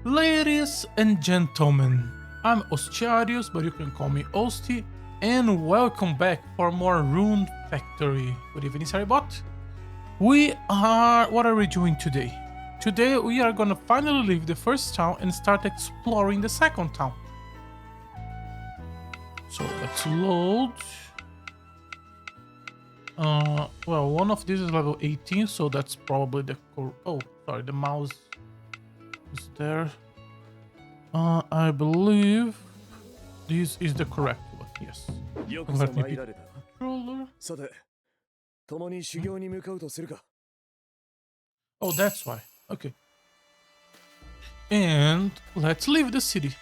Ladies and gentlemen, I'm Ostiarius, but you can call me Osti, and welcome back for more Rune Factory. Good evening, Saribot. What are we doing today? Today we are gonna finally leave the first town and start exploring the second town. So let's load. Well, one of these is level 18, so that's probably the the mouse is there. I believe this is the correct one. Yes. Let me pick controller. Oh, that's why. Okay. And let's leave the city.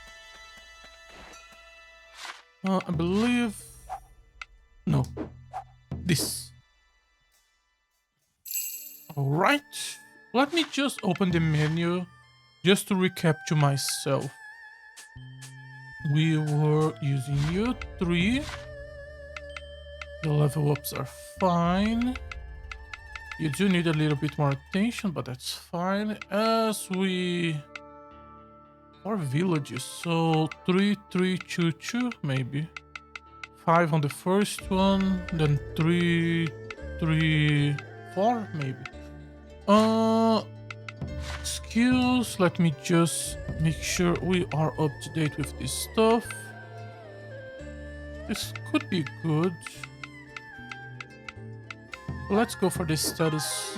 I believe... No. This. Alright. Let me just open the menu just to recap to myself. We were using U3. The level ups are fine. You do need a little bit more attention, but that's fine. As we... Our villages, so 3, 3, 2, 2, maybe. 5 on the first one, then 3, 3, 4, maybe. Skills, let me just make sure we are up to date with this stuff. This could be good. Let's go for the status.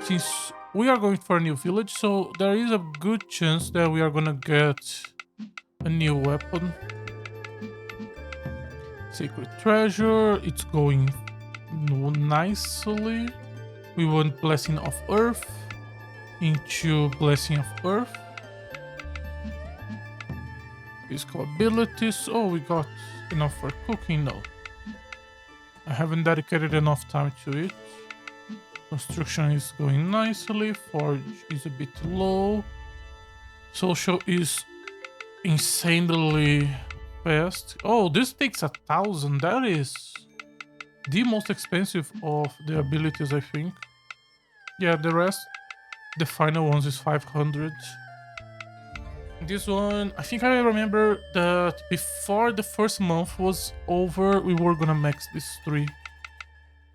Since we are going for a new village, so there is a good chance that we are gonna get a new weapon. Sacred treasure, it's going nicely. We want Blessing of Earth into Blessing of Earth. Physical abilities. Oh, we got enough for cooking? No. I haven't dedicated enough time to it. Construction is going nicely. Forge is a bit low. Social is insanely fast. Oh, this takes 1,000. That is the most expensive of the abilities, I think. Yeah, the rest, the final ones, is 500. This one, I think I remember that before the first month was over, we were gonna max these 3.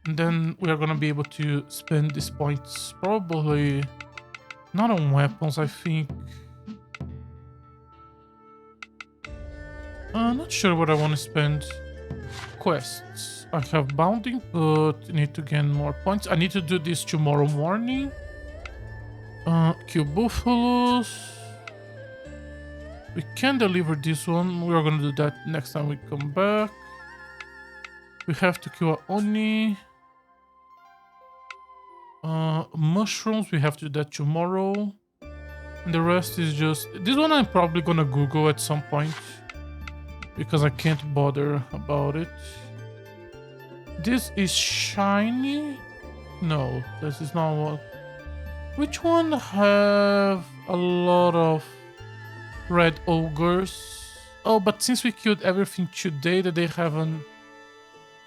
And then we are gonna be able to spend these points probably not on weapons, I think. I'm not sure what I want to spend. Quests. I have bounding, but I need to gain more points. I need to do this tomorrow morning. Kill buffaloes. We can deliver this one. We are gonna do that next time we come back. We have to kill a Oni. Mushrooms, we have to do that tomorrow. And the rest is just... This one I'm probably gonna Google at some point, because I can't bother about it. This is shiny? No, this is not what... Which one have a lot of red ogres? Oh, but since we killed everything today that they haven't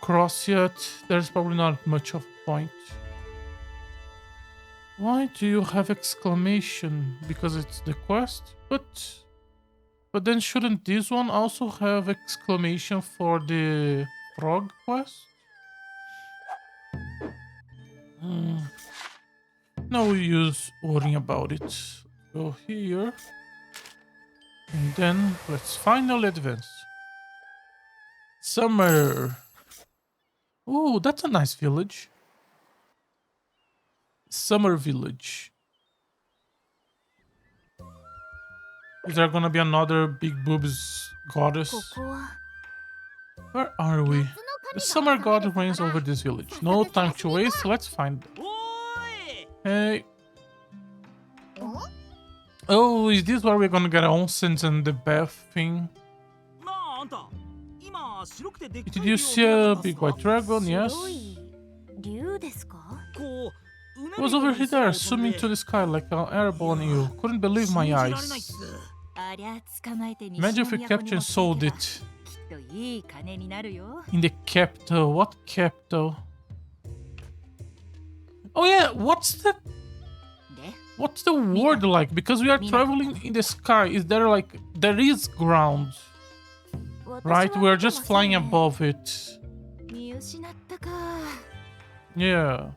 crossed yet, there's probably not much of a point. Why do you have exclamation? Because it's the quest? But then shouldn't this one also have exclamation for the frog quest? No use worrying about it. Go here. And then let's finally advance. Summer. Oh, that's a nice village. Summer village. Is there gonna be another big boobs goddess? Where are we? The summer god reigns over this village. No time to waste, let's find them. Hey. Oh, is this where we're gonna get onsens and the bath thing? Did you see a big white dragon? Yes. It was over there, zooming to the sky like an airborne eel. Couldn't believe my eyes. Imagine if we captured and sold it. In the capital. What capital? Oh yeah, what's the... What's the word like? Because we are traveling in the sky. Is there like there is ground, right? We are just flying above it. Yeah.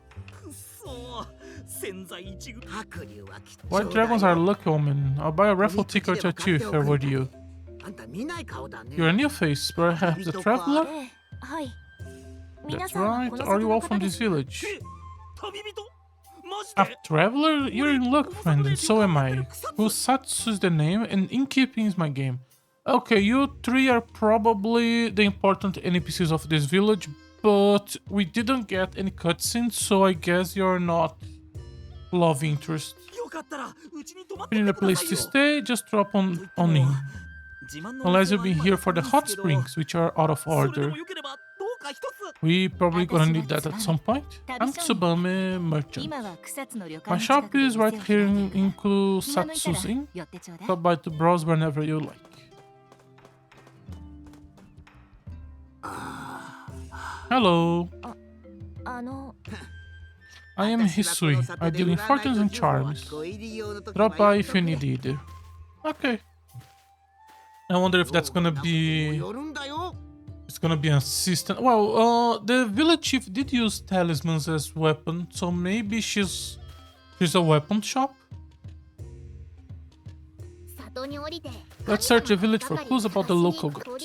White dragons are lucky women. I'll buy a raffle ticket or two if I were you. You're a new face, perhaps a traveler? That's right. Are you all from this village? A traveler? You're in luck, friend, and so am I. Kusatsu is the name, and innkeeping is my game. Okay, you three are probably the important NPCs of this village, but we didn't get any cutscenes, so I guess you're not love interest. If you need a place to stay, just drop on in. Unless you've been here for the hot springs, which are out of order. We probably gonna need that at some point. I'm Tsubame Merchant. My shop is right here in Kusatsu's Inn. Stop by to browse whenever you like. Hello. I am Hisui. I deal in fortunes and charms. Drop by if you need either. Okay. I wonder if that's gonna be... It's gonna be an assistant. Well, the village chief did use talismans as weapon, so maybe she's a weapon shop. Let's search the village for clues about the local gods.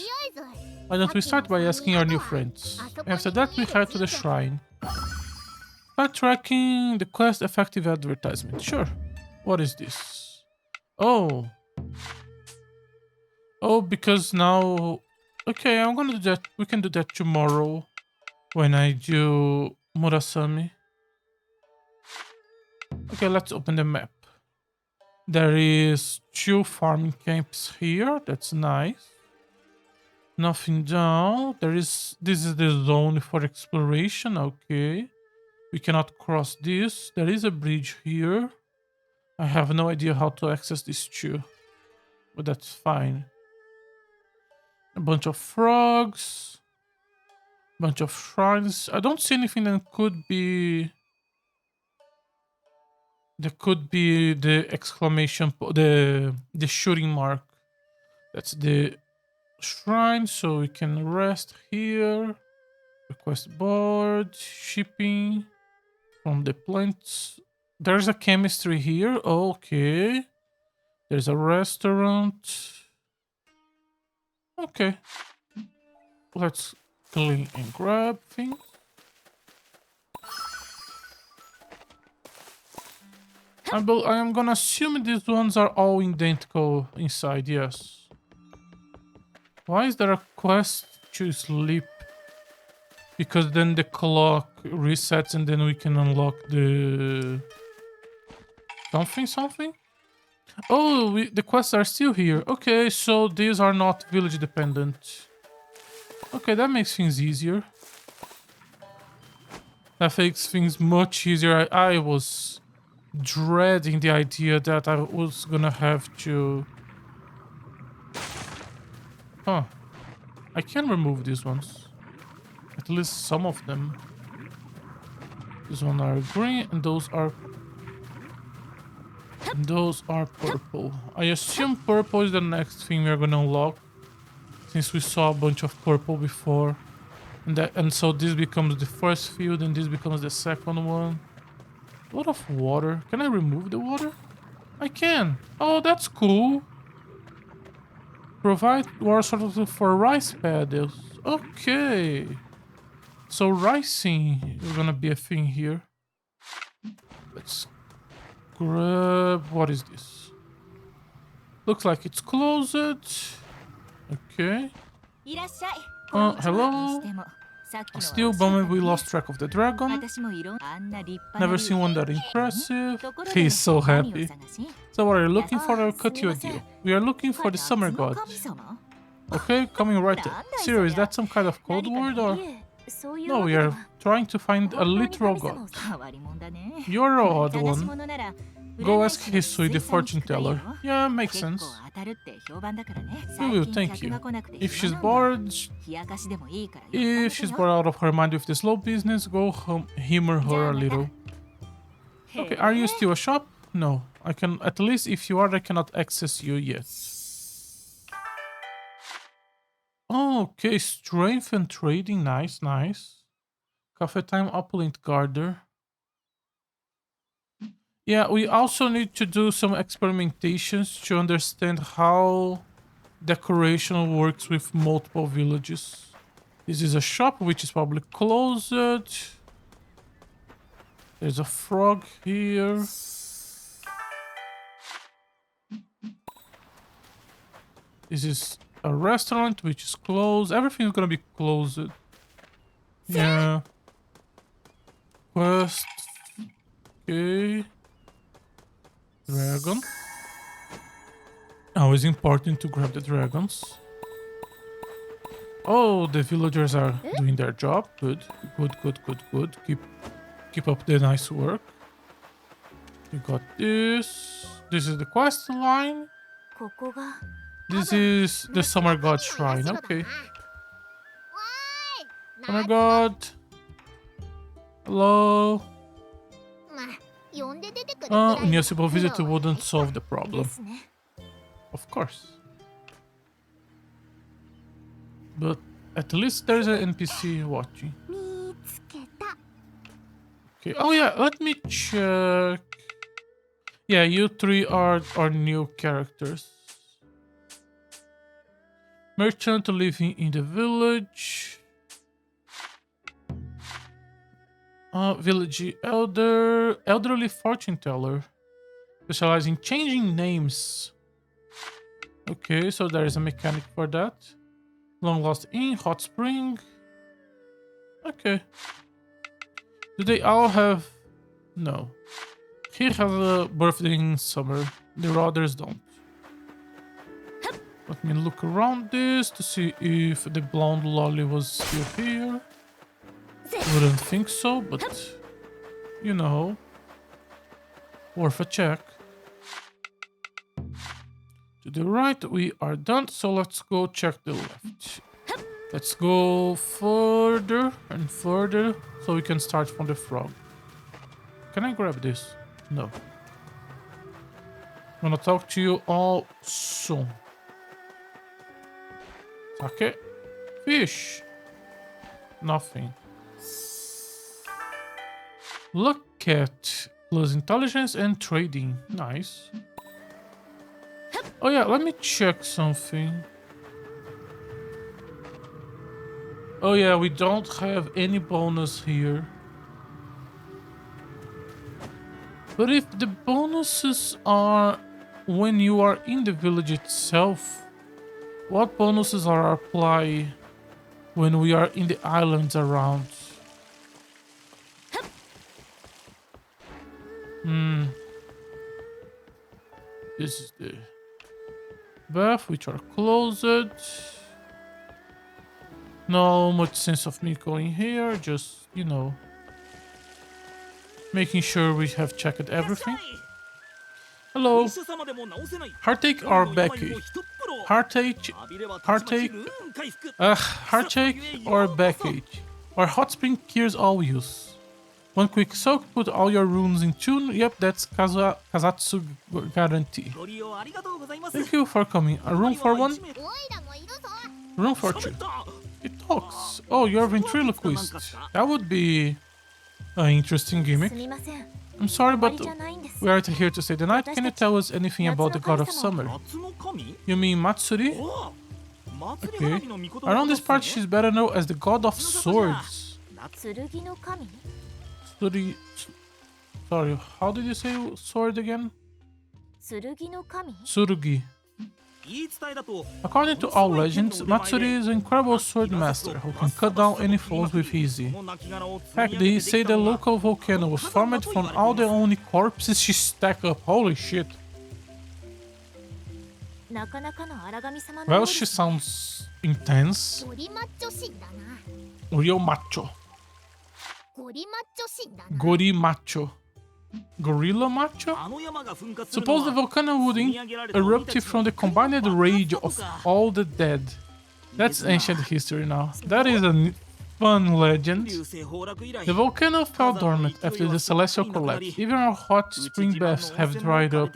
Why don't we start by asking our new friends? After that, we head to the shrine. Start tracking the quest effective advertisement. Sure. What is this? Oh. Oh, because now... Okay, I'm gonna do that. We can do that tomorrow when I do Murasame. Okay, let's open the map. There is 2 farming camps here. That's nice. Nothing down. This is the zone for exploration. Okay. We cannot cross this. There is a bridge here. I have no idea how to access this too, but that's fine. A bunch of frogs. Bunch of shrines. I don't see anything that could be... That could be the exclamation... The shooting mark. That's the shrine, so we can rest here. Request board. Shipping. From the plants. There's a chemistry here. Okay. There's a restaurant. Okay. Let's clean and grab things. I am gonna assume these ones are all identical inside, yes. Why is there a quest to sleep? Because then the clock resets and then we can unlock the... Something? Oh, the quests are still here. Okay, so these are not village dependent. Okay, that makes things easier. That makes things much easier. I was dreading the idea that I was gonna have to... Huh. I can remove these ones. At least some of them. These ones are green and those are... Those are purple. I assume purple is the next thing we're gonna unlock, since we saw a bunch of purple before, and so this becomes the first field and this becomes the second one. A lot of water. Can I remove the water? I can. Oh, that's cool. Provide water sources for rice paddies. Okay. So ricing is gonna be a thing here. Let's grab... What is this? Looks like it's closed. Okay. Hello? Still bummed we lost track of the dragon. Never seen one that impressive. He's so happy. So what are you looking for? I'll cut you a deal. We are looking for the summer god. Okay, coming right there. Seriously, is that some kind of code word or... No, we are trying to find a literal god. You're an odd one. Go ask Hisui, the fortune teller. Yeah, makes sense. We will, thank you. If she's bored out of her mind with the slow business, go humor her a little. Okay, are you still a shop? No. I can, at least if you are, I cannot access you yet. Oh, okay. Strength and trading. Nice, nice. Cafe time, opulent garter. Yeah, we also need to do some experimentations to understand how decoration works with multiple villages. This is a shop which is probably closed. There's a frog here. This is a restaurant which is closed. Everything's gonna be closed. Yeah. Quest. Okay. Dragon. Always important to grab the dragons. Oh, the villagers are doing their job. Good, good, good, good, good. Keep up the nice work. You got this. This is the quest line. This is the Summer God Shrine. Okay. Summer God. Hello. Municipal visit wouldn't solve the problem. Of course. But at least there's an NPC watching. Okay. Oh yeah, let me check. Yeah, you three are new characters. Merchant living in the village. Village elderly fortune teller. Specializing in changing names. Okay, so there is a mechanic for that. Long lost inn, hot spring. Okay. Do they all have... No. He has a birthday in summer. The others don't. Let me look around this to see if the blonde lolly was still here. Wouldn't think so, but... You know. Worth a check. To the right, we are done, so let's go check the left. Let's go further and further, so we can start from the frog. Can I grab this? No. I'm gonna talk to you all soon. Sake. Fish. Nothing. Look at plus intelligence and trading. Nice. Oh yeah, let me check something. Oh yeah, we don't have any bonus here. But if the bonuses are when you are in the village itself, what bonuses are applied when we are in the islands around? This is the bath, which are closed. No much sense of me going here, just, you know, making sure we have checked everything. Hello. Heartache or backache? Heartache or backache? Or hot spring cures all use. One quick soak, put all your runes in tune. Yep, that's Kazatsu guarantee. Thank you for coming. A room for one? Room for two. It talks. Oh, you're a ventriloquist. That would be an interesting gimmick. I'm sorry, but we aren't here to stay the night. Can you tell us anything about the god of summer? You mean Matsuri? Okay. Around this part, she's better known as the god of swords. Sorry, how did you say sword again? Tsurugi. According to all legends, Matsuri is an incredible sword master who can cut down any foes with easy. Heck, they say the local volcano was formed from all the only corpses she stacked up. Holy shit. Well, she sounds intense. Real macho. Gori macho. Gorilla macho? Suppose the volcano would erupt from the combined rage of all the dead. That's ancient history now. That is a fun legend. The volcano fell dormant after the celestial collapse. Even our hot spring baths have dried up.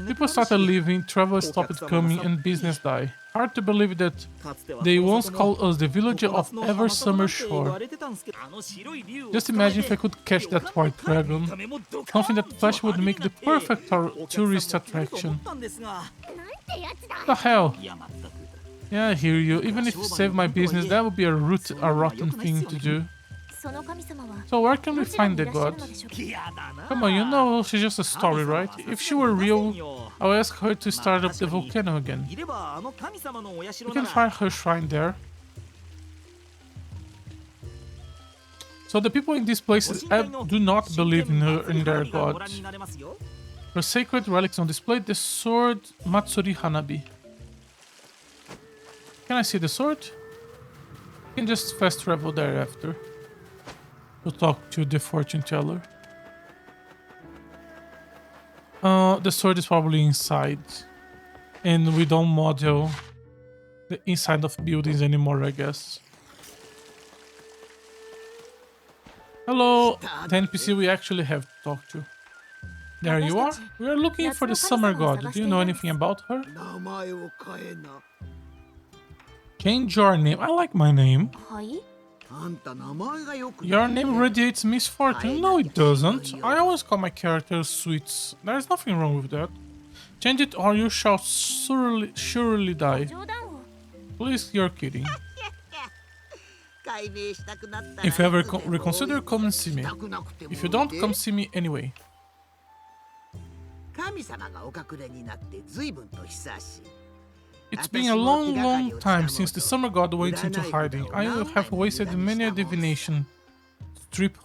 People started leaving, travel stopped coming, and business died. Hard to believe that they once called us the village of ever summer shore. Just imagine if I could catch that white dragon. Something that Flash would make the perfect tourist attraction. The hell? Yeah, I hear you. Even if you save my business, that would be a rotten thing to do. So where can we find the god? Come on, you know she's just a story, right? If she were real, I'll ask her to start up the volcano again. We can find her shrine there. So the people in these places do not believe in their god. Her sacred relics on display, the sword Matsuri Hanabi. Can I see the sword? You can just fast travel there after to talk to the fortune teller. The sword is probably inside, and we don't model the inside of buildings anymore, I guess. Hello, the NPC we actually have to talk to. There you are. We are looking for the summer god. Do you know anything about her? Change your name. I like my name. Your name radiates misfortune. No, it doesn't. I always call my characters Sweets. There's nothing wrong with that. Change it or you shall surely die. Please, you're kidding. If you ever reconsider, come and see me. If you don't, come see me anyway. It's been a long time since the summer god went into hiding. I have wasted many a divination strip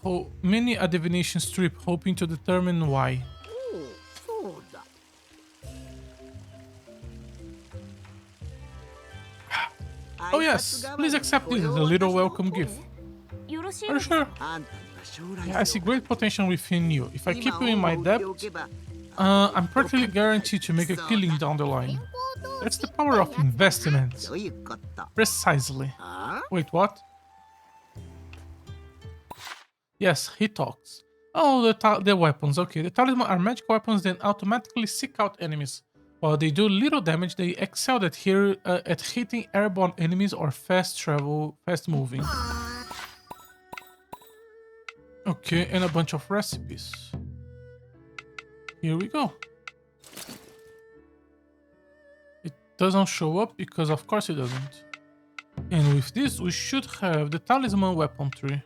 hoping to determine why. Oh yes, please accept this as a little welcome gift. Are you sure? Yeah, I see great potential within you. If I keep you in my debt, I'm practically guaranteed to make a killing down the line. That's the power of investment. Precisely. Wait, what? Yes, he talks. Oh, the weapons. Okay, the talisman are magic weapons that automatically seek out enemies. While they do little damage, they excel at hitting airborne enemies or fast moving. Okay, and a bunch of recipes. Here we go. It doesn't show up because of course it doesn't. And with this we should have the talisman weapon tree.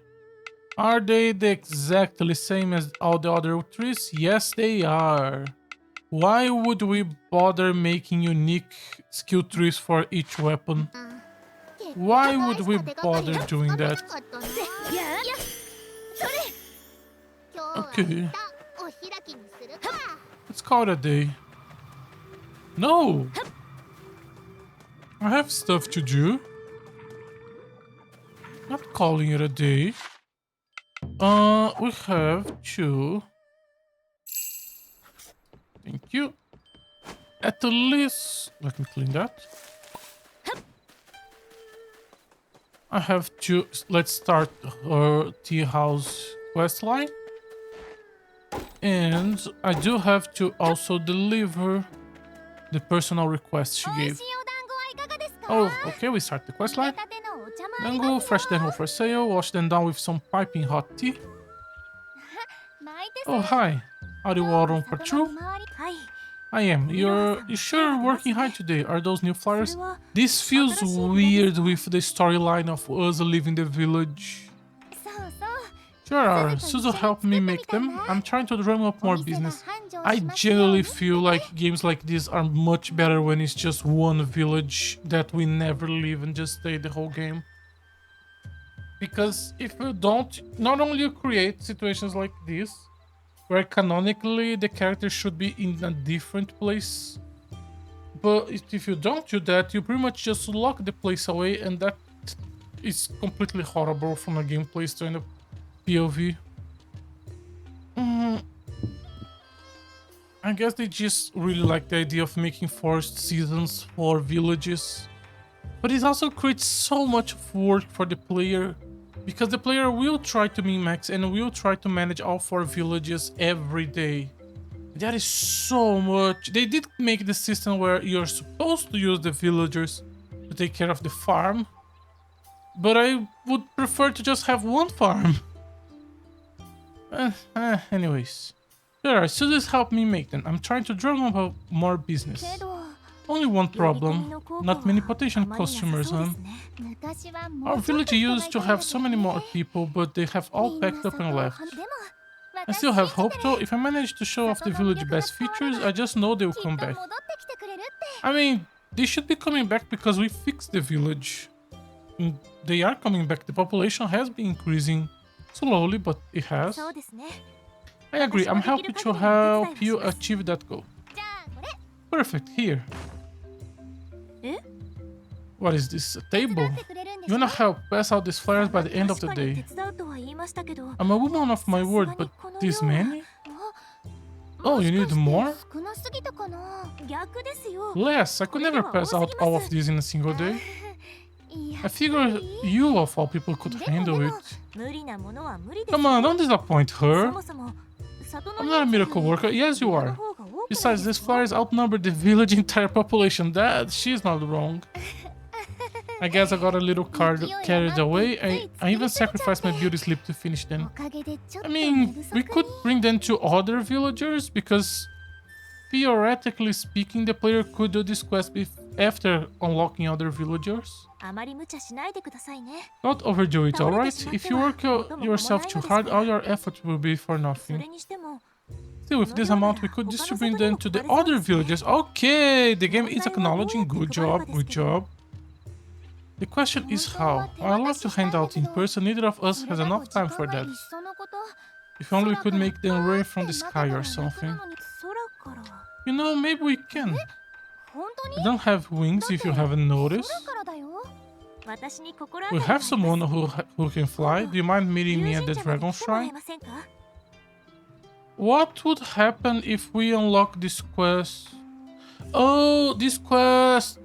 Are they the exactly same as all the other trees? Yes, they are. Why would we bother making unique skill trees for each weapon? Why would we bother doing that? Okay. Let's call it a day. No! I have stuff to do. Not calling it a day. We have to... Thank you. At least... Let me clean that. I have to... Let's start our tea house quest line. And I do have to also deliver the personal request she gave. Oh, okay, we start the quest line. Dango, fresh dango for sale. Wash them down with some piping hot tea. Oh, hi. Are you all on patrol? I am. You sure working hard today? Are those new flyers? This feels weird with the storyline of us leaving the village. Sure, Suzu helped me make them. I'm trying to drum up more business. I generally feel like games like this are much better when it's just one village that we never leave and just stay the whole game. Because if you don't, not only you create situations like this, where canonically the character should be in a different place, but if you don't do that, you pretty much just lock the place away, and that is completely horrible from a gameplay standpoint. POV. I guess they just really like the idea of making forced seasons for villages. But it also creates so much work for the player because the player will try to min-max and will try to manage all 4 villages every day. That is so much. They did make the system where you're supposed to use the villagers to take care of the farm, but I would prefer to just have one farm. Anyways. Alright, so this helped me make them. I'm trying to drum up more business. Only one problem. Not many potential customers, huh? Our village used to have so many more people, but they have all packed up and left. I still have hope though. If I manage to show off the village best features, I just know they will come back. I mean, they should be coming back because we fixed the village. They are coming back. The population has been increasing slowly, but it has. I agree. I'm happy to help you achieve that goal. Perfect. Here. What is this? A table? You wanna help pass out these flyers by the end of the day. I'm a woman of my word, but this many? Oh, you need more? Less. I could never pass out all of these in a single day. I figure you of all people could handle it. Come on, don't disappoint her. I'm not a miracle worker. Yes, you are. Besides, these flyers outnumber the village entire population. That she's not wrong. I guess I got a little carried away. I even sacrificed my beauty sleep to finish them. I mean, we could bring them to other villagers because theoretically speaking, the player could do this quest after unlocking other villagers. Don't overdo it, alright? If you work yourself too hard, all your effort will be for nothing. Still, with this amount, we could distribute them to the other villagers. Okay, the game is acknowledging. Good job, good job. The question is how. I love to hand out in person, neither of us has enough time for that. If only we could make them rain from the sky or something. You know, maybe we can. I don't have wings if you haven't noticed. We have someone who can fly. Do you mind meeting me at the Dragon Shrine? What would happen if we unlock this quest? Oh, this quest!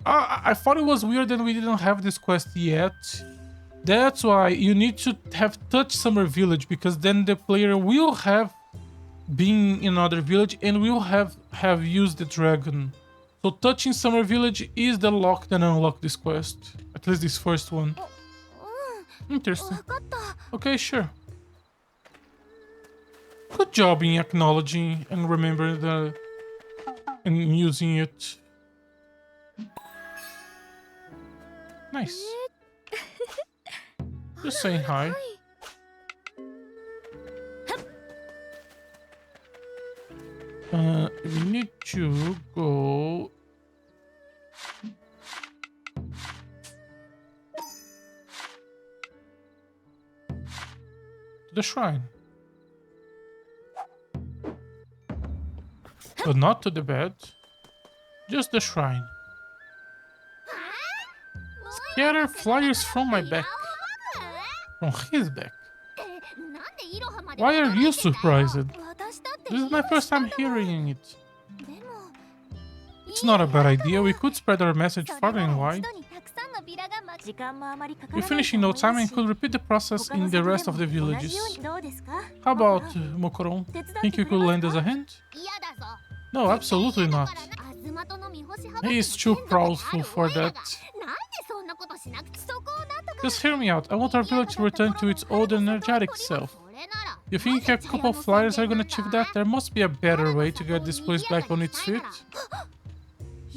I thought it was weird that we didn't have this quest yet. That's why you need to have touched Summer Village, because then the player will have been in another village and will have used the dragon. So touching Summer Village is the lock that unlocks this quest. At least this first one. Interesting. Okay, sure. Good job in acknowledging and remembering and using it. Nice. Just saying hi. We need to go. To the shrine. But not to the bed. Just the shrine. Scatter flyers from my back. From his back. Why are you surprised? This is my first time hearing it. It's not a bad idea. We could spread our message far and wide. We finish in no time and could repeat the process in the rest of the villages. How about Mokoron? Think you could lend us a hand? No, absolutely not. He is too proudful for that. Just hear me out. I want our village to return to its old energetic self. You think a couple of flyers are gonna achieve that? There must be a better way to get this place back on its feet.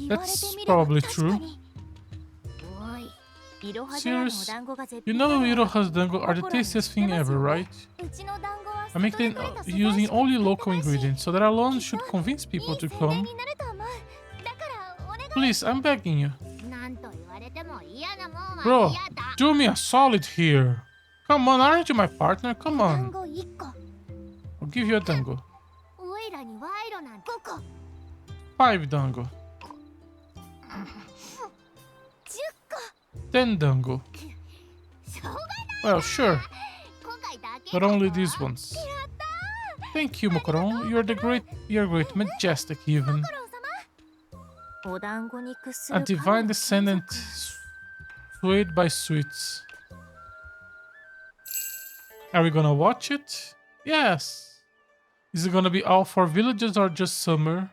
That's probably true. Serious? You know Iroha's dango are the tastiest thing ever, right? I make them using only local ingredients, so that alone should convince people to come. Please, I'm begging you. Bro, do me a solid here. Come on, aren't you my partner? Come on. I'll give you a dango. 5 dango. 10 dango. Well, sure. But only these ones. Thank you, Mokoron. You're great, majestic even. A divine descendant swayed by sweets. Are we gonna watch it? Yes. Is it gonna be all 4 villages or just summer?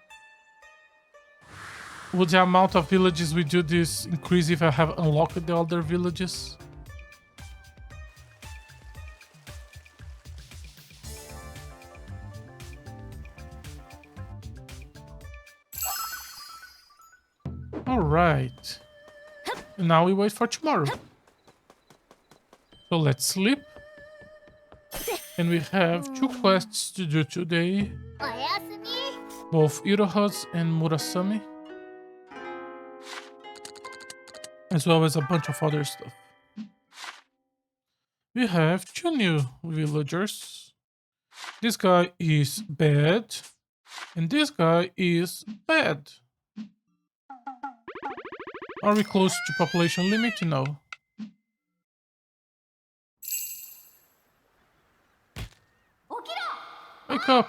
Would the amount of villages we do this increase if I have unlocked the other villages? Alright. Now we wait for tomorrow. So let's sleep. And we have 2 quests to do today. Both Iroha's and Murasame. As well as a bunch of other stuff. We have 2 new villagers. This guy is bad. And this guy is bad. Are we close to population limit? No. Wake up!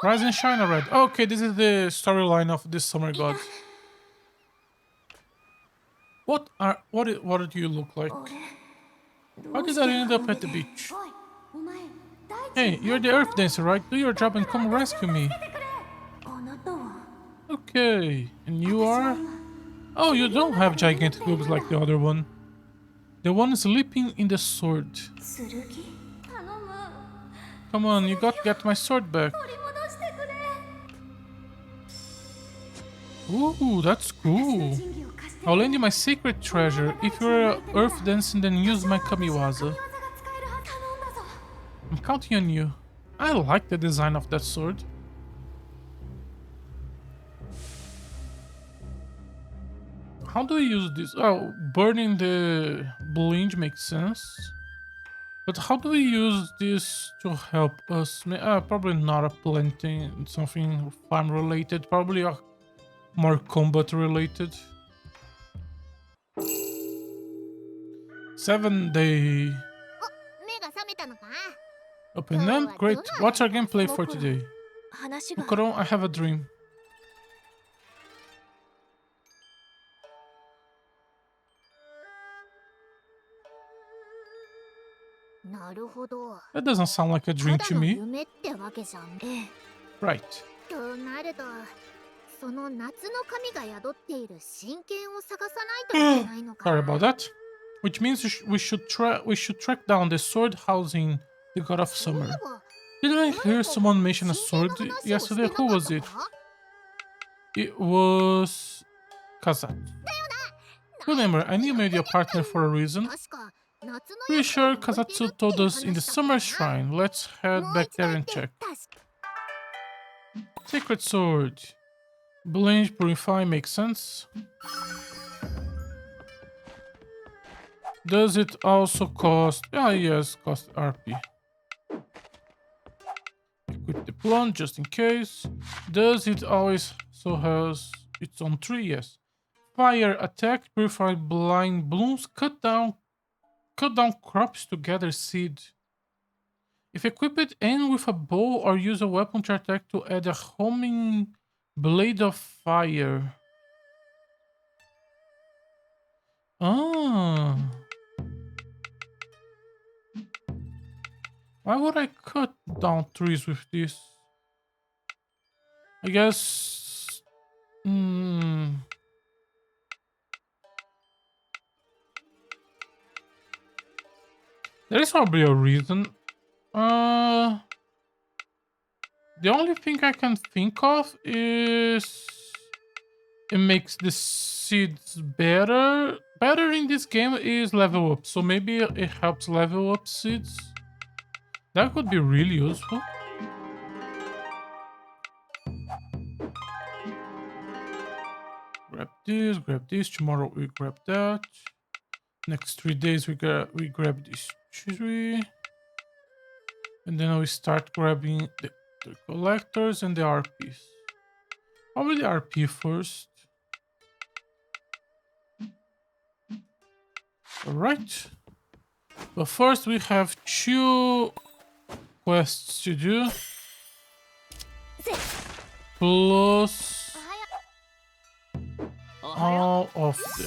Rise and shine already. Okay, this is the storyline of this summer gods. What do you look like? How did I end up at the beach? Hey, you're the earth dancer, right? Do your job and come rescue me. Okay, and you are? Oh, you don't have gigantic boobs like the other one. The one sleeping in the sword. Come on, you got to get my sword back. Ooh, that's cool. I'll lend you my sacred treasure. If you're earth dancing, then use my kamiwaza. I'm counting on you. I like the design of that sword. How do we use this? Oh, burning the blind makes sense. But how do we use this to help us? Probably not a planting, something farm related. Probably a more combat related. 7-day. Open them? Great. What's our gameplay for today? Kokoro, I have a dream. That doesn't sound like a dream to me. Right. Sorry about that. Which means we should track down the sword housing the god of summer. Didn't I hear someone mention a sword yesterday? Who was it? It was Kazat. Remember, I knew you made your partner for a reason. Pretty sure Kazatsu told us in the summer shrine. Let's head back there and check. Sacred sword. Blanche purify makes sense. Does it also cost... Ah, yes, cost RP. Equip the plant just in case. Does it always so has its own tree? Yes. Fire attack, purify blind blooms, cut down crops to gather seed. If equipped and with a bow or use a weapon to attack to add a homing blade of fire. Ah. Why would I cut down trees with this? I guess... There is probably a reason. The only thing I can think of is... It makes the seeds better. Better in this game is level up. So maybe it helps level up seeds. That could be really useful. Grab this. Tomorrow we grab that. Next 3 days we grab this tree. And then we start grabbing the collectors and the RPs. Probably the RP first. Alright. But first we have 2 quests to do. Plus of the...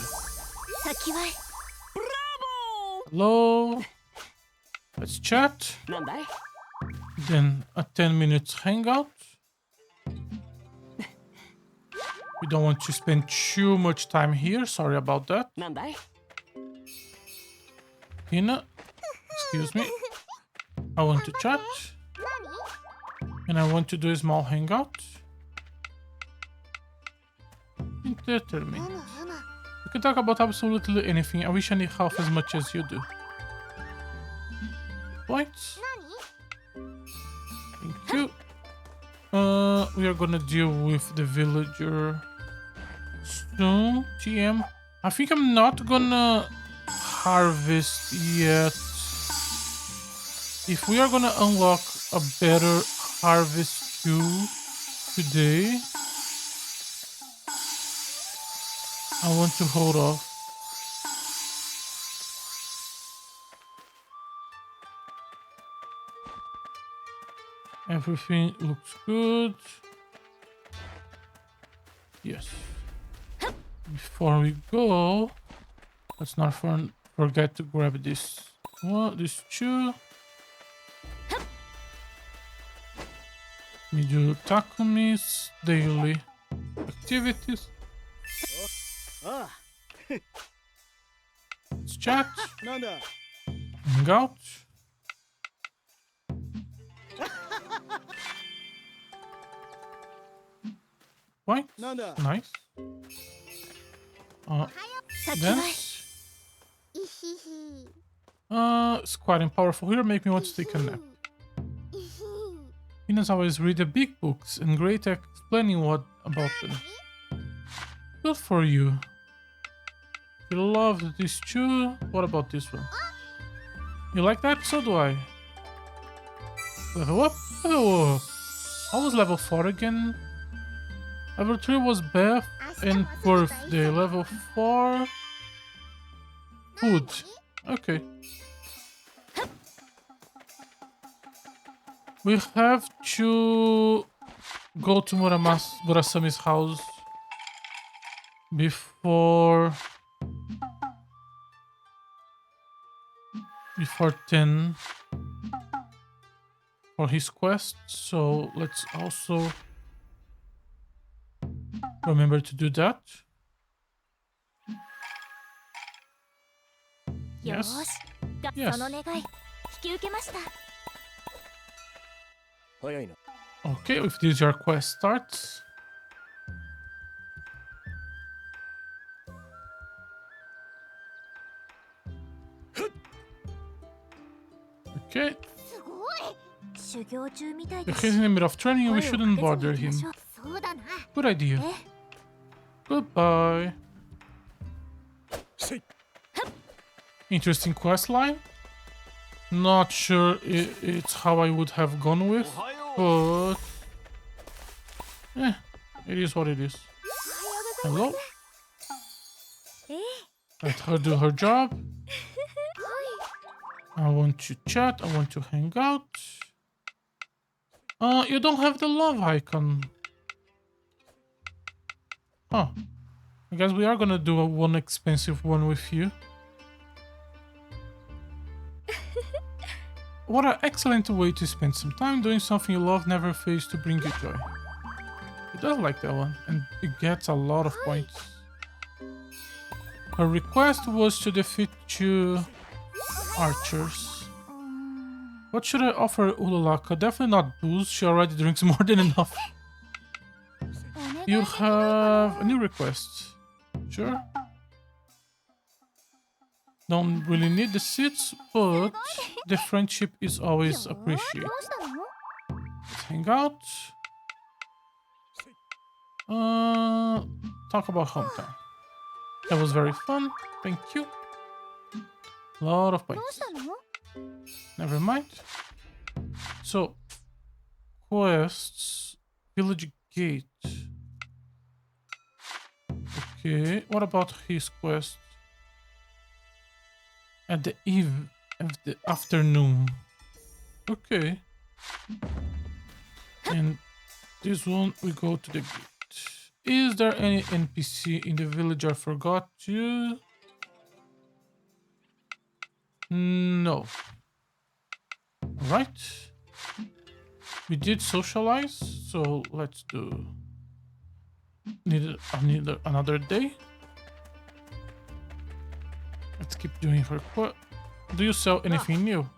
Hello. Let's chat. Then a 10 minutes hangout. We don't want to spend too much time here. Sorry about that. Hina, excuse me. I want to chat. And I want to do a small hangout. In 30 minutes. We can talk about absolutely anything. I wish I knew half as much as you do. Points. Thank you. We are gonna deal with the villager soon. TM. I think I'm not gonna harvest yet. If we are gonna unlock a better harvest queue today, I want to hold off. Everything looks good. Yes. Before we go, let's not forget to grab this one, this two. We do Takumi's daily activities. Let's chat. Hang out. Right? Nice. Dance. It's quite powerful here. Make me want to take a nap. Hina's always read the big books and great at explaining what about them. Good for you. You love this too. What about this one? You like that? So do I. Level up? Level up. I was level 4 again. Level 3 was Beth and birthday. Level 4. Food. Okay. We have to go to Murasami's house before 10 for his quest, so let's also remember to do that. Yes. Yes. Okay, if this your quest starts. Okay. If he's in the middle of training, we shouldn't bother him. Good idea. Goodbye. Interesting quest line. Not sure it's how I would have gone with, but it is what it is. Hello. Let her do her job. I want to chat. I want to hang out. You don't have the love icon. Huh. I guess we are gonna do one expensive one with you. What an excellent way to spend some time doing something you love never fails to bring you joy. He does like that one, and it gets a lot of points. Her request was to defeat 2 archers. What should I offer Ululaka? Definitely not booze, she already drinks more than enough. You have a new request. Sure. Don't really need the seats, but the friendship is always appreciated. Let's hang out. Talk about hometown. That was very fun. Thank you. A lot of points. Never mind. So, quests. Village gate. Okay, what about his quest? At the eve of the afternoon. Okay. And this one we go to the gate. Is there any NPC in the village I forgot to? No. Right. We did socialize, so let's do. Need another day. Let's keep doing her. Do you sell anything new?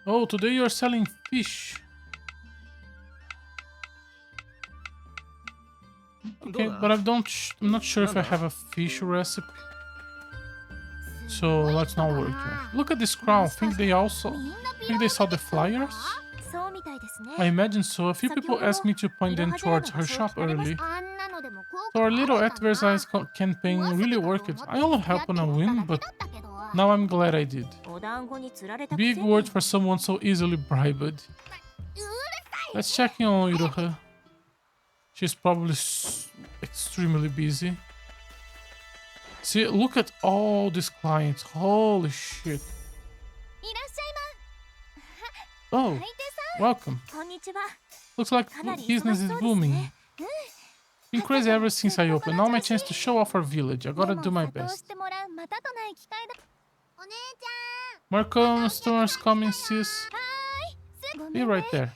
Oh, today you're selling fish. Okay, but I'm not sure if I have a fish recipe. So let's not work here. Look at this crowd. Think they saw the flyers? I imagine so. A few people asked me to point them towards her shop early. So our little advertise campaign really worked. I only helped on a whim, but now I'm glad I did. Big word for someone so easily bribed. Let's check in on Iroha. She's probably extremely busy. See, look at all these clients. Holy shit. Oh, welcome. Looks like business is booming. Been crazy ever since I opened. Now my chance to show off our village. I gotta do my best. More customers coming, sis. Be right there.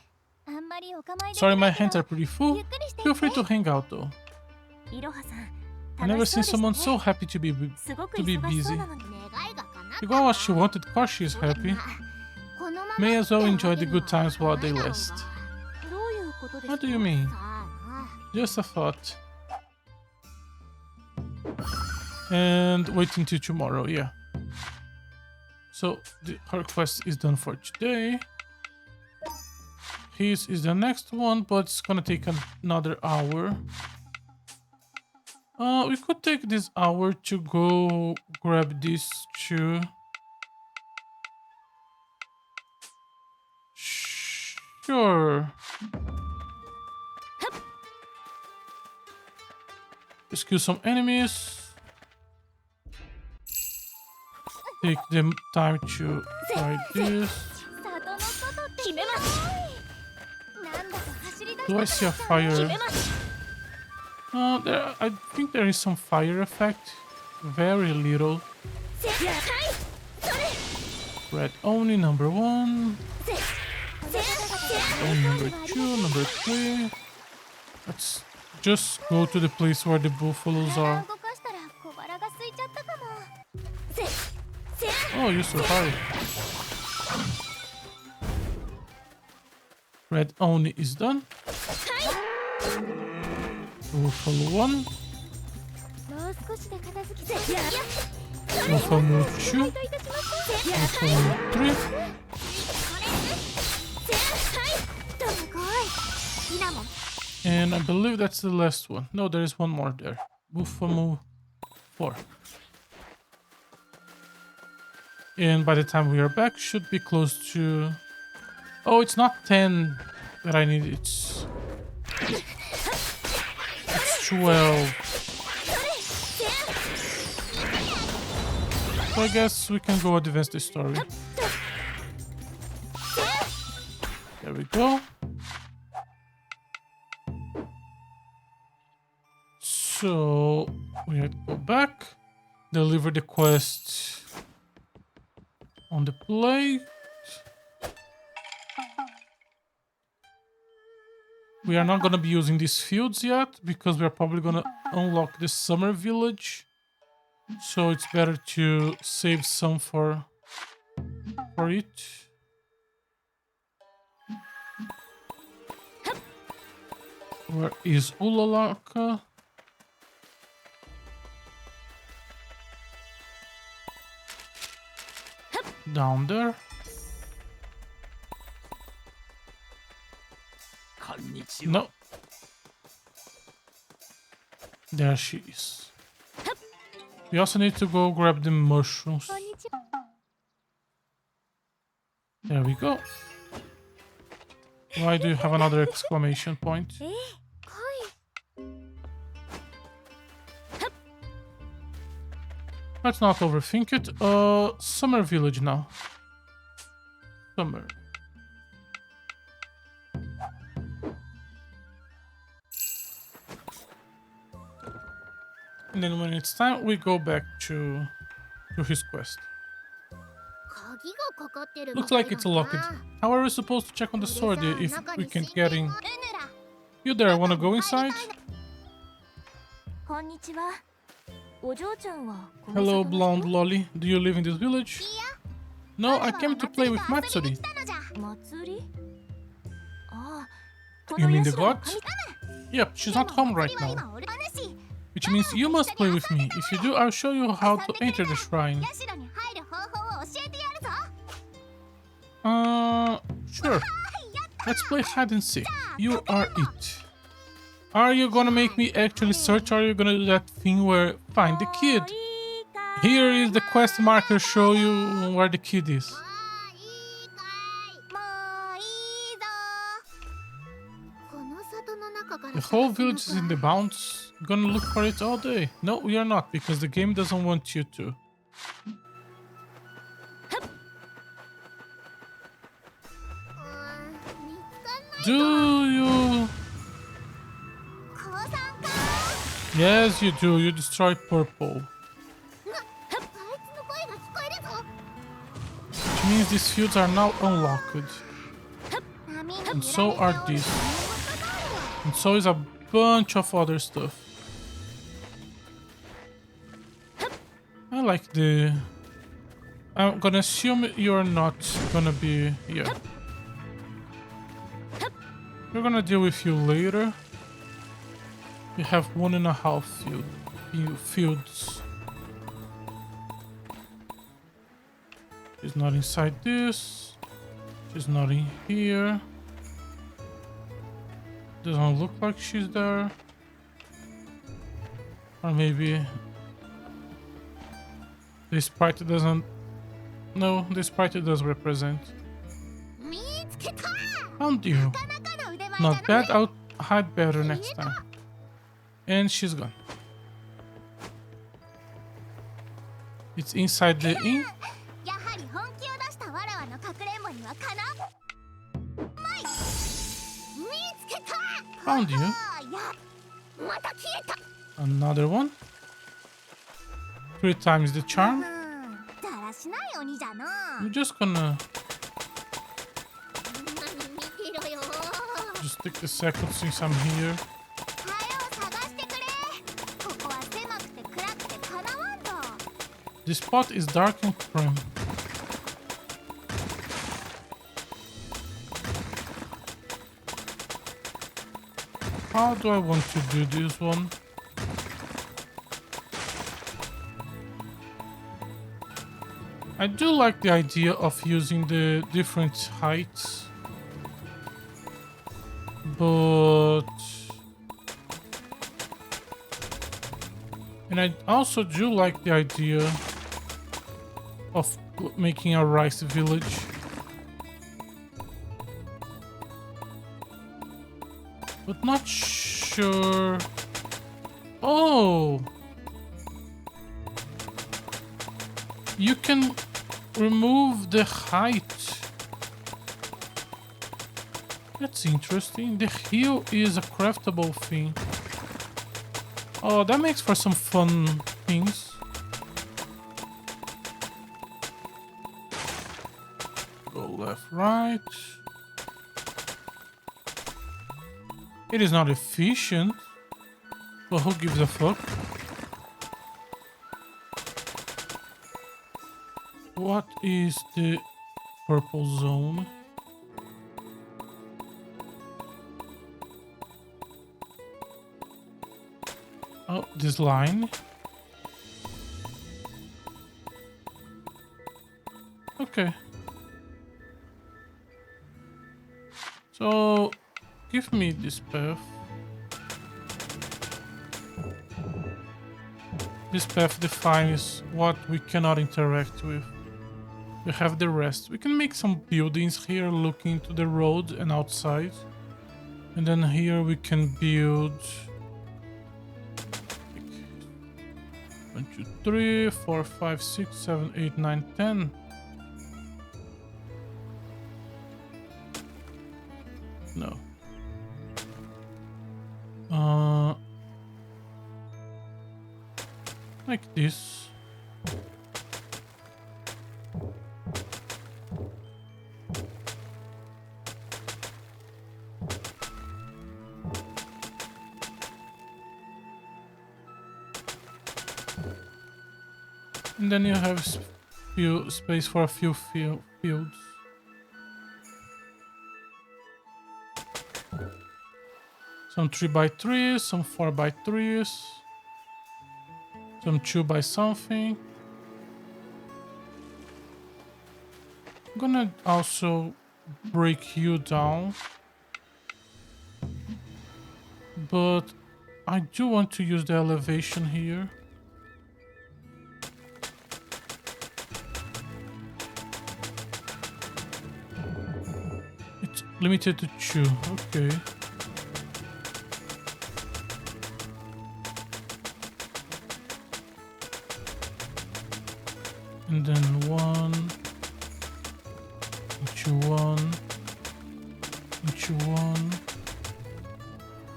Sorry, my hands are pretty full. Feel free to hang out though. I've never seen someone so happy to be busy. You got what she wanted, of course she's happy. May as well enjoy the good times while they last. What do you mean? Just a thought. And waiting till tomorrow, yeah. So her quest is done for today. His is the next one, but it's gonna take another hour. We could take this hour to go grab these two. Sure. Let's kill some enemies. Take them time to try this. Do I see a fire? I think there is some fire effect. Very little. Red only, number 1. Only number 2, number 3. Let's just go to the place where the buffaloes are. Oh, you survived. Red only is done. Buffalo 1. Buffalo 2. Buffalo 3. And I believe that's the last one. No, there is one more there. Buffalo 4. And by the time we are back, should be close to... Oh, it's not 10 that I need. It's 12. So I guess we can go advance the story. There we go. So we have to go back, deliver the quest on the plate. We are not going to be using these fields yet because we are probably going to unlock the summer village. So it's better to save some for it. Where is Ulalaka? Down there. No. There she is. We also need to go grab the mushrooms. There we go. Why do you have another exclamation point? Let's not overthink it. Summer village now. Summer. And then when it's time, we go back to his quest. Looks like it's locked. How are we supposed to check on the sword if we can't get in? You there, wanna go inside? Hello, blonde lolly. Do you live in this village? No, I came to play with Matsuri. You mean the god? Yep, she's not home right now. Which means you must play with me. If you do, I'll show you how to enter the shrine. Sure. Let's play hide and seek. You are it. Are you gonna make me actually search, or are you gonna do that thing where find the kid? Here is the quest marker, show you where the kid is. The whole village is in the bounds. Gonna look for it all day. No, we are not, because the game doesn't want you to. Do you? Yes, you do. You destroy purple. Which means these fields are now unlocked. And so are these. And so is a bunch of other stuff. I like the... I'm gonna assume you're not gonna be here. We're gonna deal with you later. We have 1.5 fields. She's not inside this. She's not in here. Doesn't look like she's there. Or maybe this sprite doesn't... No, this sprite does represent. Found you. Not bad, I'll hide better next time. And she's gone. It's inside the inn. Found you. Another one. 3 times the charm. I'm just gonna... Just take a second since I'm here. This spot is dark and prim. How do I want to do this one? I do like the idea of using the different heights, but... And I also do like the idea of making a rice village. But not sure... Oh! You can remove the height. That's interesting. The hill is a craftable thing. Oh, that makes for some fun things. Go left, right. It is not efficient, but who gives a fuck? What is the purple zone? Oh, this line. Okay. So, give me this path. This path defines what we cannot interact with. We have the rest. We can make some buildings here looking to the road and outside. And then here we can build 1, 2, 3, 4, 5, 6, 7, 8, 9, 10. No. Like this. And then you have space for a few fields. Some 3x3s, some 4x3s, some 2 by something. I'm gonna also break you down, but I do want to use the elevation here. It's limited to 2, okay. And then 1, into 1, into 1.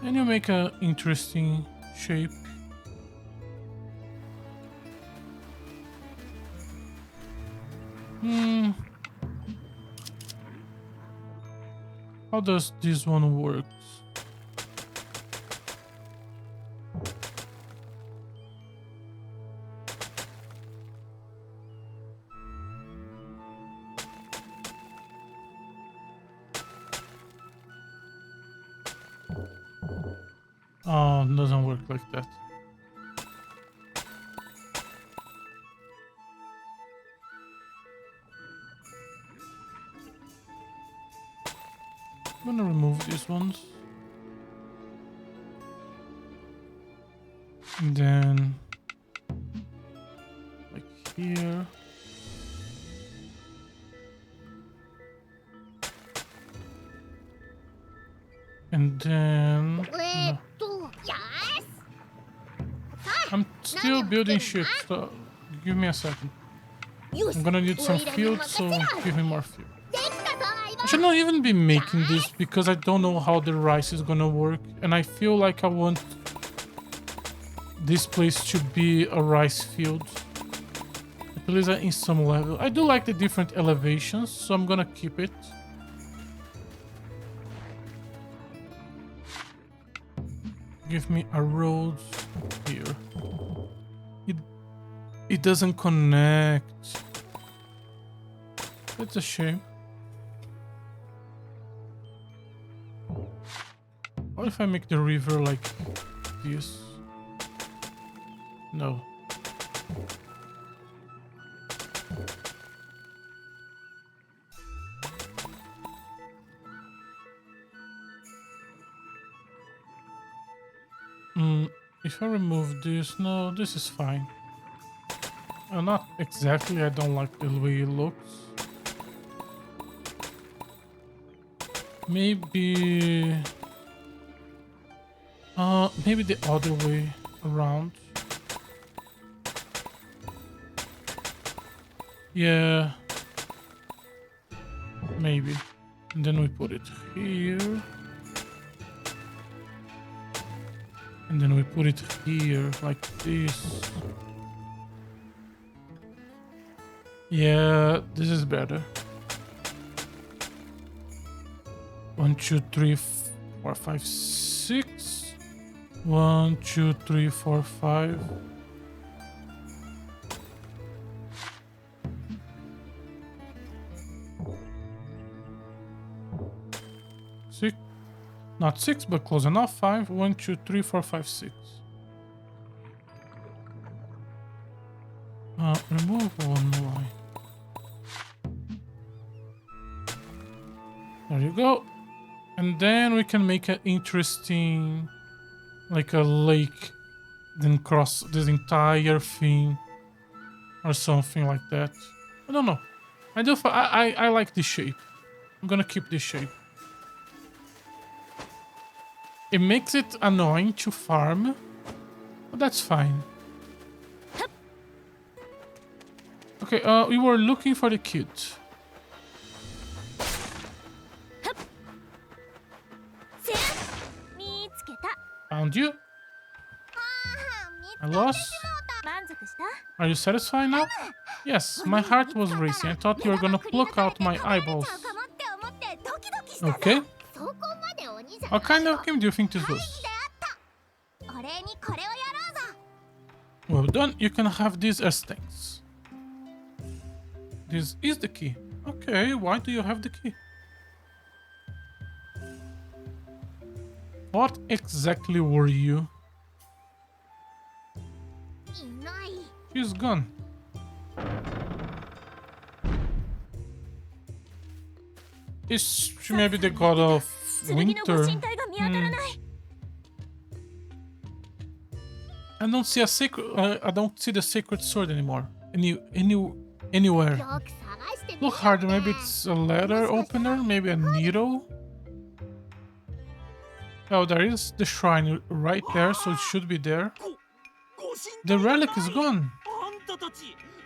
And you make an interesting shape. How does this one work? Oh, it doesn't work like that. I'm gonna remove these ones. And then like here. And then I'm still building shit, so give me a second. I'm gonna need some field, so give me more field. I should not even be making this because I don't know how the rice is gonna work, and I feel like I want this place to be a rice field. At least in some level. I do like the different elevations, so I'm gonna keep it. Give me a road here. It doesn't connect. That's a shame. What if I make the river like this? No. If I remove this, no, this is fine. Not exactly, I don't like the way it looks. Maybe... maybe the other way around. Yeah. Maybe. And then we put it here. And then we put it here, like this. Yeah, this is better. 1, 2, 3, 4, 5, 6. 1, 2, 3, 4, 5. Not 6, but close enough. 5. 1, 2, 3, 4, 5, 6. Remove one line. There you go. And then we can make an interesting, like a lake, then cross this entire thing, or something like that. I don't know. I like this shape. I'm gonna keep this shape. It makes it annoying to farm, but that's fine. Okay, we were looking for the kid. Found you. I lost. Are you satisfied now? Yes, my heart was racing. I thought you were gonna pluck out my eyeballs. Okay. What kind of game do you think this was? Well done, you can have these as thanks. This is the key. Okay, why do you have the key? What exactly were you? She's gone. Is she maybe the god of winter? I don't see a sacred. I don't see the sacred sword anymore. Anywhere. Look harder. Maybe it's a letter opener. Maybe a needle. Oh, there is the shrine right there, so it should be there. The relic is gone.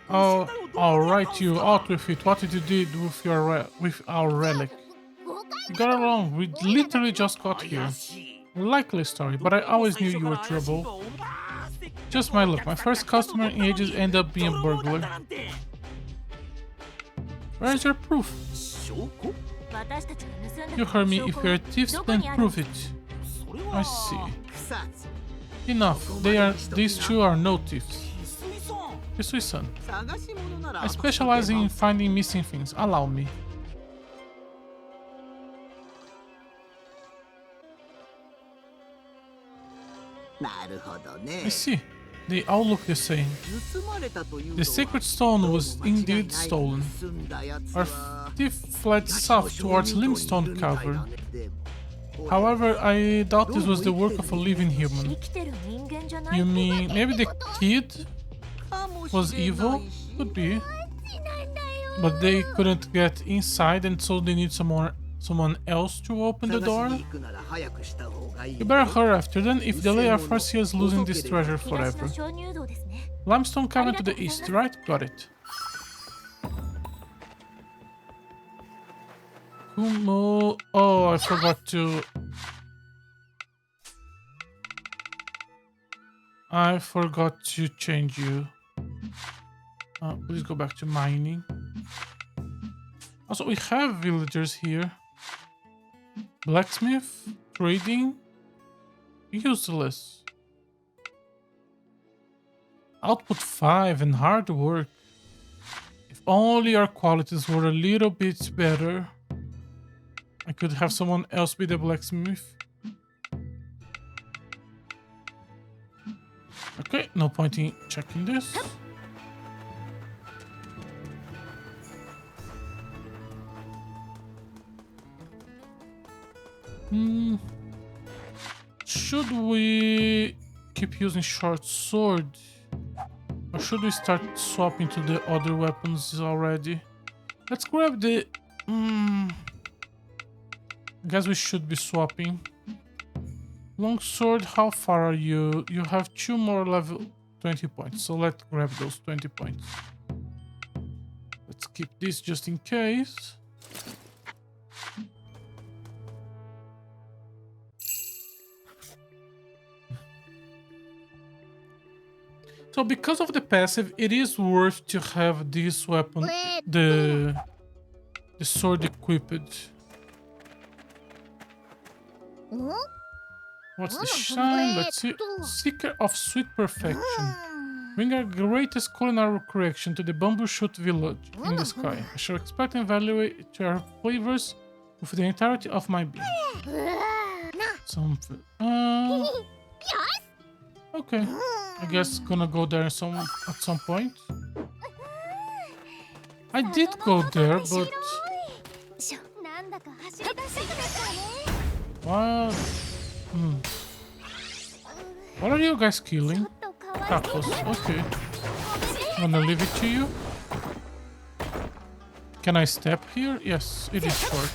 Oh, all right, you out with it. What did you do with our relic? You got it wrong. We literally just got here. Likely story, but I always knew you were trouble. Just my luck. My first customer in ages ended up being a burglar. Where's your proof? You heard me. If you're a thief, then prove it. I see. Enough. These two are no thieves. Hisui-san. I specialize in finding missing things. Allow me. I see. They all look the same. The sacred stone was indeed stolen. Our thief fled south towards Limestone Cavern. However, I doubt this was the work of a living human. You mean maybe the kid was evil? Could be. But they couldn't get inside and so they need someone else to open the door? You better hurry after then. If delay our first years losing this treasure forever. Limestone Cavern to the east, right? Got it. Kumo. Oh, I forgot to... I forgot to change you. Please go back to mining. Also, we have villagers here. Blacksmith, trading, useless. Output 5 and hard work. If only our qualities were a little bit better. I could have someone else be the blacksmith. Okay, no point in checking this. Should we keep using short sword? Or should we start swapping to the other weapons already? Let's grab the... I guess we should be swapping. Longsword, how far are you? You have 2 more level 20 points, so let's grab those 20 points. Let's keep this just in case. So because of the passive, it is worth to have this weapon, the sword equipped. What's the shine? Let's see. Seeker of Sweet Perfection. Bring our greatest culinary creation to the bamboo shoot village in the sky. I shall expect and evaluate your flavors with the entirety of my being. Something. Okay. I guess gonna go there at some point. I did go there, but... What? What are you guys killing? Tacos. Okay. I'm gonna leave it to you. Can I step here? Yes, it is short.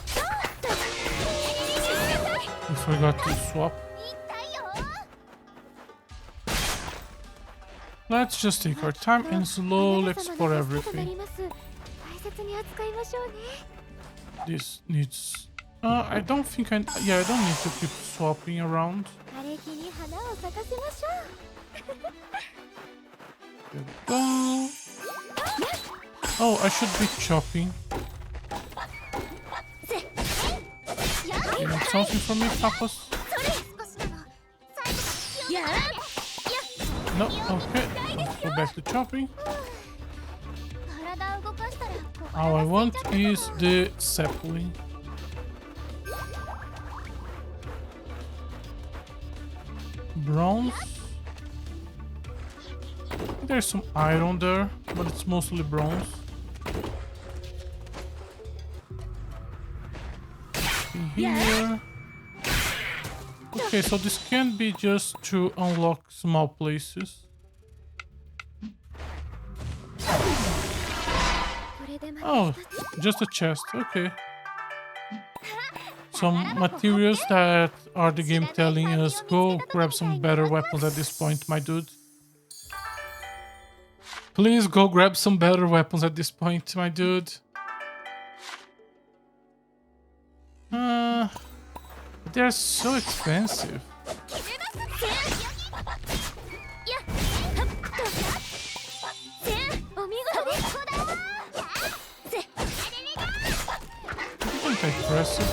I forgot to swap. Let's just take our time and slowly explore everything. This needs... I don't think I don't need to keep swapping around. There we go. Oh, I should be chopping. You want something from me, Papas? No, okay. Let's go back to chopping. All I want is the sapling. Bronze. There's some iron there, but it's mostly bronze. In here. Okay, so this can be just to unlock small places. Oh, just a chest. Okay. Some materials that are the game telling us go grab some better weapons at this point, my dude. Please go grab some better weapons at this point, my dude. They're so expensive. Quite impressive.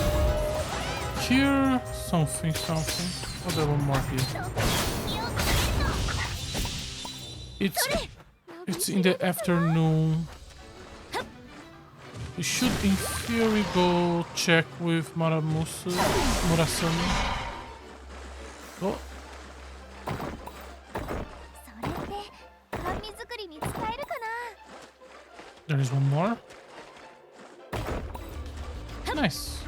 Here, something. Oh, there one more here. It's in the afternoon. We should, in theory, go check with Murasame. Oh. There is one more. Nice.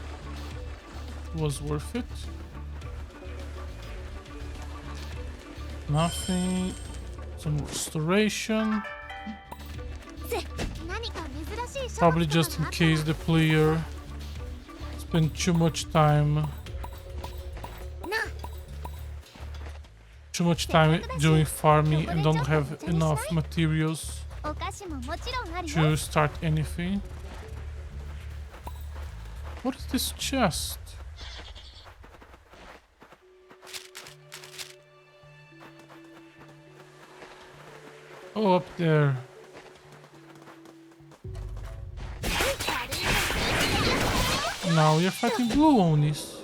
Was worth it. Nothing. Some restoration. Probably just in case the player spend too much time doing farming and don't have enough materials to start anything. What is this chest? Oh, up there. Now we are fighting blue Onis.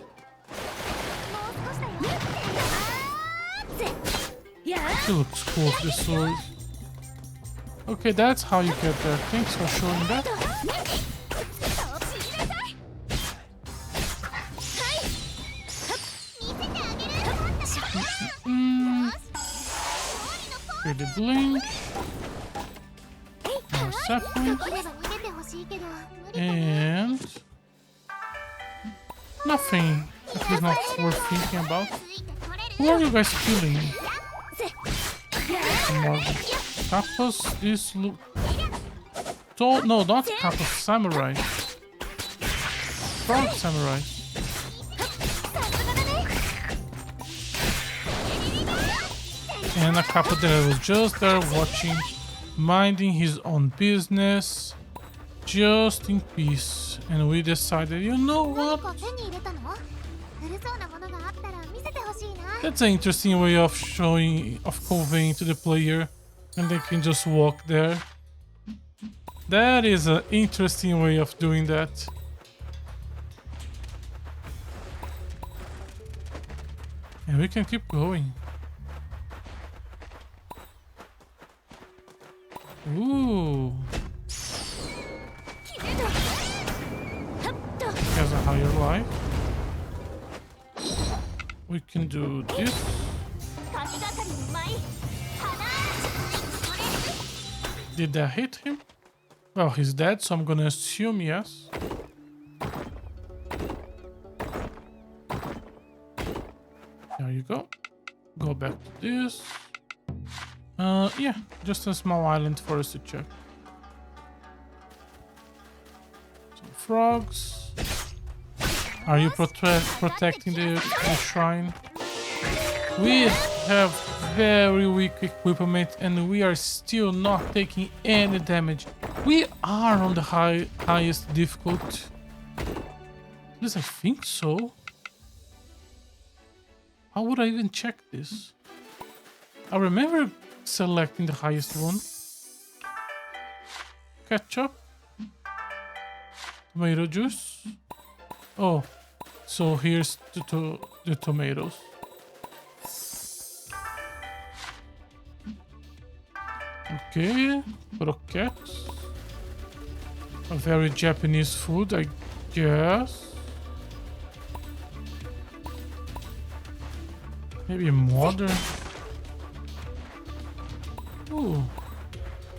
It looks cool with the sword. Okay, that's how you get there. Thanks for showing that. Pretty blink. More sapling. And nothing. At least not worth thinking about. Who are you guys killing? More Kappas. This look. No, not Kappas. Samurai. Frog samurai. And a couple that was just there watching, minding his own business, just in peace. And we decided, you know what? That's an interesting way of conveying to the player, and they can just walk there. That is an interesting way of doing that. And we can keep going. Ooh. Has a higher life. We can do this. Did that hit him? Well, he's dead, so I'm gonna assume yes. There you go. Go back to this. Yeah, just a small island for us to check. Some frogs. Are you protecting the shrine? We have very weak equipment and we are still not taking any damage. We are on the highest difficulty. At least I think so. How would I even check this? I remember selecting the highest one. Ketchup. Tomato juice. Oh, so here's the tomatoes. Okay, croquettes. A very Japanese food, I guess. Maybe modern. Ooh,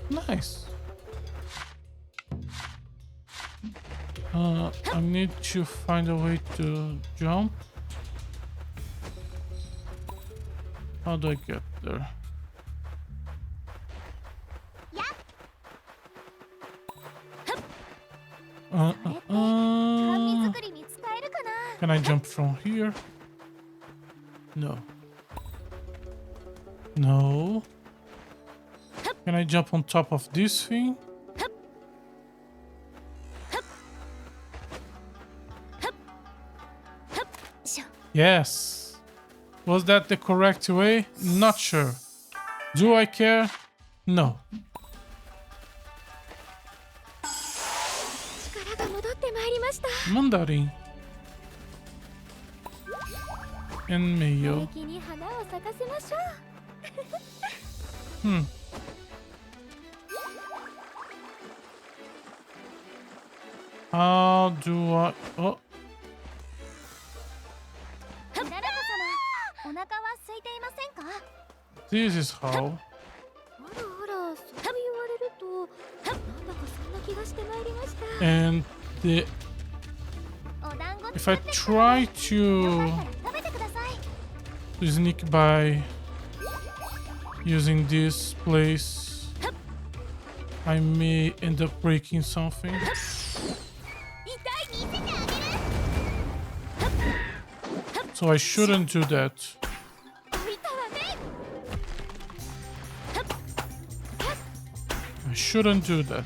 nice. I need to find a way to jump. How do I get there? Can I jump from here? No. No. Can I jump on top of this thing? Yes. Was that the correct way? Not sure. Do I care? No. Mandarin. And mayo. How do I... Oh. This is how. And if I try to sneak by using this place, I may end up breaking something. So I shouldn't do that. I shouldn't do that.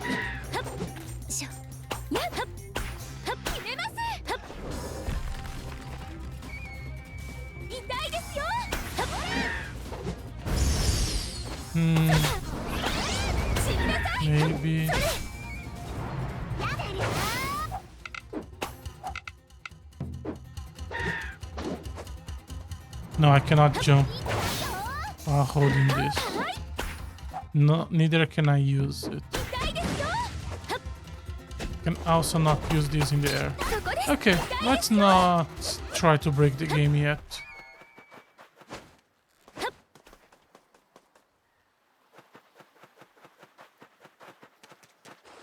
Maybe. No, I cannot jump while holding this. No, neither can I use it. Can also not use this in the air. Okay, let's not try to break the game yet.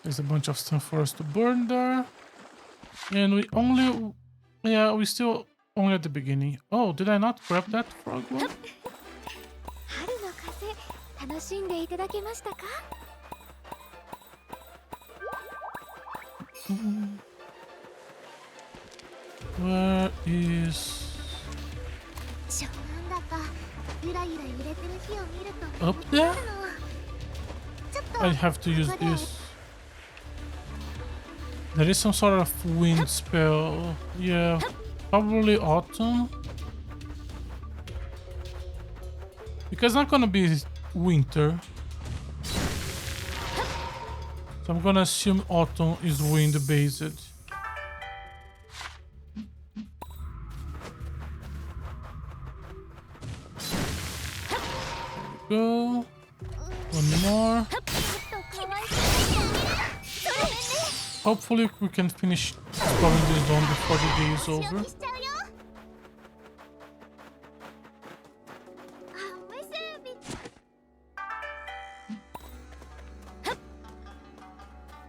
There's a bunch of stuff for us to burn there. And we only... Yeah, we still only at the beginning. Oh, did I not grab that frog one? Where is... Up there? I have to use this. There is some sort of wind spell. Yeah, probably autumn. Because it's not gonna be winter. So I'm gonna assume autumn is wind based. Go. One more. Hopefully we can finish exploring this zone before the day is over.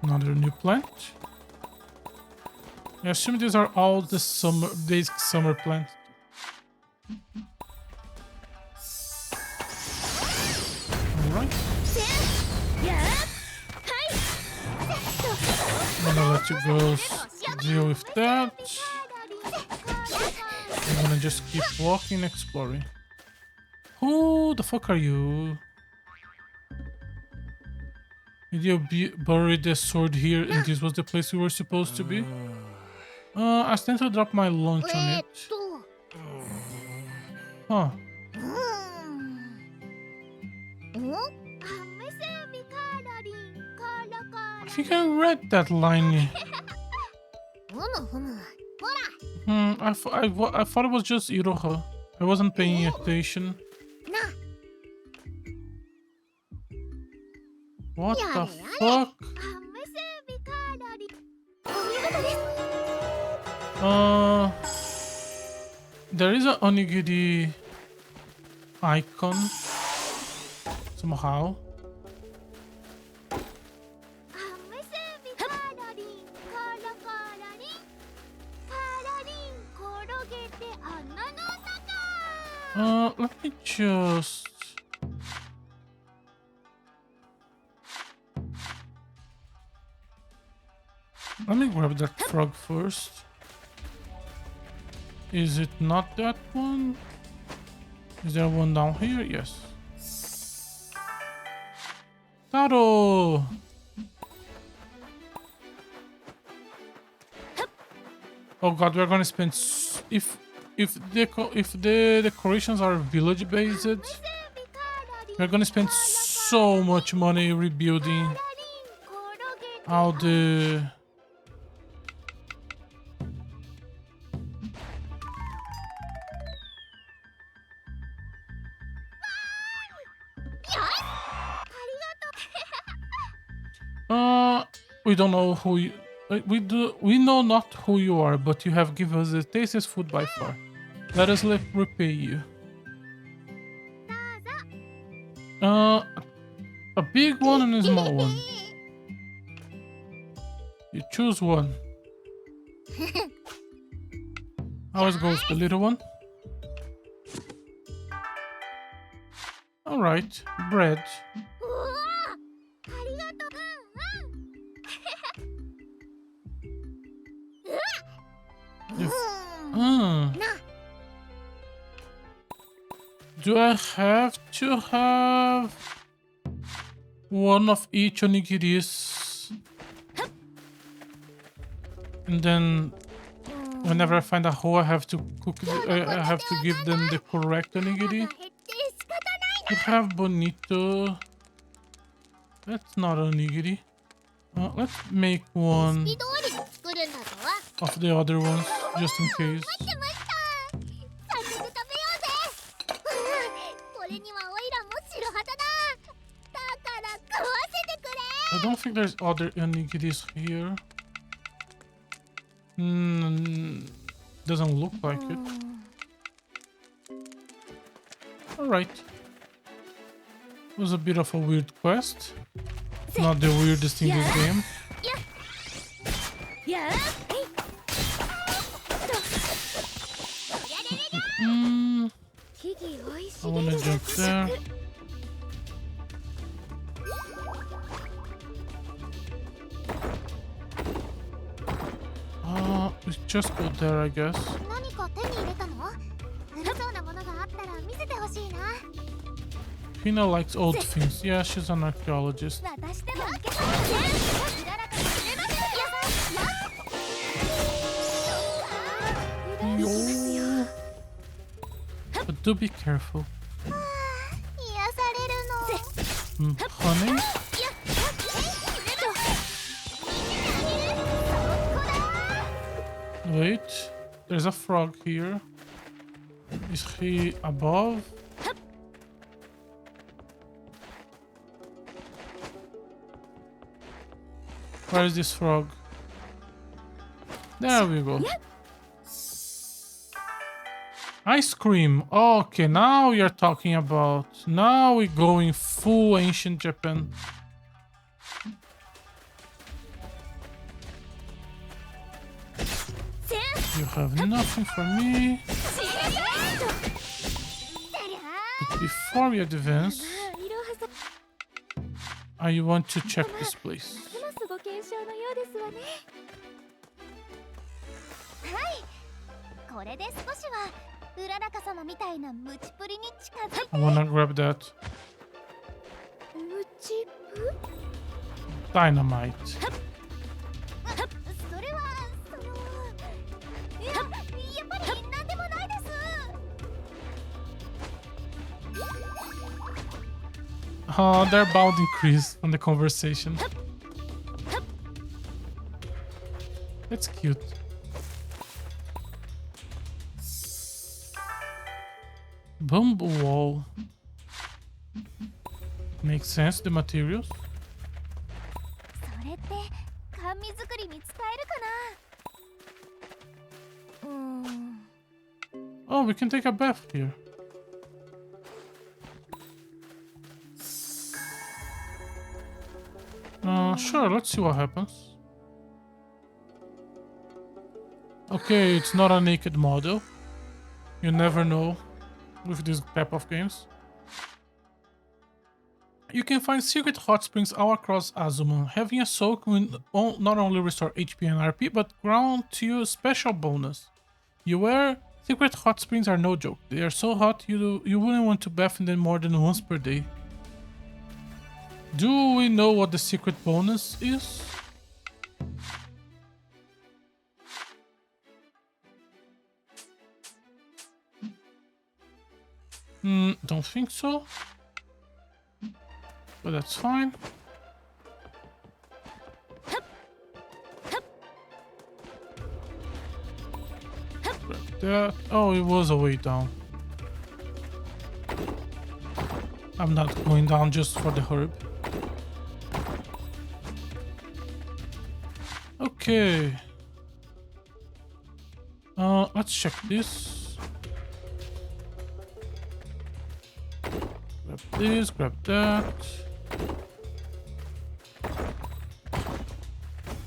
Another new plant. I assume these are all the basic summer plants. Alright. I'm gonna let you girls deal with that. I'm gonna just keep walking, exploring. Who the fuck are you? Did you bury the sword here and this was the place we were supposed to be? I stand to drop my lunch on it. Huh. think I read that line. I thought it was just Iroha. I wasn't paying attention. What the fuck? There is a onigiri icon somehow. Let me just... Let me grab that frog first. Is it not that one? Is there one down here? Yes. Taro! Oh god, we're gonna spend... If the decorations are village based, we're gonna spend so much money rebuilding all the... We don't know who you... We know not who you are, but you have given us the tastiest food by far. Let us repay you. A big one and a small one. You choose one. Ours goes the little one. Alright, bread. Do I have to have one of each onigiris? And then whenever I find a hole, I have to cook it, I have to give them the correct onigiri. We have bonito. That's not onigiri. Let's make one of the other ones, just in case. I don't think there's other onigiris here. Doesn't look like it. Alright. It was a bit of a weird quest. Not the weirdest thing in this game. I wanna jump there. We just go there, I guess. Hina likes old things. Yeah, she's an archaeologist. Yo. But do be careful. Honey? Wait, there's a frog here. Is he above? Where is this frog? There we go. Ice cream. Okay, now you're talking about... Now we're going full ancient Japan. You have nothing for me. But before we advance, I want to check this place. I wanna grab that. Dynamite. Oh, they're about to increase on the conversation. That's cute. Bamboo wall. Makes sense, the materials. それって甘味作りに使えるかな。Oh, we can take a bath here. Sure, let's see what happens. Okay, it's not a naked model. You never know with this type of games. You can find secret hot springs all across Azuma. Having a soak will not only restore HP and RP, but grant you a special bonus. Beware, secret hot springs are no joke. They are so hot you wouldn't want to bath in them more than once per day. Do we know what the secret bonus is? Don't think so. But that's fine. Grab that. Oh, it was a way down. I'm not going down just for the herb. Okay. Let's check this. Grab this, grab that.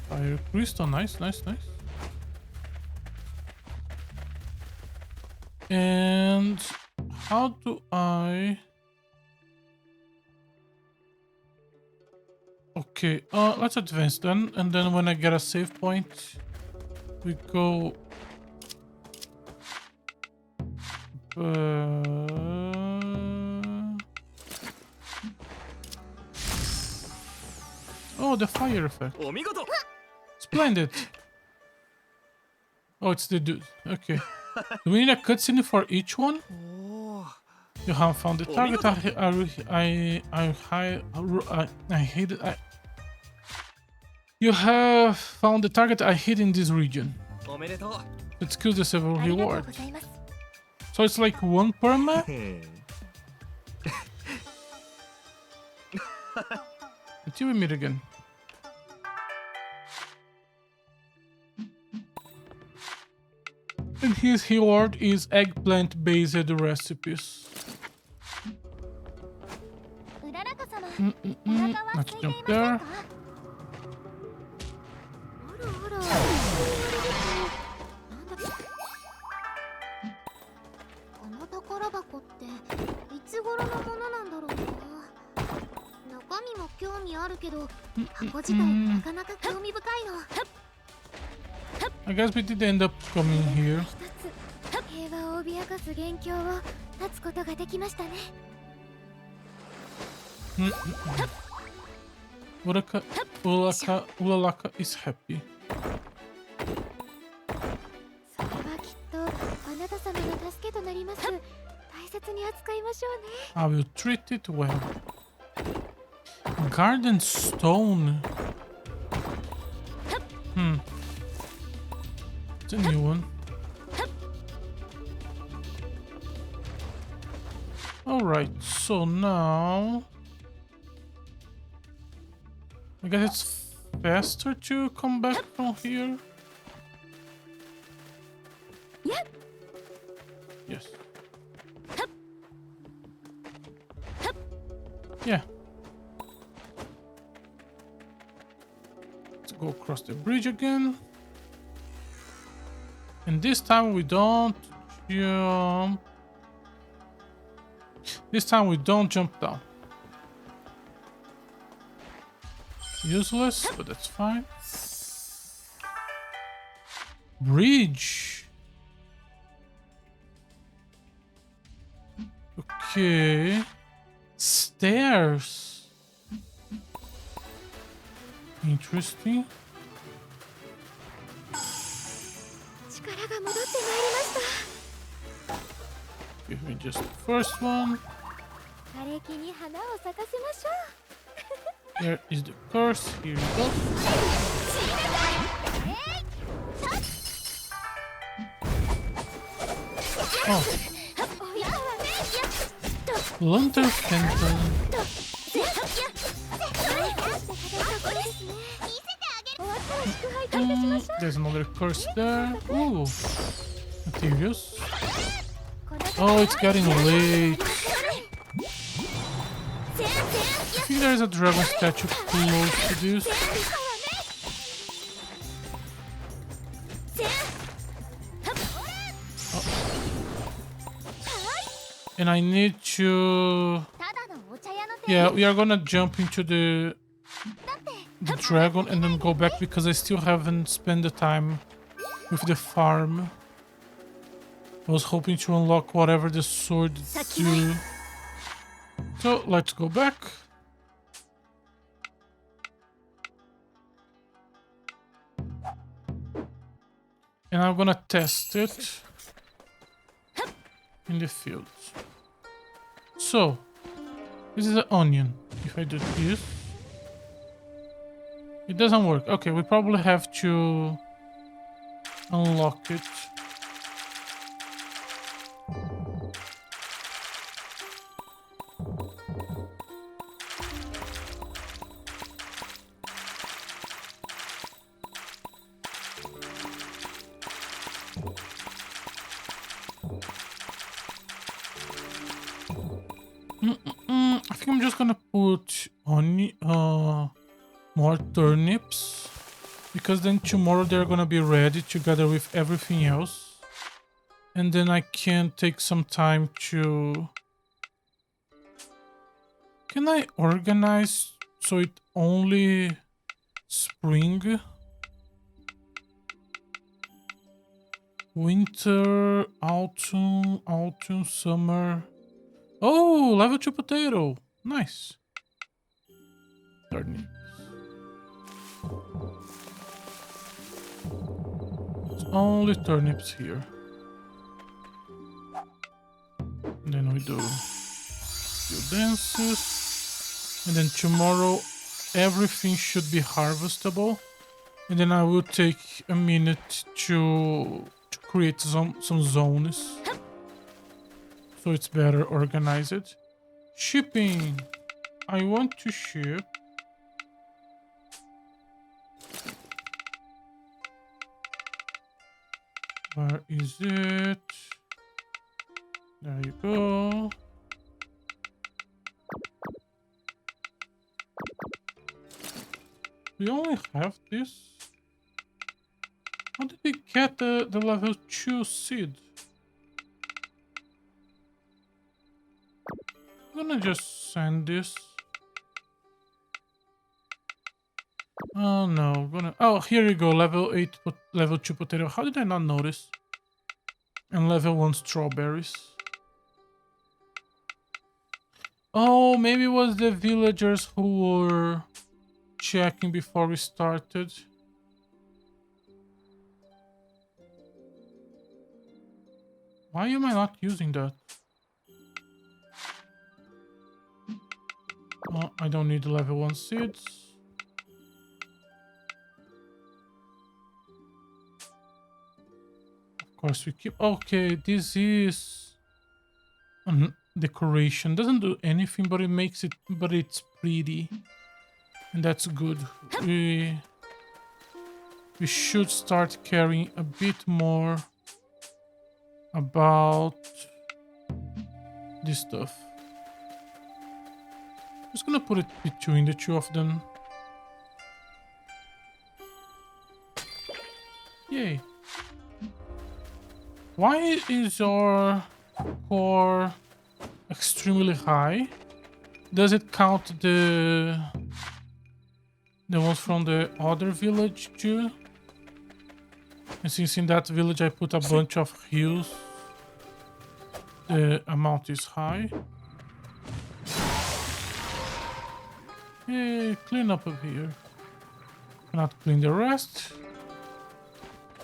Fire crystal, nice, nice, nice. And how do I... Okay, let's advance then, and then when I get a save point, we go... Oh, the fire effect. Splendid. Oh, it's the dude. Okay. Do we need a cutscene for each one? You have found the target. You have found the target I hid in this region. Let's kill the several reward. So it's like one per map? Until we meet again. And his reward is eggplant-based recipes. Let's jump there. I guess we did end up coming here. Ulalaka is happy. I will treat it well. Garden stone. It's a new one. Alright, so now I guess it's faster to come back from here. Yes. Yeah. Let's go across the bridge again. And this time we don't jump. This time we don't jump down. Useless, but that's fine. Bridge. Okay. Stairs. Interesting. Give me just the first one. Here is the curse. Here we go. Oh, Lunter Phantom. There's another curse there. Ooh, materials. Oh, it's getting late. I think there's a dragon statue close to this. And I need to... Yeah, we are gonna jump into the dragon and then go back because I still haven't spent the time with the farm. I was hoping to unlock whatever the sword do. So let's go back. And I'm gonna test it in the field. So, this is an onion. If I do this, it doesn't work. Okay, we probably have to unlock it. I think I'm just gonna put more turnips because then tomorrow they're gonna be ready together with everything else, and then I can take some time to... Can I organize so it only spring, winter, autumn, summer? Oh, level 2 potato. Nice. Turnips. It's only turnips here. And then we do few dances. And then tomorrow everything should be harvestable. And then I will take a minute to create some zones, so it's better organized. Shipping. I want to ship. Where is it? There you go. We only have this. How did we get the level 2 seed? I'm gonna just send this. Oh no, oh, here you go, level 8, level 2 potato. How did I not notice? And level 1 strawberries. Oh, maybe it was the villagers who were checking before we started. Why am I not using that? Oh, I don't need the level 1 seeds. Of course we keep... Okay, this is... decoration. Doesn't do anything, but it makes it... But it's pretty. And that's good. We should start caring a bit more about this stuff. Just gonna put it between the two of them. Yay. Why is our core extremely high? Does it count the ones from the other village too? And since in that village I put a bunch of hills, the amount is high. Hey, clean up over here. Cannot clean the rest,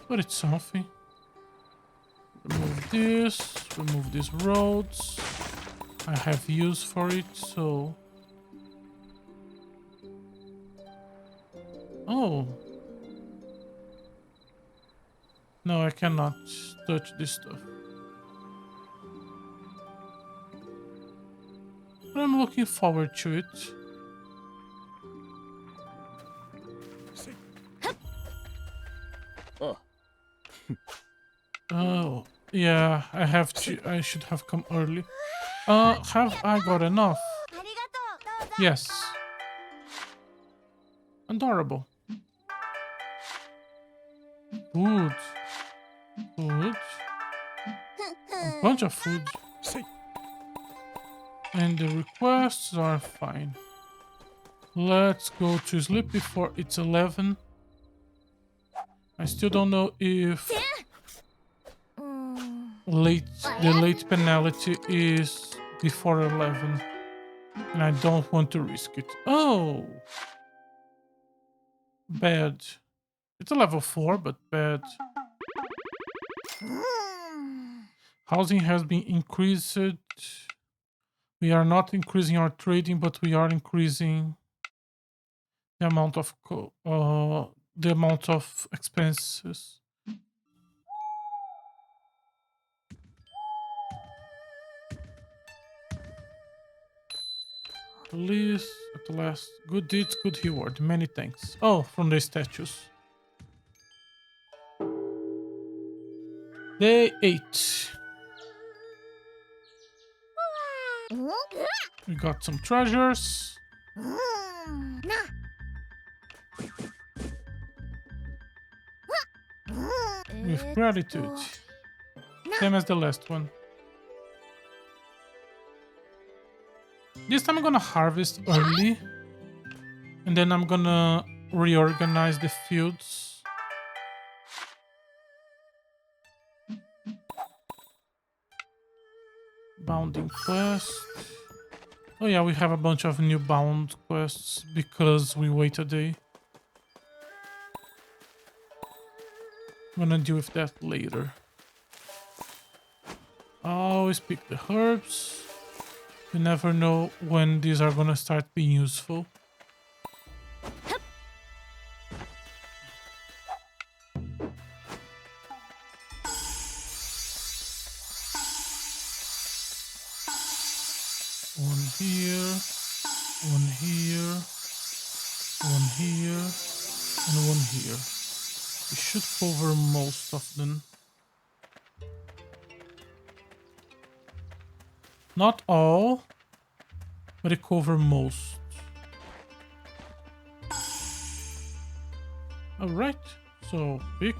but it's something. Remove these roads. I have use for it, so... Oh. No, I cannot touch this stuff. But I'm looking forward to it. Oh, Oh, yeah, I should have come early. Have I got enough? ありがとうどうぞ Yes. Adorable. Food. Food. A bunch of food. And the requests are fine. Let's go to sleep before it's 11. I still don't know if うーん the late penalty is before 11. And I don't want to risk it. Oh! Bad. It's a level 4, but bad. うーん Housing has been increased. We are not increasing our trading, but we are increasing the amount of expenses. Please, at last. Good deeds, good reward. Many thanks. Oh, from the statues. Day 8. うーん We got some treasures. うーんなうーん With gratitude. Same as the last one. This time I'm gonna harvest early. And then I'm gonna reorganize the fields. Bounding quest. Oh yeah, we have a bunch of new bound quests because we wait a day. I'm gonna deal with that later. Always pick the herbs. You never know when these are gonna start being useful. One here, one here, one here, and one here. We should cover most of them. Not all, but it cover most. Alright, so pick.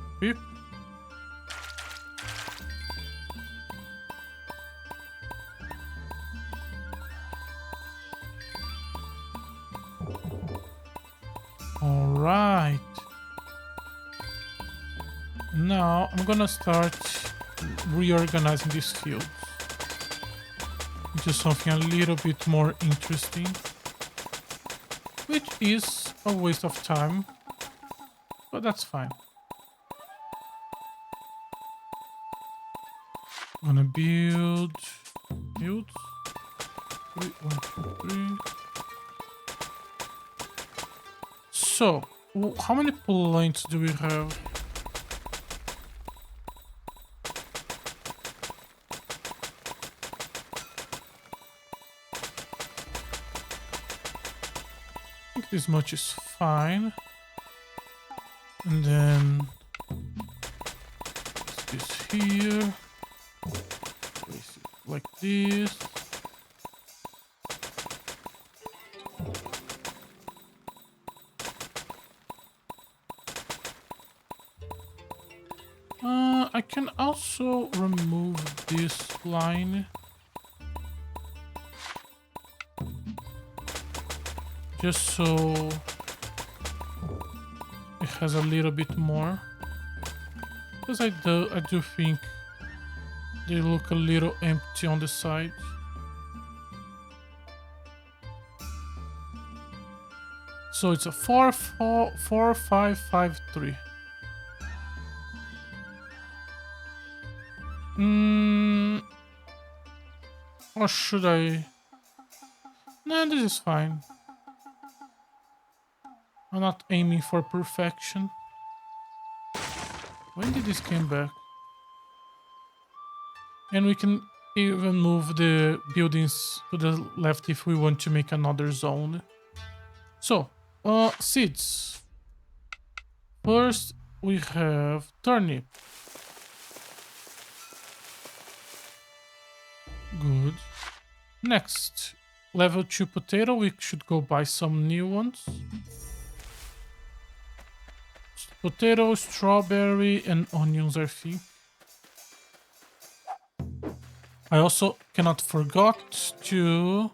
Alright. Now I'm gonna start reorganizing these fields into something a little bit more interesting, which is a waste of time, but that's fine. I'm gonna build fields. 3, 1, 2, 3. So, how many plants do we have? I think this much is fine. And then this here. Place it like this. I can also remove this line. Just so it has a little bit more. Because I do think they look a little empty on the side. So it's a 4, 4, 4, 5, 5, 3. Or should I? No, this is fine. I'm not aiming for perfection. When did this came back? And we can even move the buildings to the left if we want to make another zone. So, seeds. First, we have turnip. Good. Next, level 2 potato. We should go buy some new ones. Potato, strawberry, and onions, I think. I also cannot forget to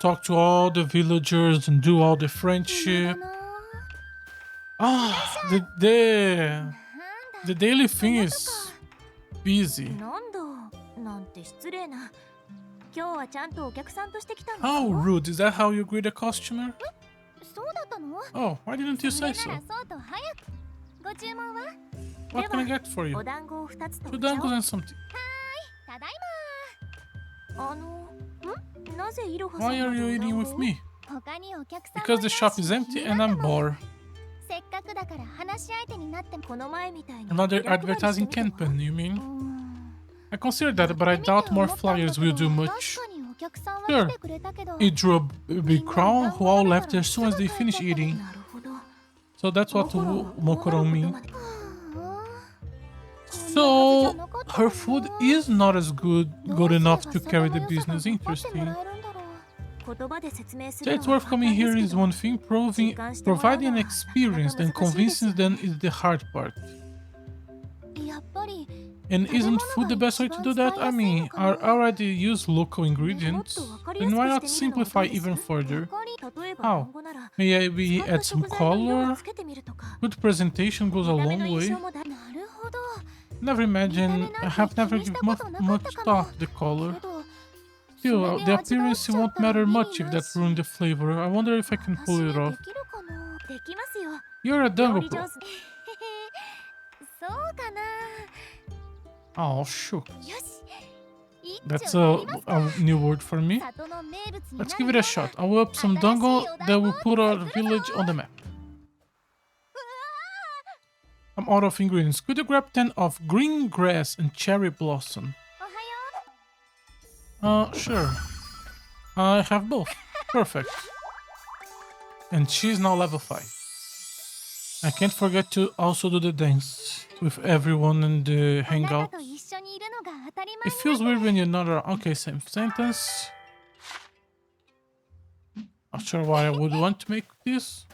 talk to all the villagers and do all the friendship. Ah, the daily thing is busy. なんだなんて失礼な。今日はちゃんとお客さんとして来たんだ How よ。 rude. Is that how you greet a customer? そうだったの？ Oh, why didn't you それ say な so? らそうと早く。ご注文は？ What can I get for you? お団子を2つと Two お茶を。 dangles and something. ただいま。なぜイロハさん Why ま are で you お eating 団 with 子を？ me? 他にお客さん Because も the いない shop is し empty 暇 and な I'm の。 bored. せっかくだから話し相手になってこの前みたいに Another 気楽なりして advertising みては？ campaign, you mean? うーん I consider that, but I doubt more flyers will do much. 確かにお客さんは Sure. 来てくれたけど It drew a big crowd who all left as soon as they finished eating. なるほど So that's what Mokoro mean. はあ So her food is not as good enough to carry the business. Interesting. So it's worth coming here is one thing, providing an experience, then convincing them is the hard part. やっぱり And isn't food the best way to do that? I mean, I already use local ingredients. Then why not simplify even further? How? Maybe add some color? Good presentation goes a long way. なるほど Never imagine, I have never given much thought to the color. けど Still, the appearance won't matter much if that ruined the flavor. I wonder if I can pull it 私 off. にできるかなできますよ You're a 料 dango 理 pro. 上手そうかな Oh, shoot. よし That's a new word for me. 里の名物にな Let's る give it a shot. I will up some dango that will put our village on the map. I'm out of ingredients. Could you grab 10 of green grass and cherry blossom? おはよ Sure. I have both. Perfect. And she's now level 5. I can't forget to also do the dance with everyone in the うあなた hangout. と一緒にいるのが当たり It 前 feels weird when you're not around. Okay, same sentence. Not sure why I would want to make this.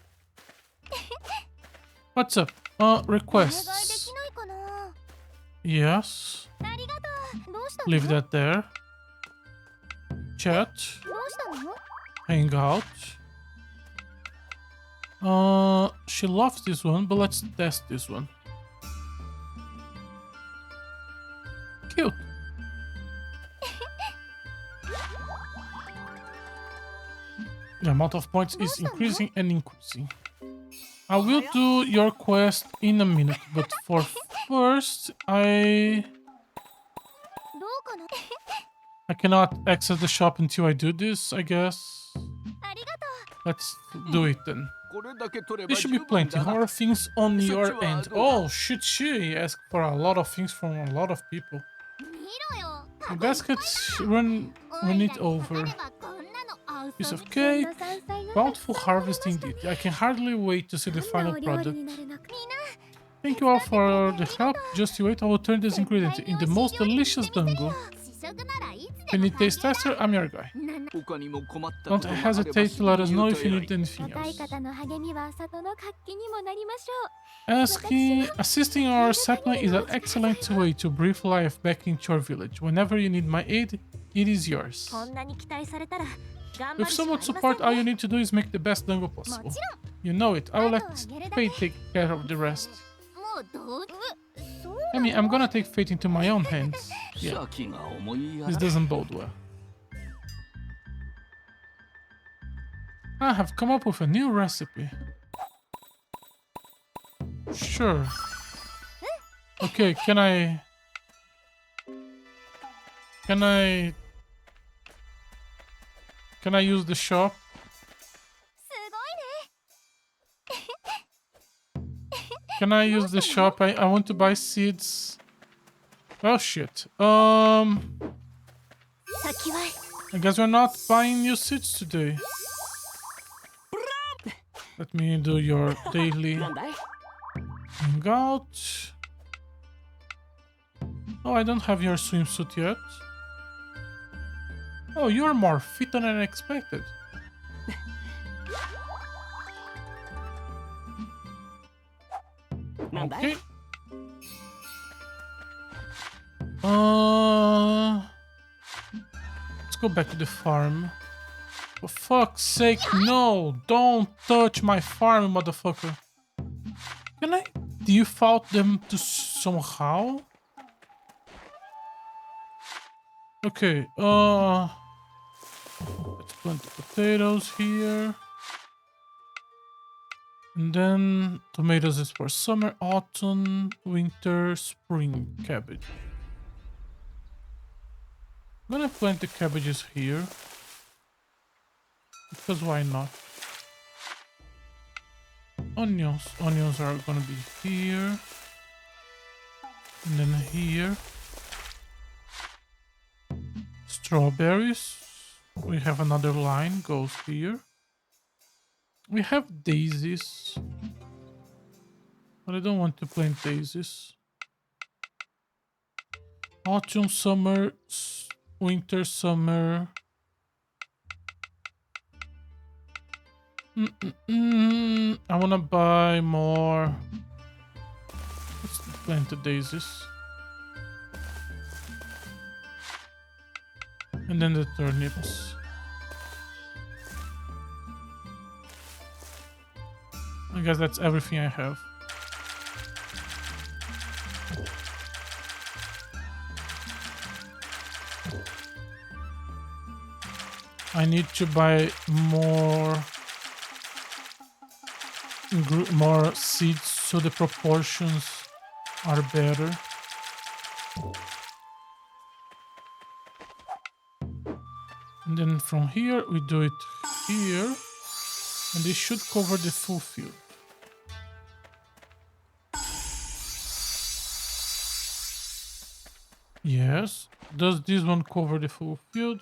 What's up? お願いで Requests. きないかな Yes. ありがとうどうしたの Leave that there. Chat. どうしたの Hang out. She loves this one, but let's test this one. Cute. The amount of points is increasing and increasing. I will do your quest in a minute, but for first,どうかな I cannot access the shop until I do this, I guess. ありがと Let's do it then. これだけ取れば There should be 十分 plenty. だな How are things on your Such a end? lot. Oh, should she ask for a lot of things from a lot of people? う見ろよ The baskets run it over. Piece of cake. Bountiful harvest indeed. I can hardly wait to see the final product. Thank you all for the help. Just you wait, I will turn this ingredient in the most delicious dango. When it tastes faster, I'm your guy. 他にも困ったこ Don't とがあれば hesitate to let us know if you 言う need とよい anything 若い else. 方の励みは里の活気にもなりましょ Assisting our settlement is an excellent way to breathe life back into your village. Whenever you need my aid, it is う yours. こんなに期待されたら頑張 With るしかあり somewhat ません support, all you ね need to do is make the best dango も possible. ち You know it. I will let あとはやるだけ。 fate take care of the rest. ろんもうどうそう I mean, I'm gonna take fate into my own hands. Yeah, 先が思いや this ら doesn't bode well. I have come up with a new recipe. Sure. Okay, can I... Can I use the shop? すごいね Can I use the shop? I want to buy seeds. Oh shit. 先は I guess we're not buying new seeds today. Let me do your daily なんだい hangout. Oh, I don't have your swimsuit yet. Oh, you're more fit than I expected. Okay. Let's go back to the farm. For fuck's sake, no! Don't touch my farm, motherfucker. Can I default them to somehow? Okay, let's plant the potatoes here. And then tomatoes is for summer, autumn, winter, spring cabbage. I'm gonna plant the cabbages here. Because why not? Onions. Onions are gonna be here. And then here. Strawberries. We have another line goes here. We have daisies. But I don't want to plant daisies. Autumn, summer, winter, summer. I wanna buy more. Let's plant the daisies. And then the turnips. I guess that's everything I have. I need to buy more seeds so the proportions are better. And then from here we do it here, and this should cover the full field. Yes. Does this one cover the full field?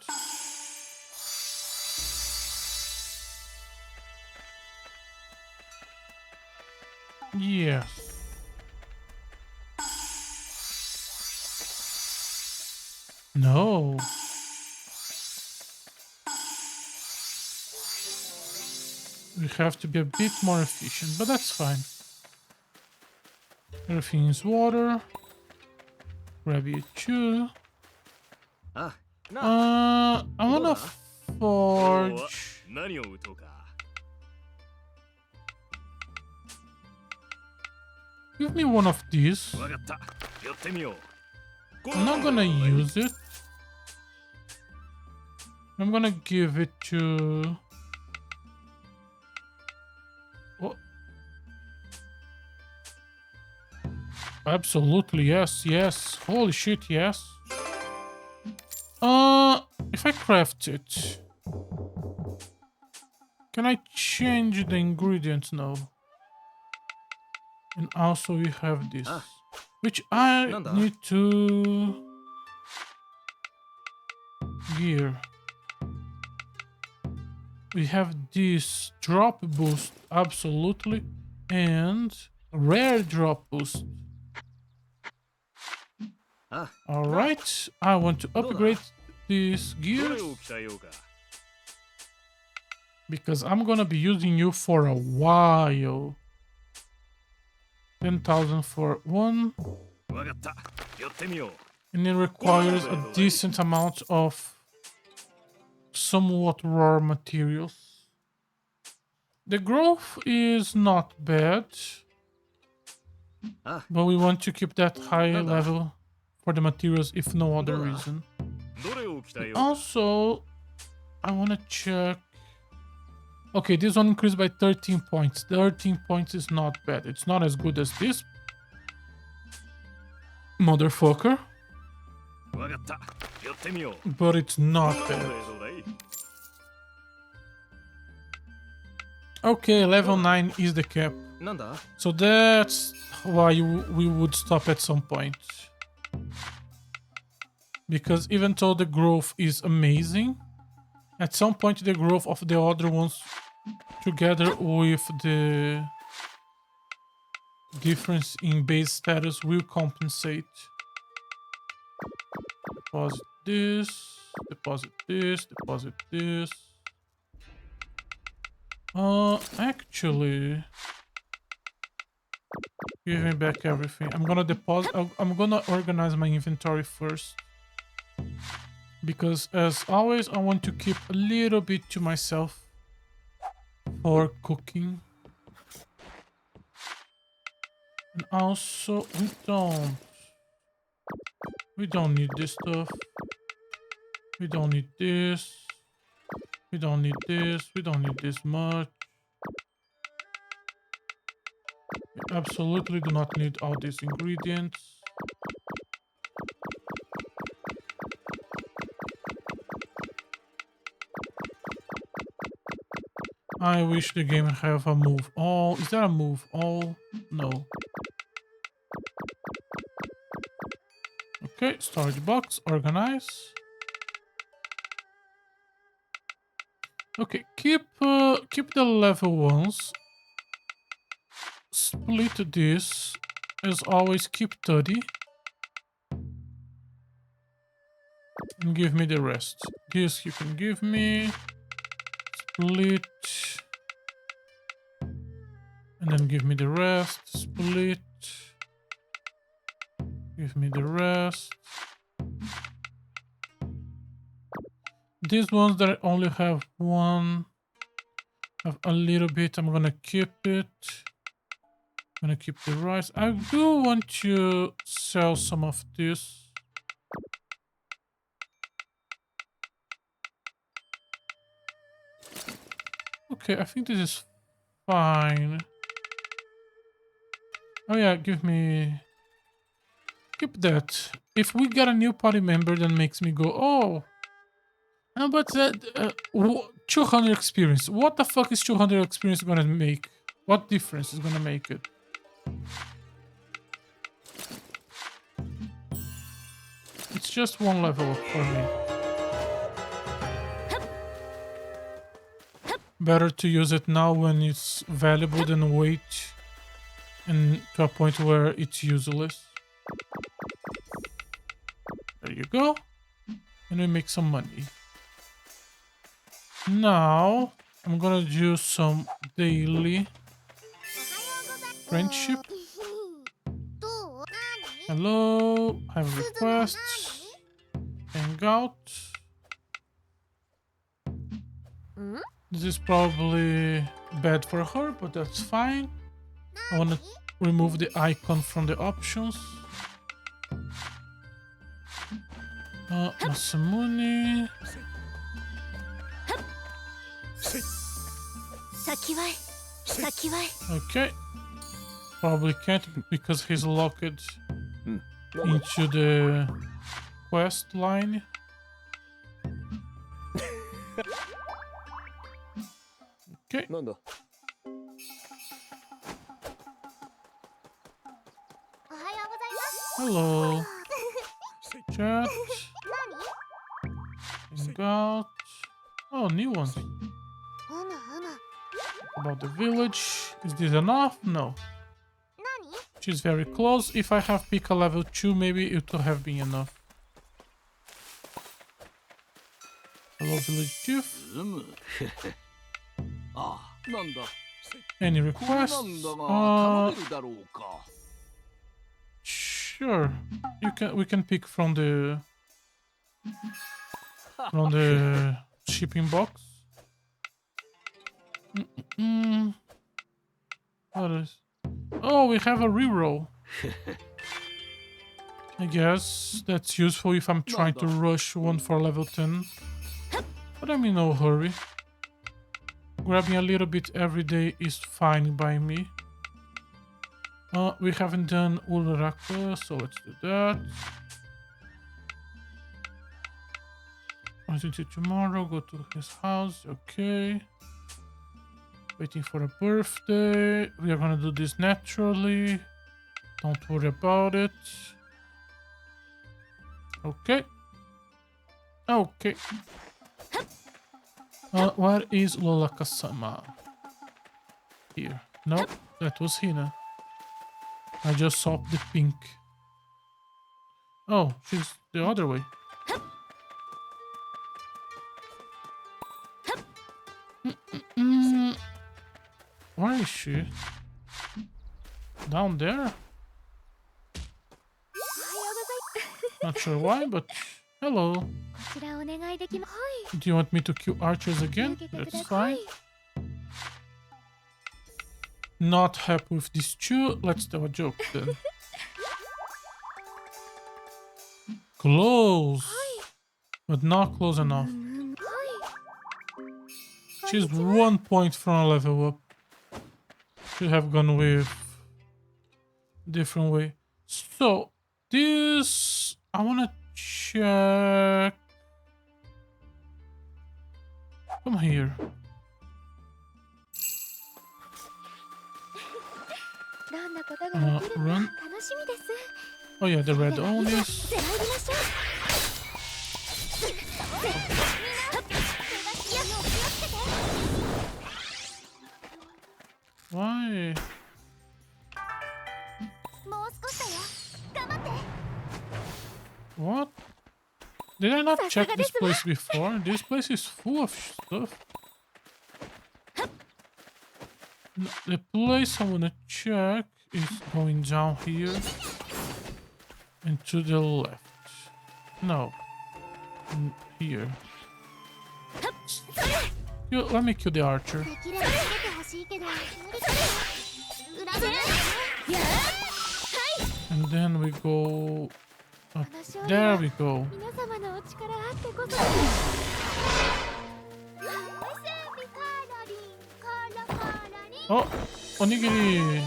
Yes. No. We have to be a bit more efficient, but that's fine. Everything is water. Grab you too. Ah, I wanna forge. 何を打とうか Give me one of these. わかったやってみよう I'm not gonna use it. I'm gonna give it to... What? Absolutely, yes, yes. Holy shit, yes. If I craft it... Can I change the ingredients now? And also we have this. Which I need to... Gear. We have this drop boost, absolutely, and rare drop boost. Alright, I want to upgrade these gears because I'm gonna be using you for a while. 10,000 for one. And it requires a decent amount of somewhat raw materials. The growth is not bad, but we want to keep that high level for the materials if no other reason. Also, I want to check. Okay, this one increased by 13 points. 13 points is not bad. It's not as good as this motherfucker, but it's not bad. Okay, level 9 is the cap. なんだ So that's why we would stop at some point. Because even though the growth is amazing, at some point the growth of the other ones together with the difference in base status will compensate. Deposit this, deposit this, deposit this. Actually, give me back everything. I'm gonna deposit. I'm gonna organize my inventory first. Because as always, I want to keep a little bit to myself for cooking. And also, we don't need this stuff. We don't need this. We don't need this. We don't need this much. We absolutely do not need all these ingredients. I wish the game have a move all. Is there a move all? No. Okay, storage box, organize. Okay, keep the level ones. Split this. As always, keep 30. And give me the rest. This you can give me. Split. And then give me the rest. Split. Give me the rest. These ones that only have one have a little bit. I'm gonna keep it. I'm gonna keep the rice. I do want to sell some of this. Okay, I think this is fine. Oh yeah, give me... Keep that. If we get a new party member, that makes me go, oh. But that 200 experience. What the fuck is 200 experience gonna make? What difference is gonna make it? It's just one level up for me. Better to use it now when it's valuable than wait and to a point where it's useless. There you go. And we make some money. Now, I'm gonna do some daily friendship. Hello, I have requests. Hangout. This is probably bad for her, but that's fine. I want to remove the icon from the options. Masamune. Okay. Probably can't because he's locked into the quest line. Okay. Hello. Chat. Hangout. Oh, new ones. About the village. Is this enough? No. She's very close. If I have Pika level 2, maybe it will have been enough. Hello, village chief. Any requests? Sure. We can pick from the shipping box. What is? Oh, we have a reroll. I guess that's useful if I'm trying to rush one for level 10. But I'm in no hurry. Grabbing a little bit every day is fine by me. We haven't done Ulraka, so let's do that. I'll do it tomorrow. Go to his house. Okay. Waiting for a birthday. We are gonna do this naturally. Don't worry about it. Okay. Okay. Where is Lolaka-sama? Here. No, that was Hina. I just saw the pink. Oh, she's the other way. Where is she? Down there? Not sure why, but hello. こちらお願いできま。はい。 Do you want me to kill archers again? 受けてくだ That's さい fine. Not happy with this too. Let's do a joke then. Close. But not close enough. はい。 She's 1 point from a level up. Should have gone with different way. So this I wanna check. Come here. どんなことが起きるか Run. 楽しみです。 Oh yeah, the red では only. いざ狙いましょう。Why? もう少しだよ。頑張って。 What? Did I not check this さすがですわ。 place before? This place is full of stuff. No, the place I wanna check is going down here and to the left. No. Here. Let me kill the archer. できれば逃げてほしいけど無理かな。裏側ね。And then we go up. 私は There we go. 皆様のお力あってこそ。Oh, onigiri.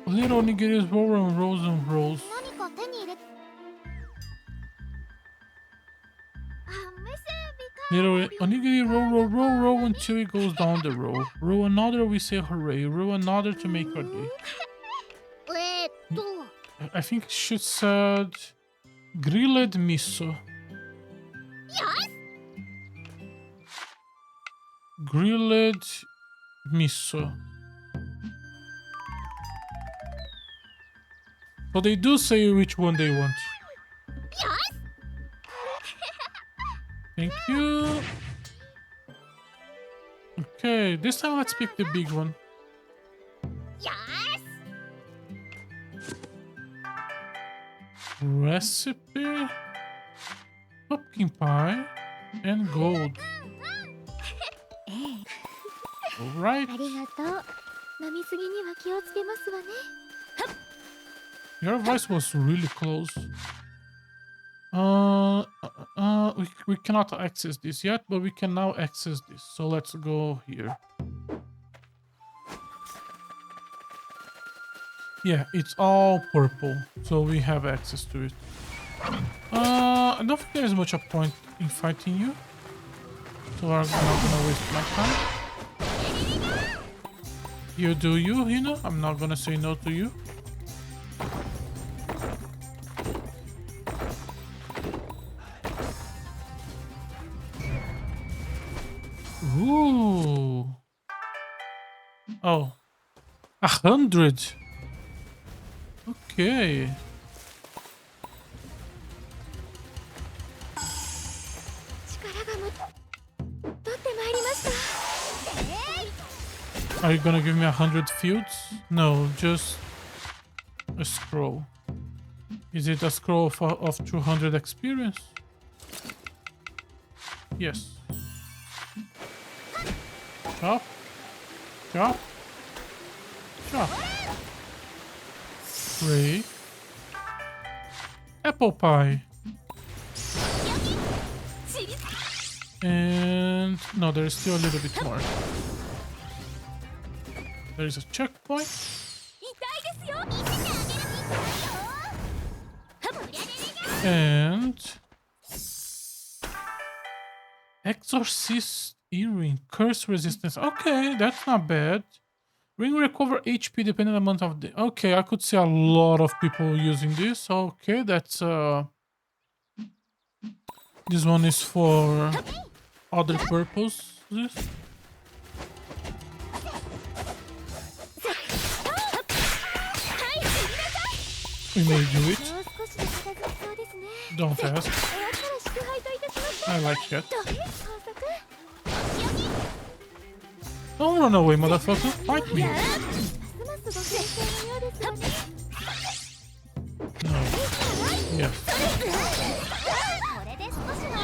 Little onigiris roll and rolls and rolls. 何か手に入れ。 Little onigiri roll, roll, roll, roll until it goes down the roll. Roll another, we say hooray. Roll another to make our day. と。 I think she said grilled miso. Grilled miso. But they do say which one they want. Thank you. Okay, this time let's pick the big one. Recipe, pumpkin pie, and gold. Alright, ありがとう。飲みすぎには気をつけますわね。 your voice was really close. We cannot access this yet, but we can now access this. So let's go here. Yeah, it's all purple, so we have access to it. I don't think there is much a point in fighting you, so I'm not gonna waste my time. You do you, Hina. I'm not gonna say no to you. Ooh. Oh. 100. Okay. Are you gonna give me 100 fields? No, just a scroll. Is it a scroll of 200 experience? Yes. Chop. Chop. Chop. Break. Apple pie. And no, there's still a little bit more. There is a checkpoint. And Exorcist earring, curse resistance. Okay, that's not bad. Ring recover HP depending on the amount of the. Okay, I could see a lot of people using this. Okay, that's this one is for other purposes. We may do it. もう少しで片付きそうですね。 Don't ask. 終わったら祝杯といたします。 I like that. 工作。 Don't run away, motherfucker. Fight me. ますますご健康のようですわね。 No. Yeah. これで少しの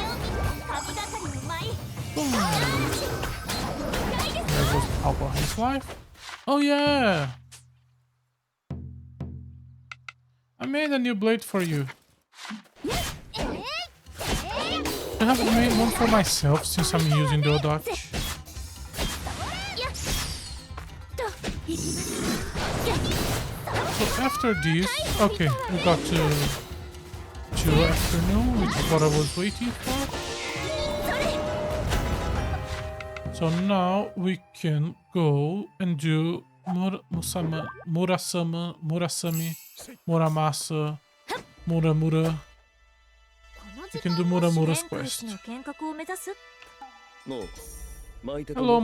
神がかりの舞。 Boom. There goes Papa his life. Oh yeah. I made a new blade for you. I haven't made one for myself since I'm using the Dutch. So after this, okay, we got to afternoon, which is what I was waiting for. So now we can go and do Murasami, Muramasa, Muramura. We can do Muramura's quest. の見学を目指す。 もう巻いてた Hello, い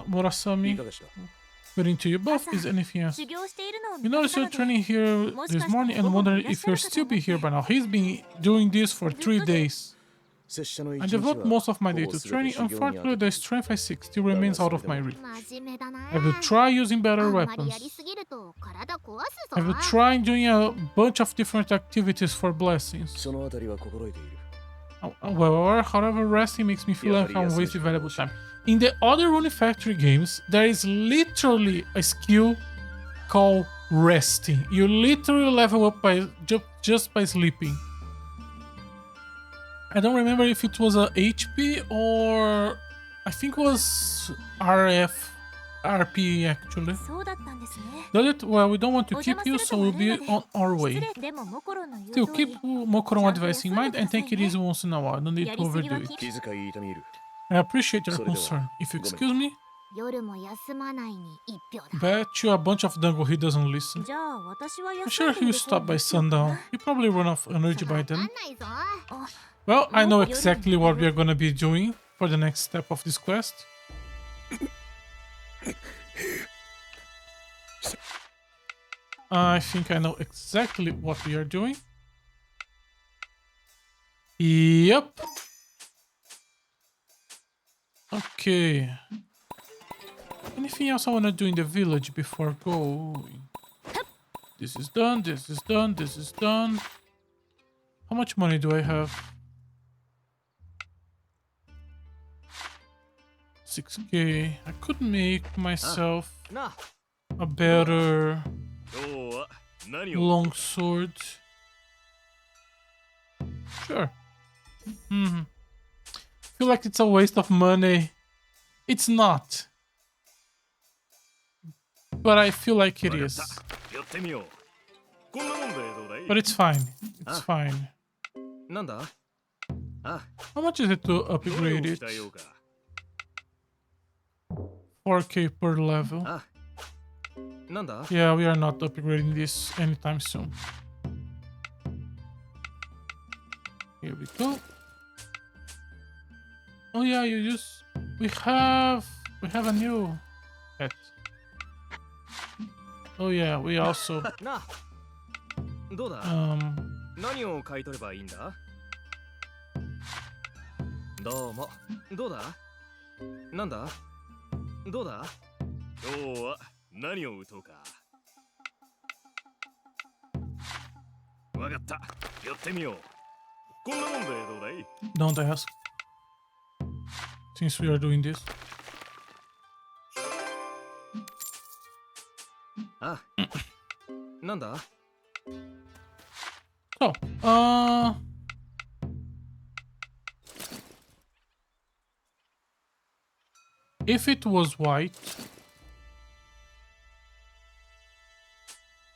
Murasami. かがした Greeting to you both. Is anything else? 修行しているのを You 見か noticed けた you're ので training here this morning and wondered if you'll still be here by now. He's been doing this for 3 days. 拙者の一 I 日は devote most of my day ほぼ to 全て training. 修行に Unfortunately, the strength I seek still remains out of my reach. 真面目だな。 I will try using あ better んまり weapons. やりすぎると体壊す I ぞ。 will try doing a bunch of different activities for blessings. そのあたりは心得ている However, resting makes me feel like I'm wasting valuable time. In the other Rune Factory games, there is literally a skill called resting. You literally level up by just by sleeping. I don't remember if it was a HP or I think it was RP actually. そうだったんですね。 Does it? Well, we don't want to keep you, so we'll be on our 失 way. 礼でもモコロンの言う Still, 通 keep り Mokoron advice in mind and take it easy once in a while. No need to overdo it. 気遣い痛み入る I appreciate your それでは、 concern. If you excuse me, 夜も休まないに一票だ。 bet you a bunch of dango he doesn't listen. じゃあ私は I'm 休ん sure で he'll いる stop by 方が sundown. He probably run off energy by わ then. かんないぞ。 Well, I know exactly what we are gonna be doing for the next step of this quest. I think I know exactly what we are doing. Yep. Okay. Anything else I want to do in the village before going? This is done, this is done, this is done. How much money do I have? 6k. I could make myself な a better 今日は何を long sword. Sure. Feel like it's a waste of money. It's not. But I feel like it わかっ is. たやってみようこんなもんでどうだい But it's fine. It's fine. なんだあ How much is it to どれを upgrade it? 鍛えようか 4k per level. あなんだ Yeah, we are not upgrading this anytime soon. Here we go. Oh yeah, we have a new pet. Oh yeah, we also などうだ 何を買い取ればいいんだどうもどうだなんだどうだ今日は何を打とうかわかったやってみようこんなもんでどうだい don't ask. Since we are doing this. あなんだ So, if it was white,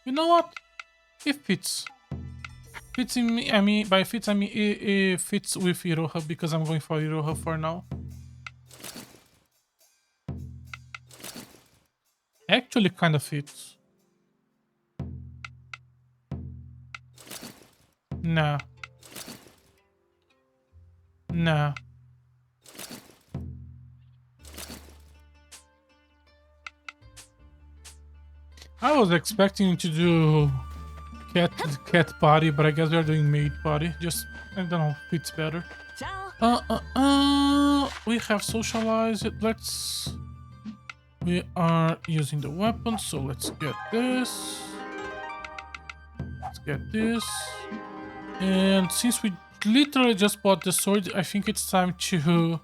you know what? It fits Fits in me. I mean, by fits I mean it fits with Iroha because I'm going for Iroha for now. Actually, kind of fits. Nah. Nah. I was expecting to do cat party, but I guess we're doing maid party. Just, I don't know, fits better. We have socialized it. We are using the weapon, so let's get this. Let's get this. And since we literally just bought the sword, I think it's time to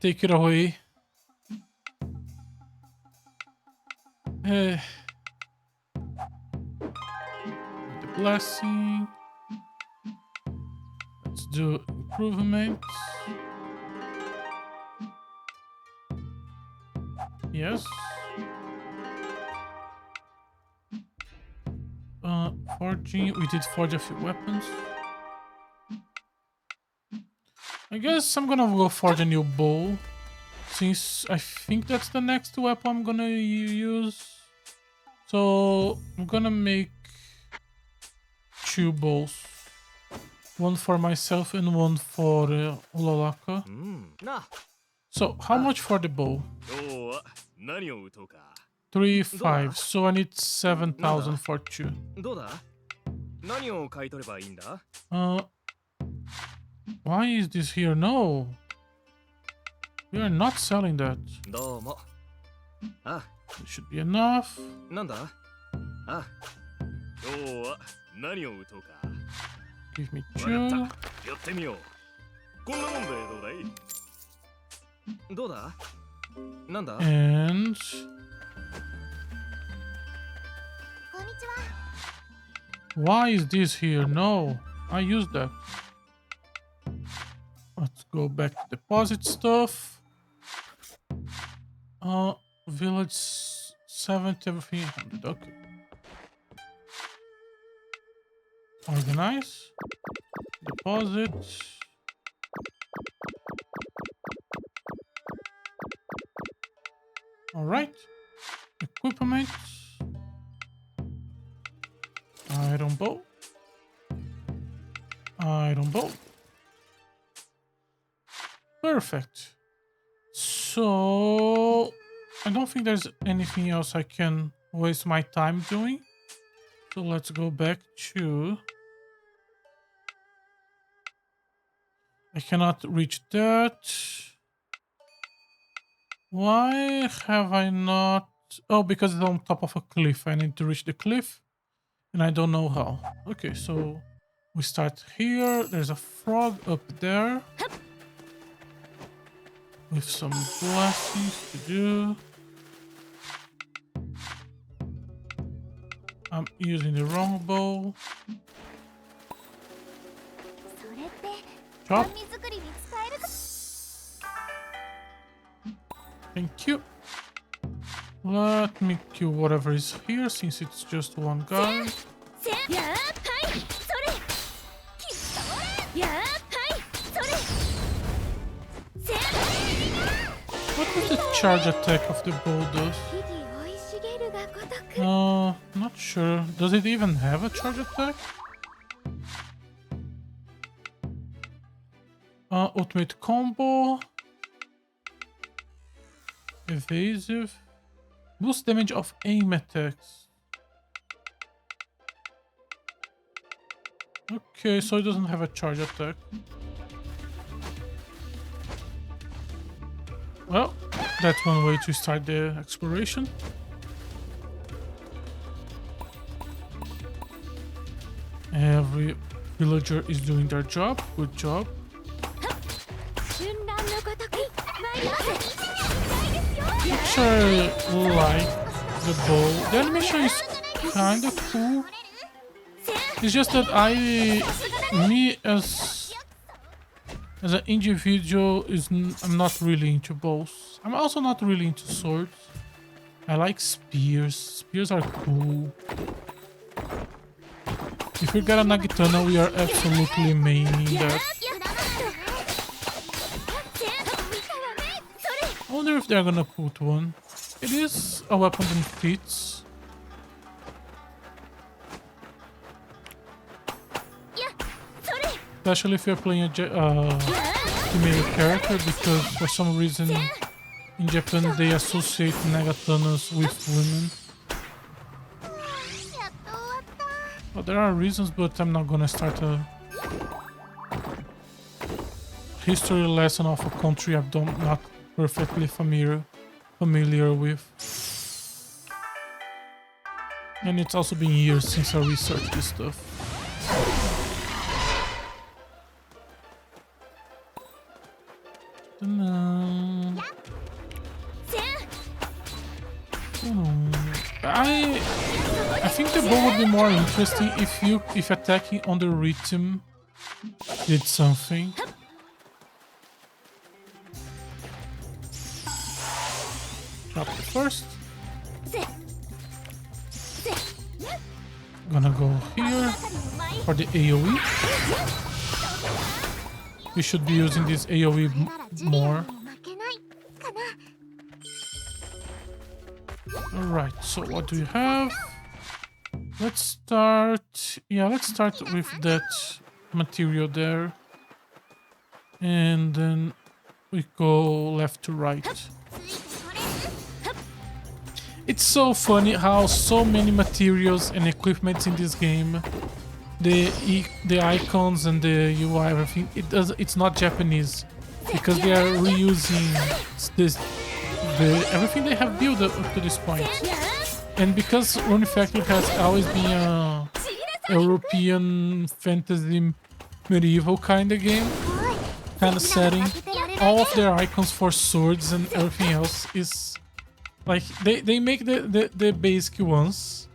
take it away. The blessing. Let's do improvements. Yes. Forging. We did forge a few weapons. I guess I'm gonna go forge a new bow, since I think that's the next weapon I'm gonna use. So I'm gonna make 2 bows. One for myself and one for Ulalaka. So how much for the bow? 何を打とうか 3, 5. So I need 7,000 for 2. どうだ何を買い取ればいいんだ Why is this here? No. We are not selling that. どうもあ It should be enough. なんだあ今日は何を打とうか Give me わか 2. ったやってみようこんなもんでどうだいどうだなんだ And こんにちは。 why is this here? No, I used that. Let's go back to deposit stuff. Village 7,300. Okay. Organize. Deposit. All right. Equipment. Iron bow. Iron bow. Perfect. So I don't think there's anything else I can waste my time doing. So let's go back to... I cannot reach that. Why have I not... Oh, because it's on top of a cliff. I need to reach the cliff. And I don't know how. Okay, so we start here. There's a frog up there. With some blessings to do. I'm using the wrong bow. それって Chop. 甘味作りに使えるか。 Thank you. Let me kill whatever is here since it's just one guy. せやーはいそれきっとやーはいそれせ What does the charge attack of the bow does? 木々生い茂るがごとく Not sure. Does it even have a charge attack? Ultimate combo. Evasive. Boost damage of aim attacks. Okay, so it doesn't have a charge attack. Well, that's one way to start the exploration. Every villager is doing their job. Good job. 春蘭のごとく参ります Which I like the bow. The animation is kind of cool. It's just that me as an individual I'm not really into bows. I'm also not really into swords. I like spears. Spears are cool. If we got a Nagitana, we are absolutely maining that. I wonder if they're gonna put one. It is a weapon that fits. Especially if you're playing a female character, because for some reason in Japan they associate Nagatanas with women. Well, there are reasons, but I'm not gonna start a history lesson of a country I'm not perfectly familiar with. And it's also been years since I researched this stuff. I think the bow would be more interesting if attacking on the rhythm did something. Drop it first. Gonna go here for the AoE. We should be using this AoE more. Alright, so what do you have? Let's start... Yeah, let's start with that material there. And then we go left to right. It's so funny how so many materials and equipment in this game, the icons and the UI, everything, it's not Japanese, because they are reusing everything they have built up to this point. And because Rune Factory has always been a European fantasy medieval kind of game, kind of setting, all of their icons for swords and everything else is like they make the basic ones,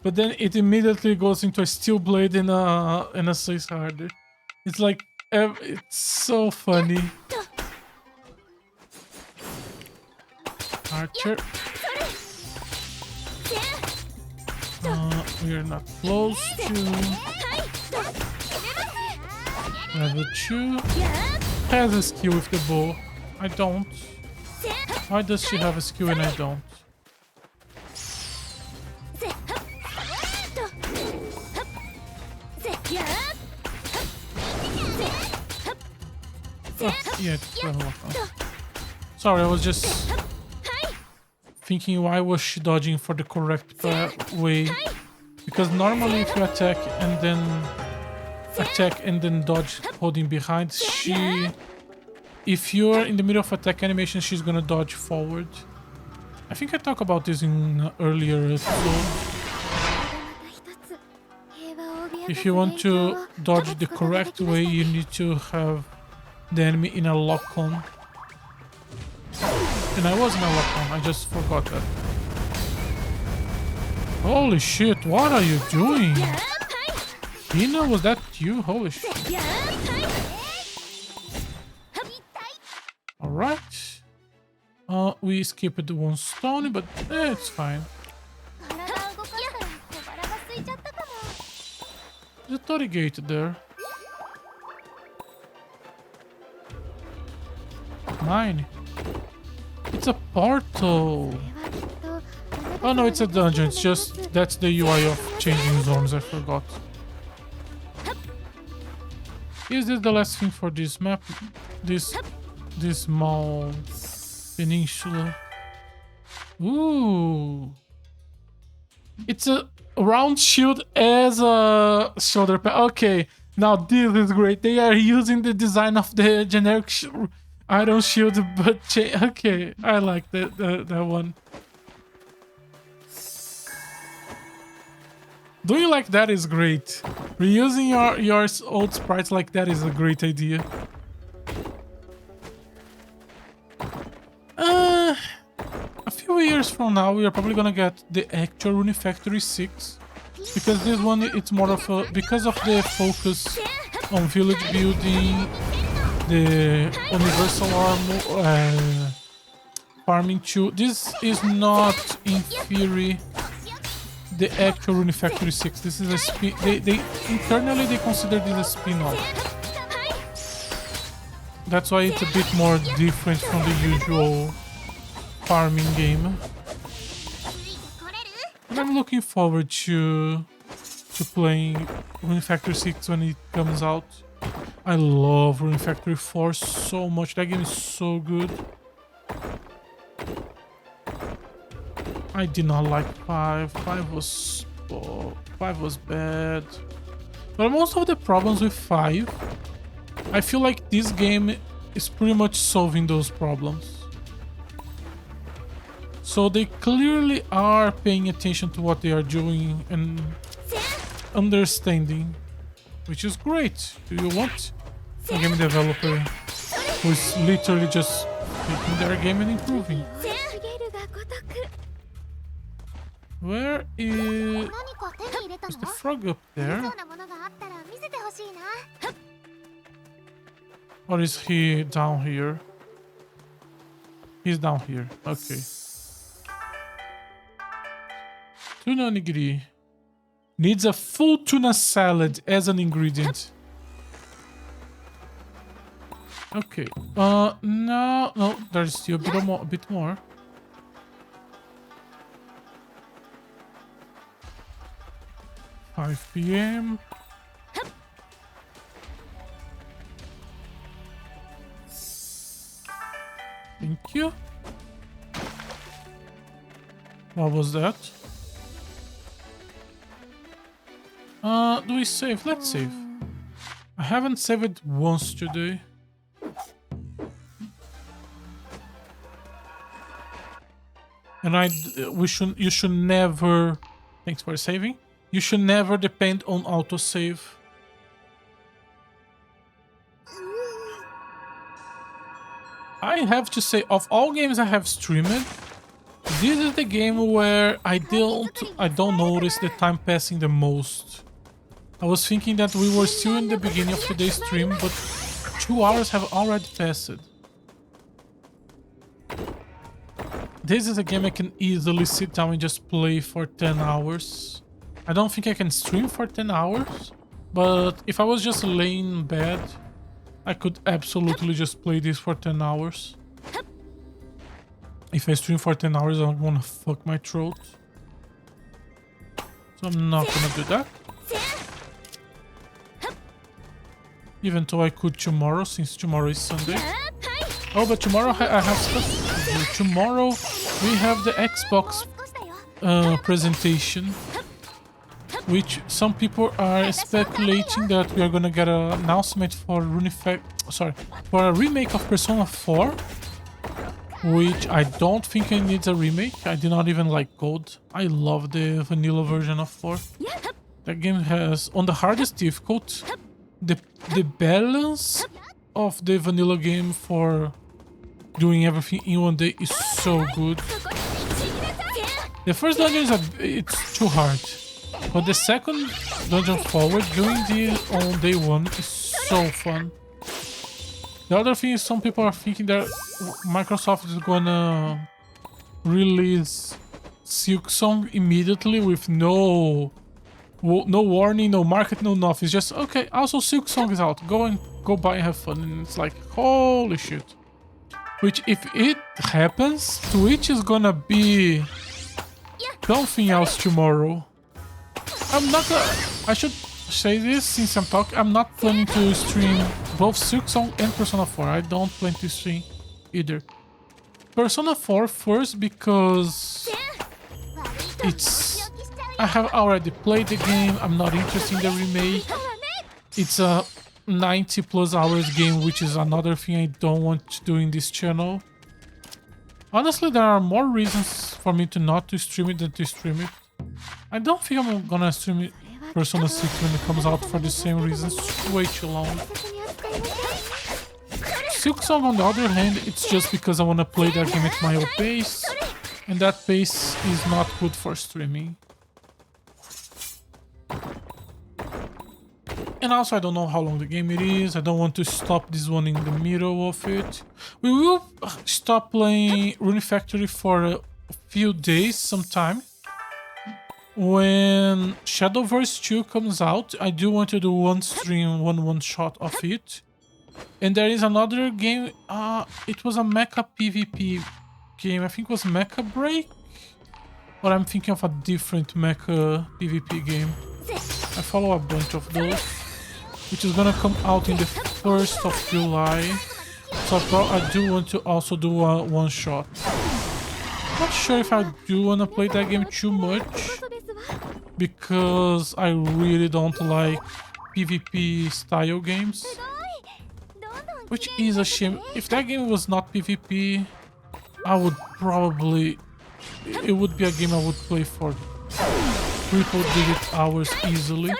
but then it immediately goes into a steel blade and a slice harder. It's like it's so funny. Archer. We are not close to level 2. Has a skill with the bow. I don't. Why does she have a skill and I don't? Oh, yeah, it's level up. Sorry, I was just thinking, why was she dodging for the correct way? Because normally if you attack and then dodge holding behind, if you're in the middle of attack animation, she's gonna dodge forward. I think I talked about this in earlier episode. If you want to dodge the correct way, you need to have the enemy in a lock-on. And I was in a lock-on, I just forgot that. Holy shit, what are you doing? Ina, was that you? Holy shit. Alright. We skipped one stone, but it's fine. There's a Tori gate there. Mine. It's a portal. Oh no, it's a dungeon. It's just that's the UI of changing zones. I forgot. Is this the last thing for this map? This small peninsula. Ooh. It's a round shield as a shoulder pad. Okay, now this is great. They are using the design of the generic iron shield, but okay, I like that one. Doing like that is great. Reusing your old sprites like that is a great idea. A few years from now, we are probably gonna get the actual Rune Factory 6, because this one it's more of a because of the focus on village building, the universal armor, farming too. This is not in theory the actual Rune Factory 6. This is a spin. They internally they consider this a spin-off. That's why it's a bit more different from the usual farming game. And I'm looking forward to playing Rune Factory 6 when it comes out. I love Rune Factory 4 so much. That game is so good. I did not like 5. 5 was bad. But most of the problems with 5, I feel like this game is pretty much solving those problems. So they clearly are paying attention to what they are doing and understanding, which is great. Do you want a game developer who is literally just taking their game and improving? Where is the frog up there? Or is he down here? He's down here. Okay. Tuna onigiri. Needs a full tuna salad as an ingredient. Okay. No, there's still a bit more. $5 p.m. Thank you. What was that? Do we save? Let's save. I haven't saved once today. And you should never, thanks for saving. You should never depend on autosave. I have to say, of all games I have streamed, this is the game where I don't notice the time passing the most. I was thinking that we were still in the beginning of today's stream, but 2 hours have already passed. This is a game I can easily sit down and just play for 10 hours. I don't think I can stream for 10 hours, but if I was just laying in bed, I could absolutely just play this for 10 hours. If I stream for 10 hours, I'm gonna fuck my throat. So I'm not gonna do that. Even though I could tomorrow, since tomorrow is Sunday. Oh, but tomorrow I have stuff to do. Tomorrow we have the Xbox presentation, which some people are speculating that we are gonna get an announcement for for a remake of Persona 4, which I don't think it needs a remake. I do not even like Gold. I love the vanilla version of 4. That game has, on the hardest difficult, the balance of the vanilla game for doing everything in one day is so good. The first dungeon it's too hard, but the second dungeon forward doing this on day 1 is so fun. The other thing is some people are thinking that Microsoft is gonna release Silksong immediately with no warning, no market, no nothing. It's just, okay, also Silksong is out. Go buy and have fun. And it's like, holy shit. Which, if it happens, Twitch is gonna be something else tomorrow. I should say this since I'm talking. I'm not planning to stream both Silksong and Persona 4. I don't plan to stream either. Persona 4 first because I have already played the game. I'm not interested in the remake. It's a 90 plus hours game, which is another thing I don't want to do in this channel. Honestly, there are more reasons for me to not to stream it than to stream it. I don't think I'm gonna stream Persona 6 when it comes out for the same reasons. It's way too long. Silksong, on the other hand, it's just because I want to play that game at my own pace, and that pace is not good for streaming. And also, I don't know how long the game it is. I don't want to stop this one in the middle of it. We will stop playing Rune Factory for a few days sometime. when Shadowverse 2 comes out, I do want to do one stream, one shot of it. And there is another game, it was a mecha PvP game, I think it was Mecha Break? Or I'm thinking of a different mecha PvP game. I follow a bunch of those, which is gonna come out in the 1st of July. So I do want to also do a one shot. Not sure if I do want to play that game too much, because I really don't like PvP style games, which is a shame. If that game was not PvP, I would probably, it would be a game I would play for triple-digit hours easily.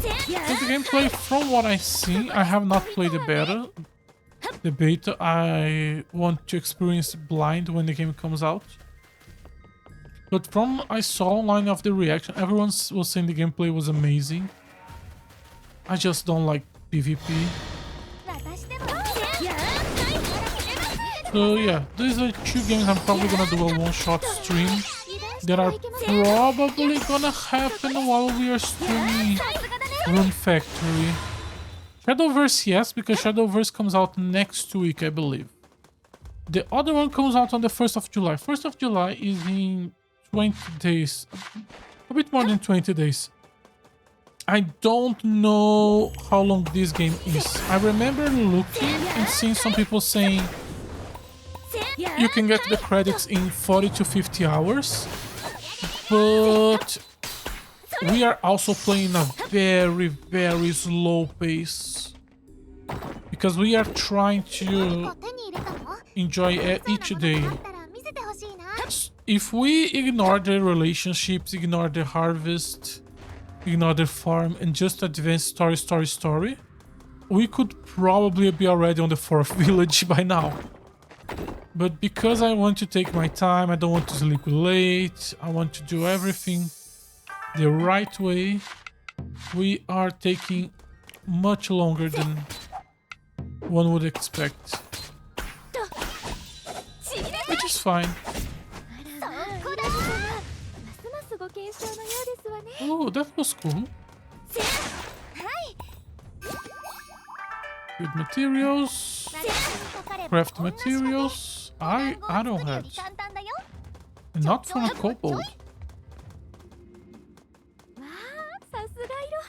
But the gameplay, from what I've seen, I have not played the beta. The beta, I want to experience blind when the game comes out. But from I saw online of the reaction, everyone was saying the gameplay was amazing. I just don't like PvP. So yeah, these are 2 games I'm probably gonna do a one-shot stream that are probably gonna happen while we are streaming Rune Factory. Shadowverse, yes, because Shadowverse comes out next week, I believe. The other one comes out on the 1st of July. 1st of July is in 20 days. A bit more than 20 days. I don't know how long this game is. I remember looking and seeing some people saying you can get the credits in 40 to 50 hours. But we are also playing a very, very slow pace, because we are trying to enjoy each day. If we ignore the relationships, ignore the harvest, ignore the farm, and just advance story, we could probably be already on the 4th village by now. But because I want to take my time, I don't want to sleep late, I want to do everything the right way, we are taking much longer than one would expect. Which is fine. Oh, that was cool. Good materials. Craft materials. I don't have. Not from a kobold.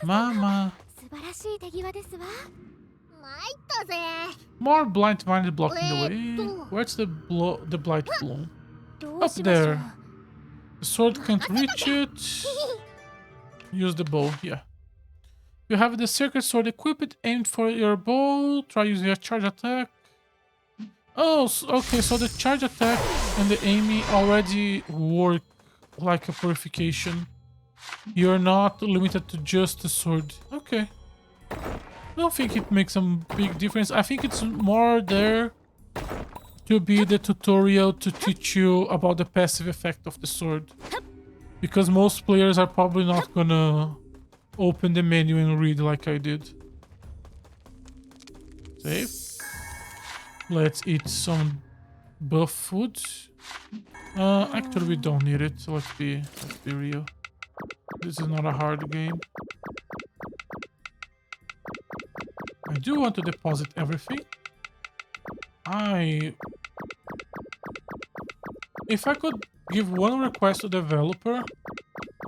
Mama. More blind vine blocking the way. Where's the blight bloom? Up there. The sword can't reach it. Use the bow, yeah. You have the circuit sword equipped, aimed for your bow. Try using a charge attack. Oh, okay, so the charge attack and the aiming already work like a purification. You're not limited to just the sword. Okay. I don't think it makes a big difference. I think it's more there to be the tutorial to teach you about the passive effect of the sword. Because most players are probably not gonna open the menu and read like I did. Save. Let's eat some buff food. Actually we don't need it, so let's be real. This is not a hard game. I do want to deposit everything. If I could give one request to developer,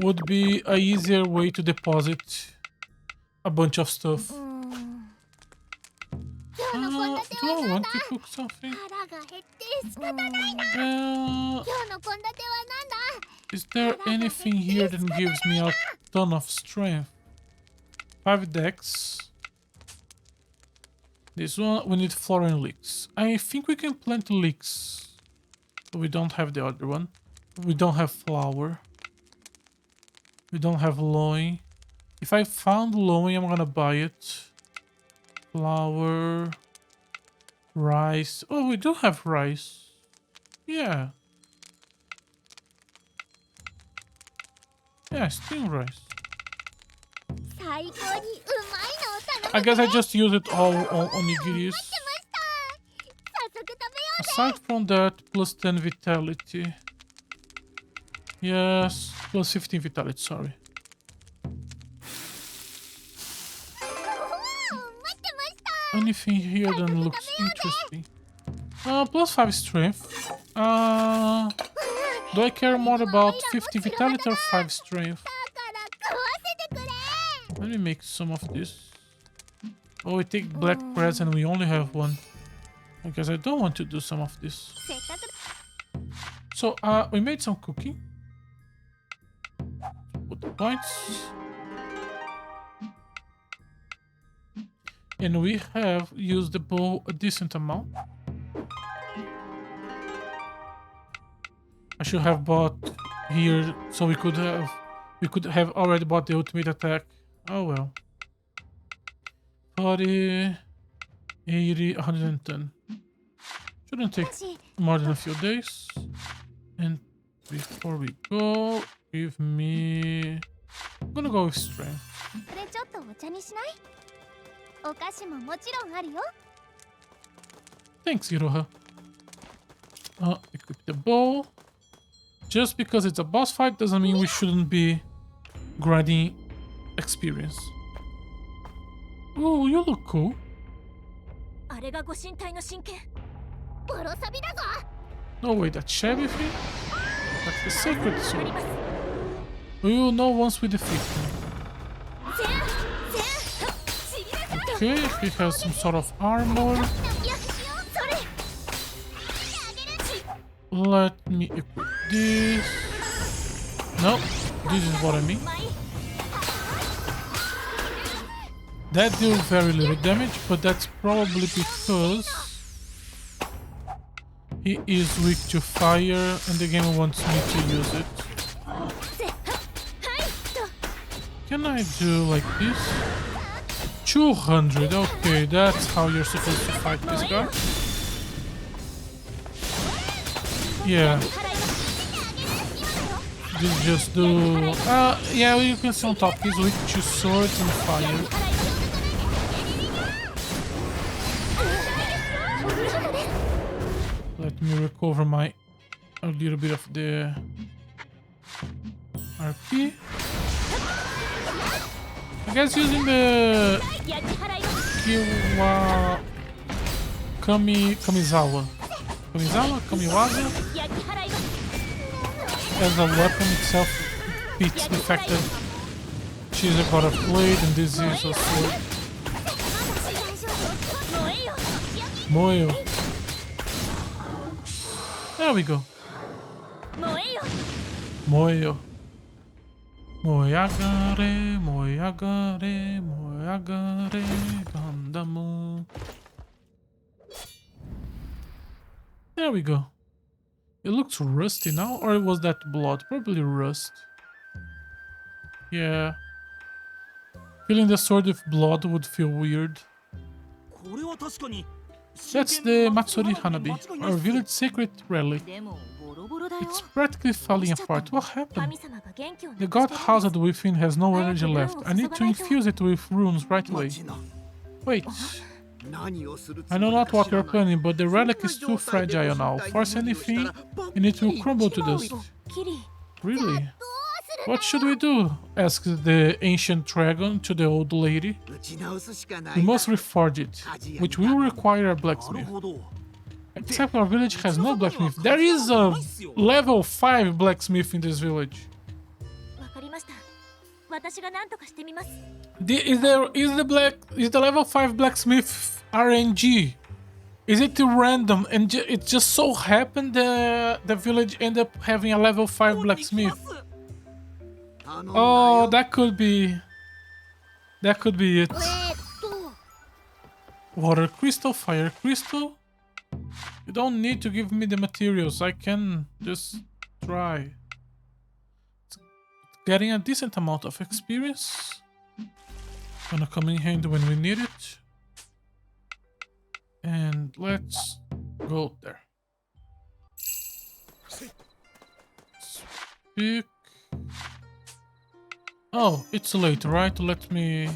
would be a easier way to deposit a bunch of stuff. Do I want to cook something? Is there anything here that gives me a ton of strength? 5 decks. This one, we need flooring leeks. I think we can plant leeks. But we don't have the other one. We don't have flour. We don't have loin. If I found loin, I'm gonna buy it. Flour. Rice. Oh, we do have rice. Yeah. Yeah, steamed rice. I guess I just use it all on onigiris. Aside from that, plus 10 vitality. Yes, plus 15 vitality, sorry. おお待ってました Anything here that looks interesting? Plus 5 strength. Do I care more about 50 vitality or 5 strength? だから食わせてくれ Let me make some of this. Oh, we take black bread and we only have one. I guess I don't want to do some of this. せっかく So, we made some cooking. Put the points. And we have used the bow a decent amount. I should have bought here so we could have already bought the ultimate attack. Oh well. 40, 80, 110. Shouldn't take し more than a few days. And before we go, give me... I'm gonna go with strength. これちょっとお茶にしないお菓子ももちろんあるよ Thanks, Iroha. Equip the bow. Just because it's a boss fight doesn't mean we shouldn't be grinding experience. Oh, you look cool. あれがご神体の神剣ボロサビだぞ No way, that shabby thing? That's the sacred あ sword. ります We will know once we defeat him. せやせやちぎれた Okay, he has some sort of armor. いやそれ Let me equip this. No, this is what I mean. That deals very little damage, but that's probably because he is weak to fire and the game wants me to use it. はいと Can I do like this? 200, okay, that's how you're supposed to fight this guy. Yeah. 払います This just do... yeah, you can see on top, he's weak to swords and fire. Let me recover a little bit of the RP. I guess using the 焼き払います Kamizawa. Kamiwaza? 焼き払います As a weapon itself beats the fact that she's a god of blade and this is a sword. 燃えよ Moyo. There we go. 燃えよ Moyo. Moyagare, moyagare, moyagare, Gandamu. There we go. It looks rusty now, or was that blood? Probably rust. Yeah. Feeling the sword with blood would feel weird. これは確かに That's the Matsuri Hanabi, our village sacred relic. でもボロボロだよ It's practically falling apart. What happened? 神様が元気を The なく god してるんです housed within has no energy left. I need to infuse it with runes right away. Wait, 何をするつ I も know り not か what 知ら you're ない planning, but the relic is too fragile now. Force anything, and it will crumble to dust. キリ Really? What should we do? Asked the ancient dragon to the old lady. 打ち直すしかな We いな must reforge it, which will require a なる blacksmith. ほど Except our village has no blacksmith. There is a level 5 blacksmith in this village. わかりました私が何とかしてみます Is the level 5 blacksmith RNG? Is it random and it just so happened the village ended up having a level 5 blacksmith? 頼んだ Oh, よ that could be it. と Water crystal, fire crystal. You don't need to give me the materials. I can just try. It's getting a decent amount of experience. Gonna come in handy when we need it. And let's go there. Speak. Oh, it's late, right? Let me...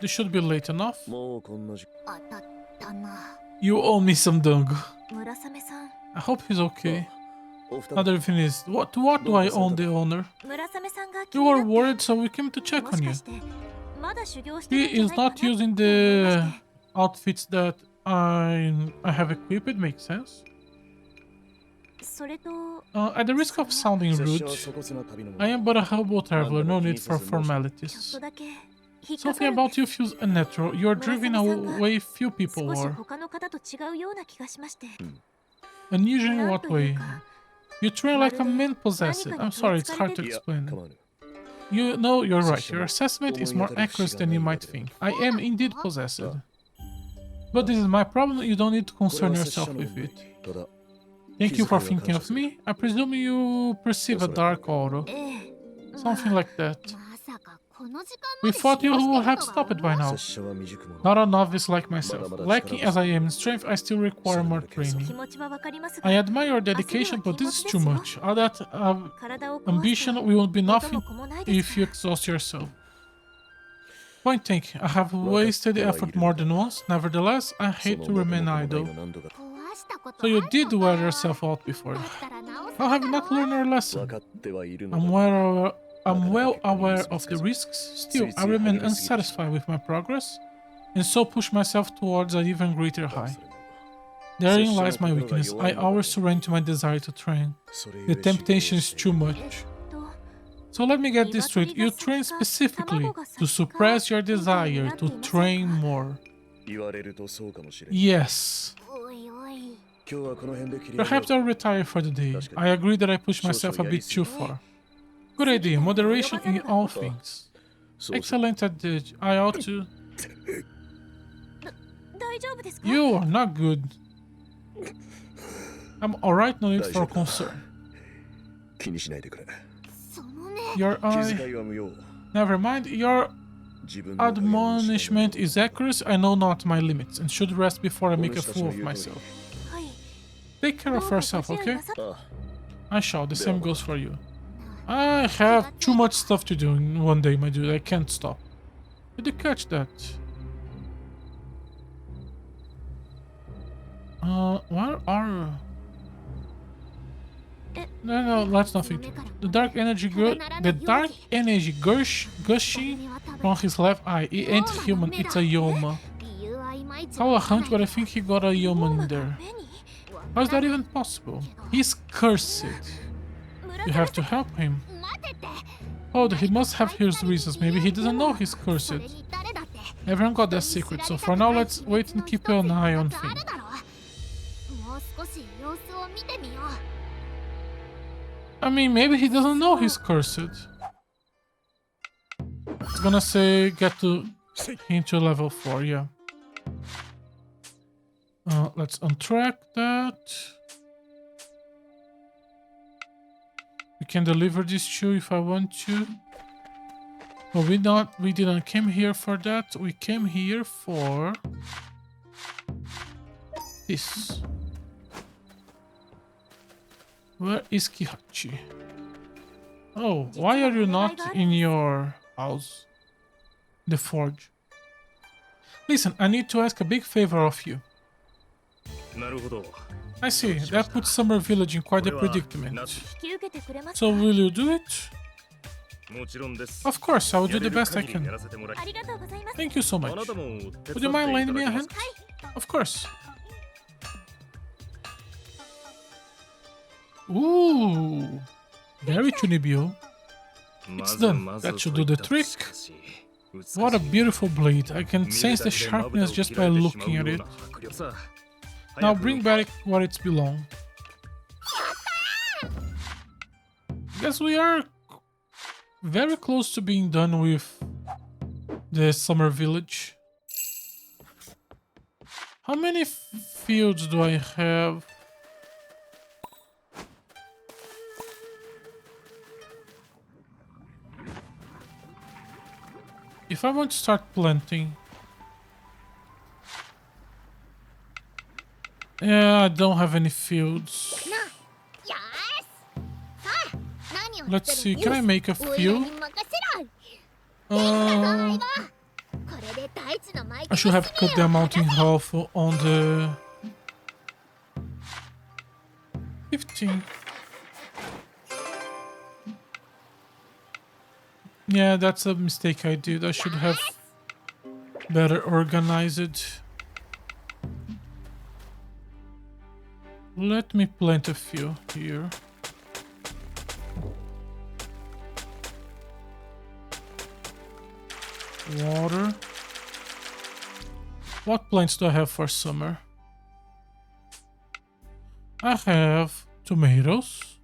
This should be late enough. もうこんな時当たったな You owe me some dango. 村雨さん I hope he's okay. Another thing is, what do I own the honor? 村雨さんが気 You に were なって worried, so we came to check も on し you. かしてまだ修行して He るんじゃ is ないかな not と using 思いま the して outfits that I have equipped. Makes sense. それと At the risk of sounding 拙 rude, 者は粗骨な旅の者 I am but a hobo traveler. No need for ちょっ formalities. とだけ引っかか Something るんで about you す feels unnatural. You're driven a way few people 少し are. 他の方と違うような気がしまして Unusual in なん what という way? か You train like a man possessed. I'm sorry, it's hard to いや explain. 構わぬ You know, you're right. Your assessment is more accurate than you might think. I am indeed possessed. But this is my problem. You don't need to これ concern は拙 yourself 者の with 問題 it. ただ Thank you for thinking of me. I presume you perceive a dark aura. ええ Something like that. まさかこの時間 We まで thought 修 you 行して would る have と stopped は it by 思 now. 拙者は未熟者 Not a novice like myself. Lacking as I am in strength, I still require more 気 training. 持ちはわかりますが I admire your dedication, but this is too much. All that 体を壊す ambition と will be 元 nothing も子もないです if you から exhaust yourself. Point taken. I have wasted the effort more than once. Nevertheless, I hate to remain idle. 壊したこと So you ある did の wear か yourself out before. だったら直 How さ have you not learned your 分 lesson? かってはいるの I'm だ well aware of the risks. Still, I remain unsatisfied with my progress, and so push myself towards an even greater high. Therein lies my weakness. I always surrender to my desire to train. それ The ゆえ修行 temptation is して too much. と So let me get this straight. You train specifically to suppress your desire to train more. 言われるとそうかもしれん Yes. おいおい今日はこの辺で切り上げよ Perhaps I'll retire for the day. I agree that I pushed myself a bit too far. Good idea. Moderation in all things. うそうし Excellent adage. I ought to. 大丈夫ですか You are not good. I'm alright, no need for concern. 気にしないでくれそのね Your 気 eye. 遣いは無用 Never mind. Your 自分の過言をしない admonishment is accurate. I know not my limits and should rest before I make a fool of myself. はい Take care ど of うか yourself, ご自愛 okay? なさっ あ I shall. The same goes for you. I have too much stuff to do in one day, my dude. I can't stop. Did you catch that? Where are... No, let's not think. The dark energy gushing from his left eye. It ain't human, it's a Yoma. 理由は いまいち How わ a からな hunch, い but I think he got a Yoma in there. 目に How is that even possible? He's cursed. You have to help him. 待てって Oh, he must have his reasons. Maybe he doesn't know he's そ cursed. れに誰だって Everyone got their secret, so for now let's wait and keep an eye on あ things. るだろもう少し様子を見てみよう I mean, maybe he doesn't know he's cursed. It's gonna say get to into level 4, yeah. Let's untrack that. We can deliver this shoe if I want to. But we didn't came here for that. We came here for this. Where is Kihachi? Oh, why are you not in your house? The forge. Listen, I need to ask a big favor of you. なるほど I see, that puts Summer Village in quite a predicament. 引き受けてくれます So か will you do it? もちろんです Of course, I will do the best I やれる限り can. やらせてもらいありがとうございます Thank you so あ much. なたも手 Would 伝 you って mind い lending た me だ a けま hand? すか Of course. Ooh, very Chunibyo. ま It's ず done. まず That should と do 言 the った trick. しかし美しい What a beautiful blade. I can 見 sense る the だけでまぶた sharpness を just 切ら by れてしま looking う at よう it. な迫力さ Now 早く bring back what it's belong. Guess we are very close to being done with the summer village. How many fields do I have? If I want to start planting... Yeah, I don't have any fields. よーしさあ何を Let's する see, can I make a おいら field? に任せろ Uh, これで大地の舞 I should have cut the amount in half on the 15. Yeah, that's a mistake I did. I should have better organized. Let me plant a few here. Water. What plants do I have for summer? I have tomatoes,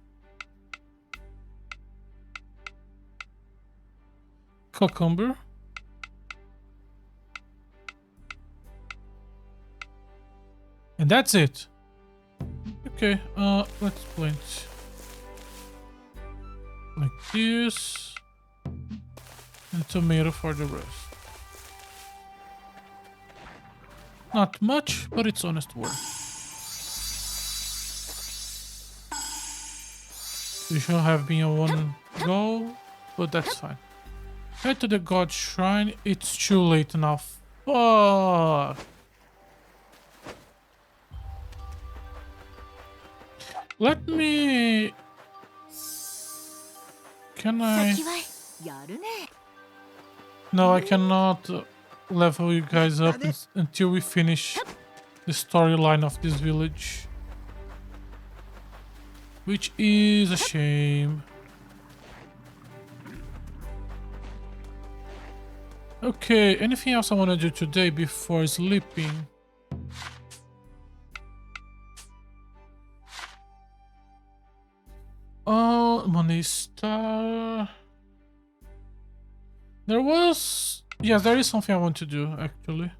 cucumber, and that's it. Okay, let's plant like this, and tomato for the rest. Not much, but it's honest work. We should have been a one go, but that's fine. Head to the god shrine. It's too late now. Fuck. Let me... Can I... 先はやるね。 No, I cannot level you guys up until we finish the storyline of this village. Which is a shame. Okay, anything else I want to do today before sleeping? Money star. There was... Yes, there is something I want to do, actually.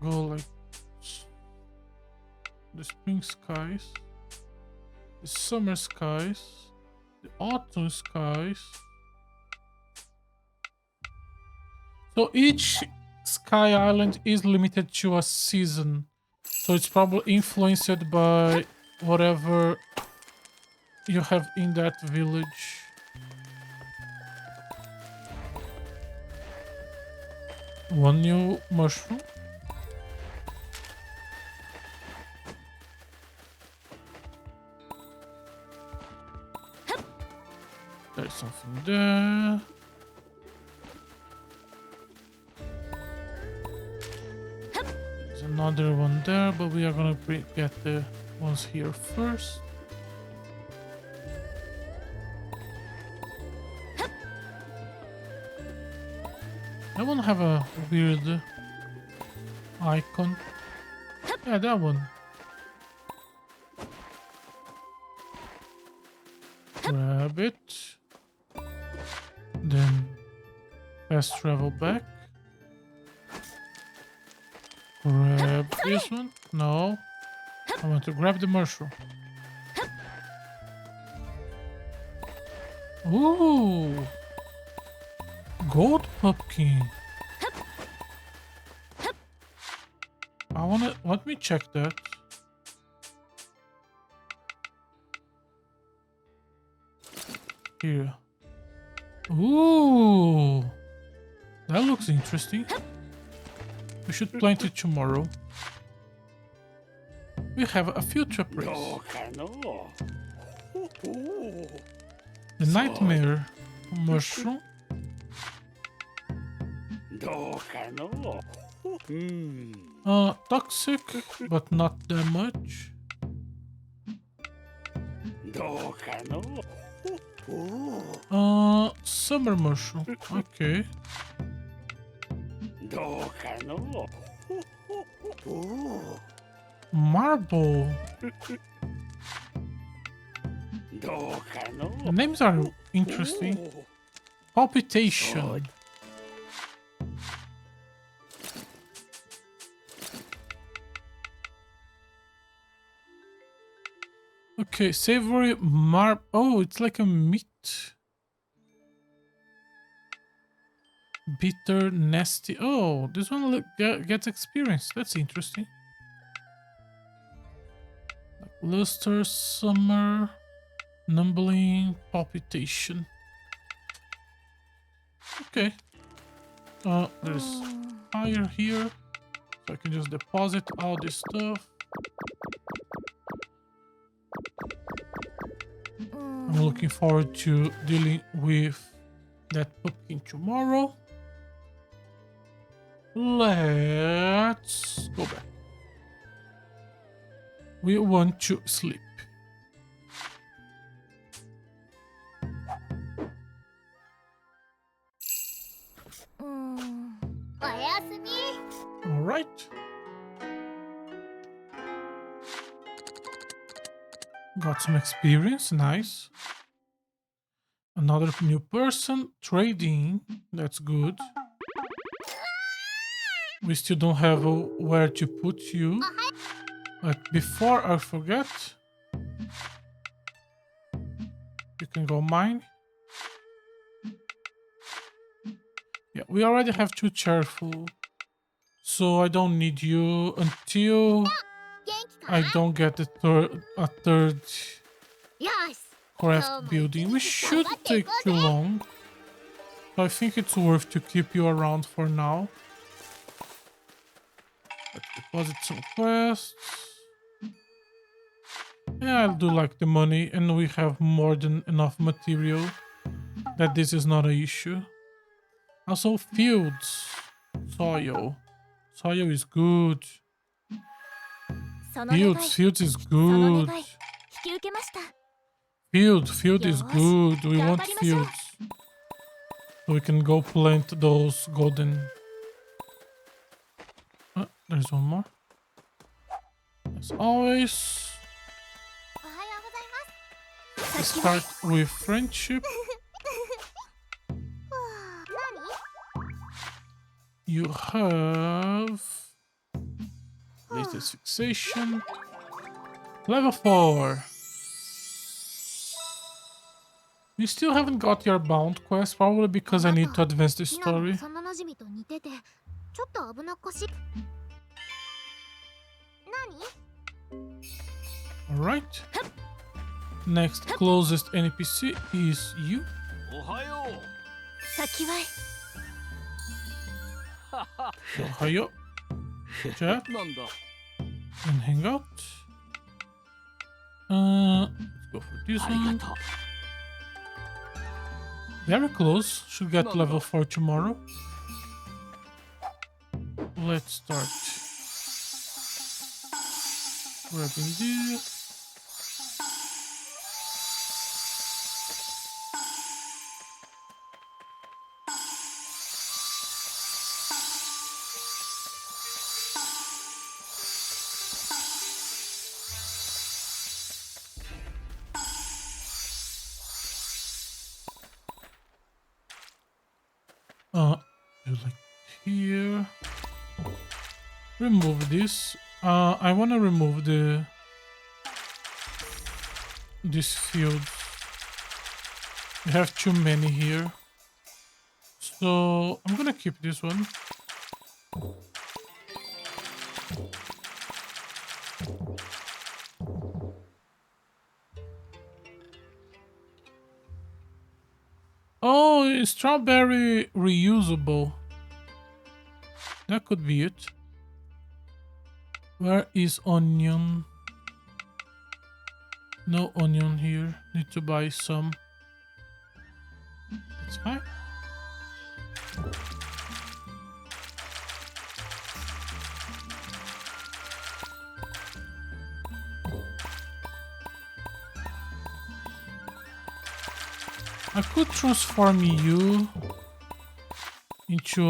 Go like... The spring skies. The summer skies. The autumn skies. So each sky island is limited to a season. So it's probably influenced by whatever you have in that village. One new mushroom. There's something there. There's another one there, but we are gonna get the ones here first. That one have a weird icon. Yeah, that one. Grab it. Then fast travel back. Grab this one. No. I want to grab the mushroom. Ooh. Gold pumpkin. Let me check that. Here. Ooh. That looks interesting. We should plant it tomorrow. We have a future praise. The nightmare mushroom. Toxic, but not that much. Summer mushroom. Okay. Marble. The names are interesting. Palpitation. Okay, savory Oh, it's like a meat. Bitter, nasty. Oh, this one gets experience. That's interesting. Like luster, summer, numbling, palpitation. Okay. There's fire here, so I can just deposit all this stuff. I'm looking forward to dealing with that pumpkin tomorrow. Let's go back. We want to sleep. All right. Got some experience, nice. Another new person, trading, that's good. We still don't have where to put you. But before I forget, you can go mine. Yeah, we already have 2 cheerful, so I don't need you until I don't get a third craft building, which shouldn't take too long. So I think it's worth to keep you around for now. Let's deposit some quests. Yeah, I'll do like the money, and we have more than enough material that this is not an issue. Also, fields. Soil. Soil is good. Fields is good. Field is good. We want fields. So we can go plant those golden. There's one more. As always. Let's start with friendship. You have latest fixation. Level 4. We still haven't got your bound quest, probably because I need to advance the story. Alright. Next closest NPC is you. Ohio. Chat. And hang out. Let's go for this one. Very close. Should get level 4 tomorrow. Let's start grabbing this. Like here. Remove this. I want to remove this field. We have too many here. So I'm gonna keep this one. Oh, strawberry reusable. That could be it. Where is onion? No onion here. Need to buy some. That's fine. I could transform you into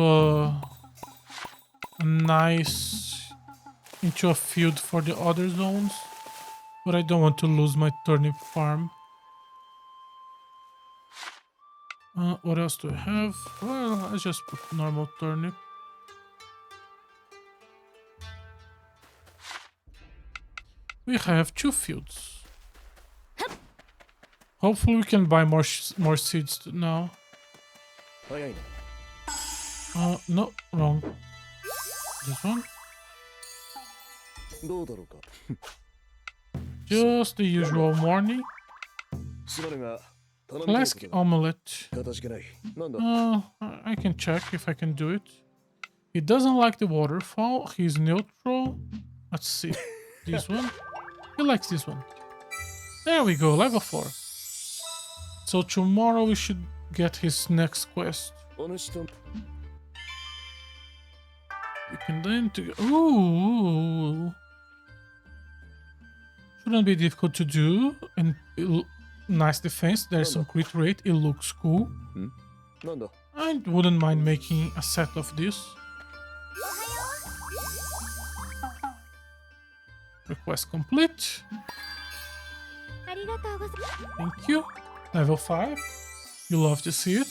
a field for the other zones, but I don't want to lose my turnip farm. What else do I have? Well, I just put normal turnip. We have 2 fields. Hopefully we can buy more seeds now. No, wrong. This one. Just the usual morning. Classic omelette. I can check if I can do it. He doesn't like the waterfall. He's neutral. Let's see. This one. He likes this one. There we go, level 4. So tomorrow we should get his next quest. お主と We can then to ooh. Shouldn't be difficult to do. And nice defense. There's some crit rate. It looks cool. なんだ I wouldn't mind making a set of this. Request complete. ありがとうございます。 Thank you. Level 5. You love to see it.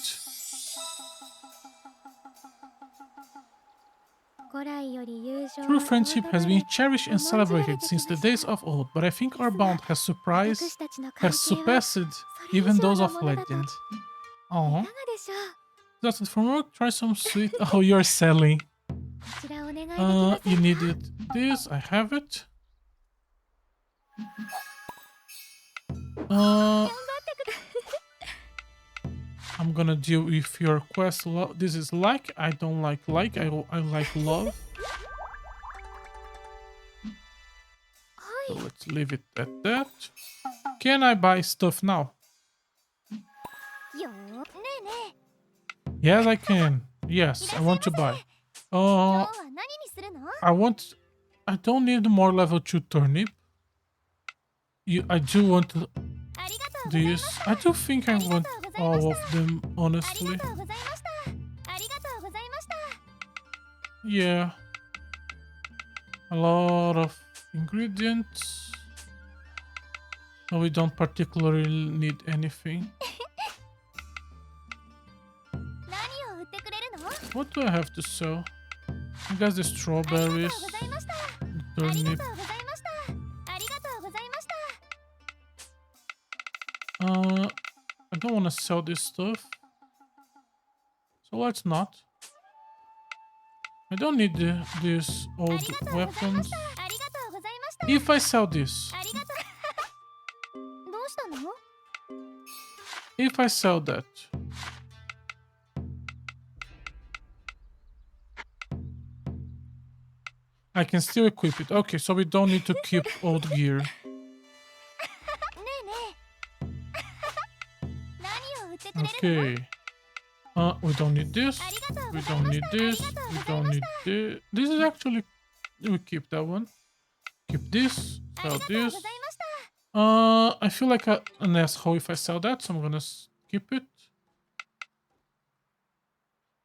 古来より友情は True friendship has been cherished and celebrated since the days of old, but I think our bond has surpassed even those of legend. い Oh, かがでしょう。 that's it from work. Try some sweet. Oh, you're selling. こちらお願いできませ You んか。 needed this. I have it. 頑張ってくだ I'm gonna deal with your quest. This is like. I don't like. I like love. は So い。 let's leave it at that. Can I buy stuff now? よー。ねえねえ。 Yes, I can. Yes, I want to buy. 今日は何にするの？ I don't need more level 2 turnip. I do want ありがとうございま this. す。 I do think I want all of them, あ honestly. りがとうございました。ありがとうございました。 Yeah. A lot of ingredients. No, we don't particularly need anything. 何を売ってくれるの？ What do I have to sell? I guess the ありがとう strawberries, ございました。 the ありが turnip. とうございました。ありがとうございました。 I don't want to sell this stuff. So let's not. I don't need these あ old りがとうございま weapons. した。ありがとうございました。 If I sell this, ありがとう。どうしたの？ if I sell that, I can still equip it. Okay, so we don't need to keep old gear. ねえねえ。何を売ってくれるの？ Okay. We don't need this. ありがとう We ござい don't まし need た。 this. あ We りがとうござ don't いまし need た。 this. This is actually we keep that one. Keep this. あり Sell がとうござい this. ました。 I feel like an asshole if I sell that, so I'm gonna skip it.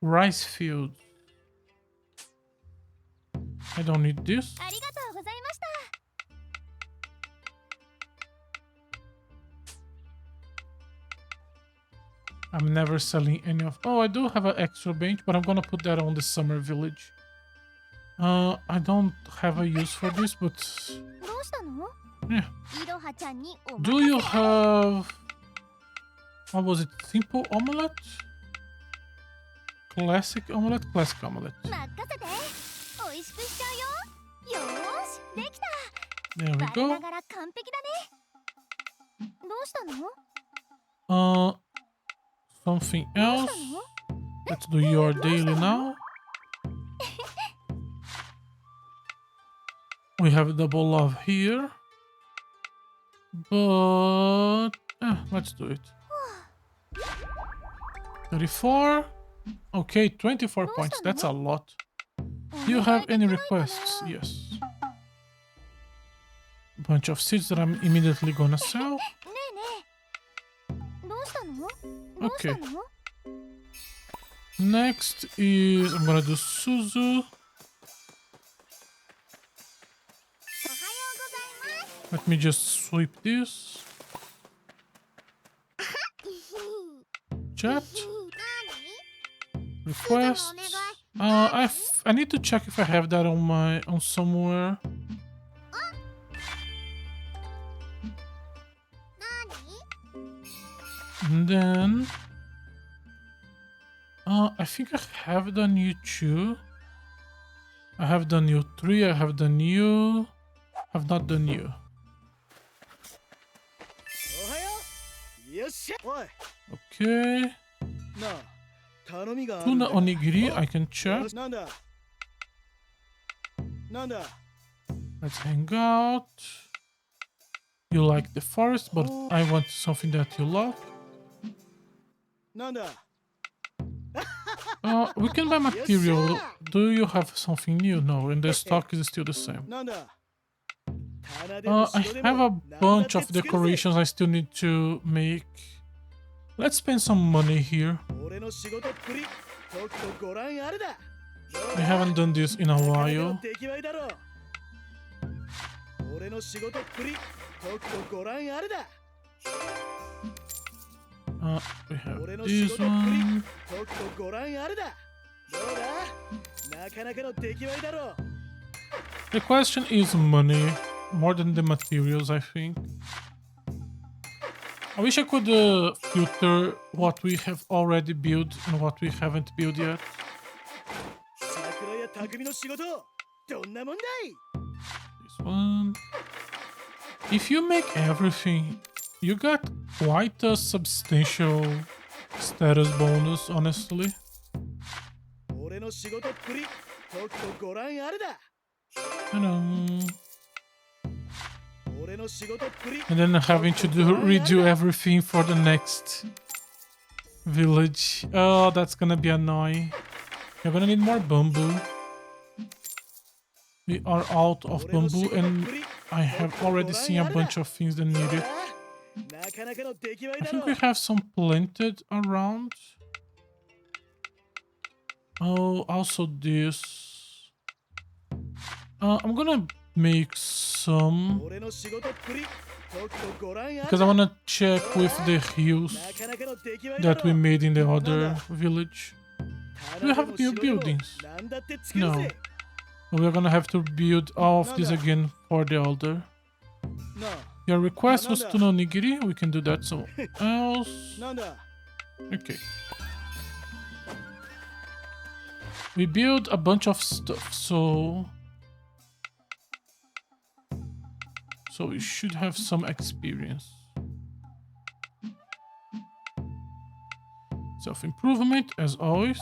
Rice field. I don't need this. ありがとうございました。 I'm never selling any of. Oh, I do have an extra bench, but I'm gonna put that on the summer village. I don't have a use for this, but どうしたの？ yeah. いろはちゃんにお Do 任 you せ。 have? What was it? Simple omelette? Classic omelette? Classic omelette. 任せて。美味しくしちゃうよ。よーし、できた。 There we 我な go. がら完璧だね。どうしたの？ Something どう else. したの？ Let's do your daily now. We have double love here. But let's do it. 34. Okay, 24 points. That's a lot. Do you have any requests? Yes. Bunch of seeds that I'm immediately gonna sell. ねえねえ。どうしたの？どうした Okay. の？ Next is I'm gonna do Suzu. Let me just sweep this. Chat. Requests. I need to check if I have that on somewhere. And then I think I have the new 2. I have the new 3. I have the new. Have not the new. おはよう。よっしゃ。おい。 Okay. なあ。頼みがあるん Tuna だ。 onigiri. I can check. なんだ。なんだ。 Let's hang out. You like the forest, but I want something that you love. なんだ We can buy material. Do you have something new? No, and the stock is still the same. なんだ棚でも I 城で have も a なんだ bunch って of 作るぜ decorations I still need to make. Let's spend some money here. 俺の仕事っぷりとくとご覧あれだ I haven't done this in a なかなか while. の出来栄えだろ俺の仕事っぷりとくとご覧あれだ We have 俺の this 仕事っぷり one. とくとご覧あれだどうだなかなかの出来栄えだろ The question is money more than the materials, I think. I wish I could filter what we have already built and what we haven't built yet. 桜や匠の仕事どんなもんだい This one. If you make everything, you got quite a substantial status bonus, honestly. 俺の仕事っぷりとくとご覧あれだ I know. 俺の仕事っぷり And then having to redo everything for the next village. Oh, that's gonna be annoying. You're gonna need more bamboo. We are out of 俺の仕 bamboo 事っ and ぷり I have already seen a bunch of things that need it. なかなかの出来栄え I だ think ろ we have some planted around. Oh, also this. I'm gonna make some 俺の仕事っぷりとくとご覧あれ because I だ wanna check with the hills なかなかの出来栄えだ that ろ we made in the other village. 棚でも have new 城でも buildings. なんだって作るぜ We're gonna have to build all of this again for the elder. な Your request was to nonigiri. We can do that somewhere else. あなんだ Okay. We build a bunch of stuff, so we should have some experience. Self-improvement, as always.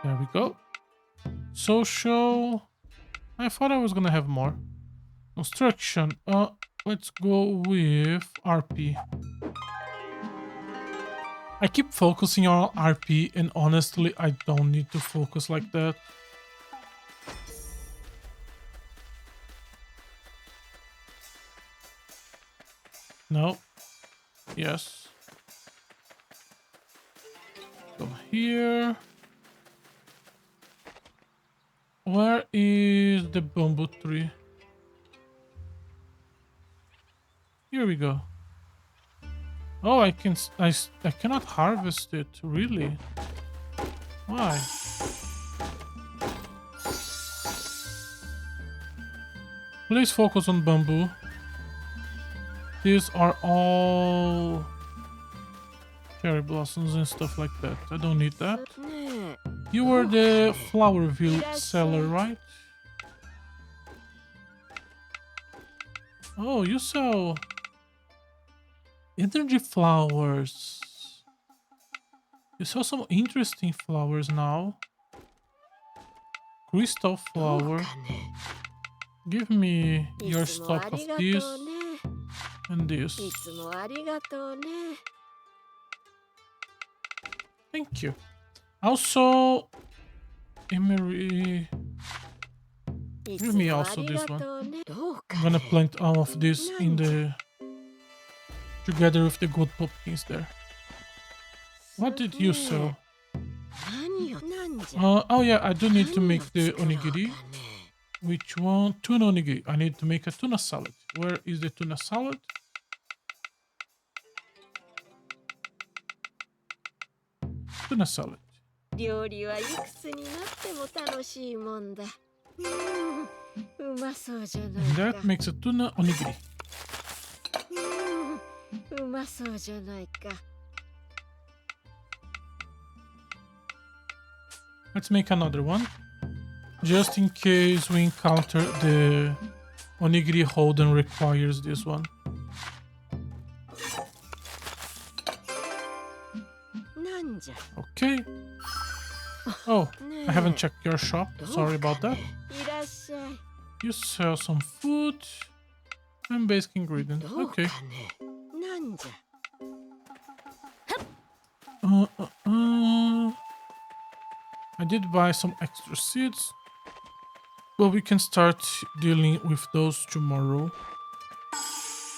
There we go. Social. I thought I was gonna have more. Construction. Let's go with RP. I keep focusing on RP, and honestly, I don't need to focus like that. No. Yes. Go here. Where is the bamboo tree? Here we go. Oh, I cannot harvest it, really? Why? Please focus on bamboo. These are all cherry blossoms and stuff like that. I don't need that. You were the Flowerville seller, right? Oh, you sell energy flowers. You sell some interesting flowers now. Crystal flower. Give me your stock of this and this. Thank you. Also, Emery. Give me also this one. I'm gonna plant all of this in the together with the good pumpkins there. What did you sell? Oh yeah, I do need to make the onigiri. Which one? Tuna onigiri. I need to make a tuna salad. Where is the tuna salad? Tuna salad. 料理はいくつになっても楽しいもんだ。うまそうじゃない And か。 that makes a tuna onigiri. うまそうじゃないか。 Let's make another one. Just in case we encounter the onigiri Holden requires this one. なんじゃ。 Okay. Oh, I haven't checked your shop. Sorry about that. いらっしゃい。 You sell some food. And basic ingredients. どう Okay. かね。なんじゃ。I did buy some extra seeds, but we can start dealing with those tomorrow.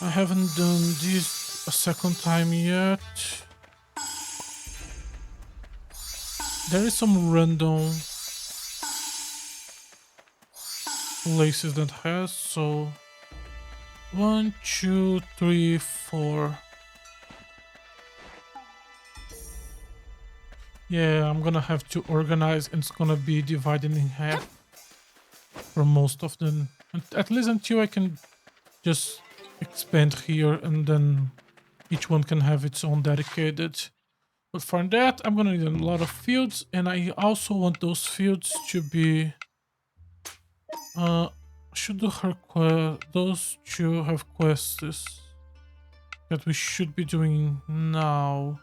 I haven't done this a second time yet. There is some random places that has, so 1, 2, 3, 4. Yeah, I'm gonna have to organize, and it's gonna be divided in half for most of them. At least until I can just expand here, and then each one can have its own dedicated. But for that, I'm gonna need a lot of fields, and I also want those fields to be should do her those two have quests that we should be doing now.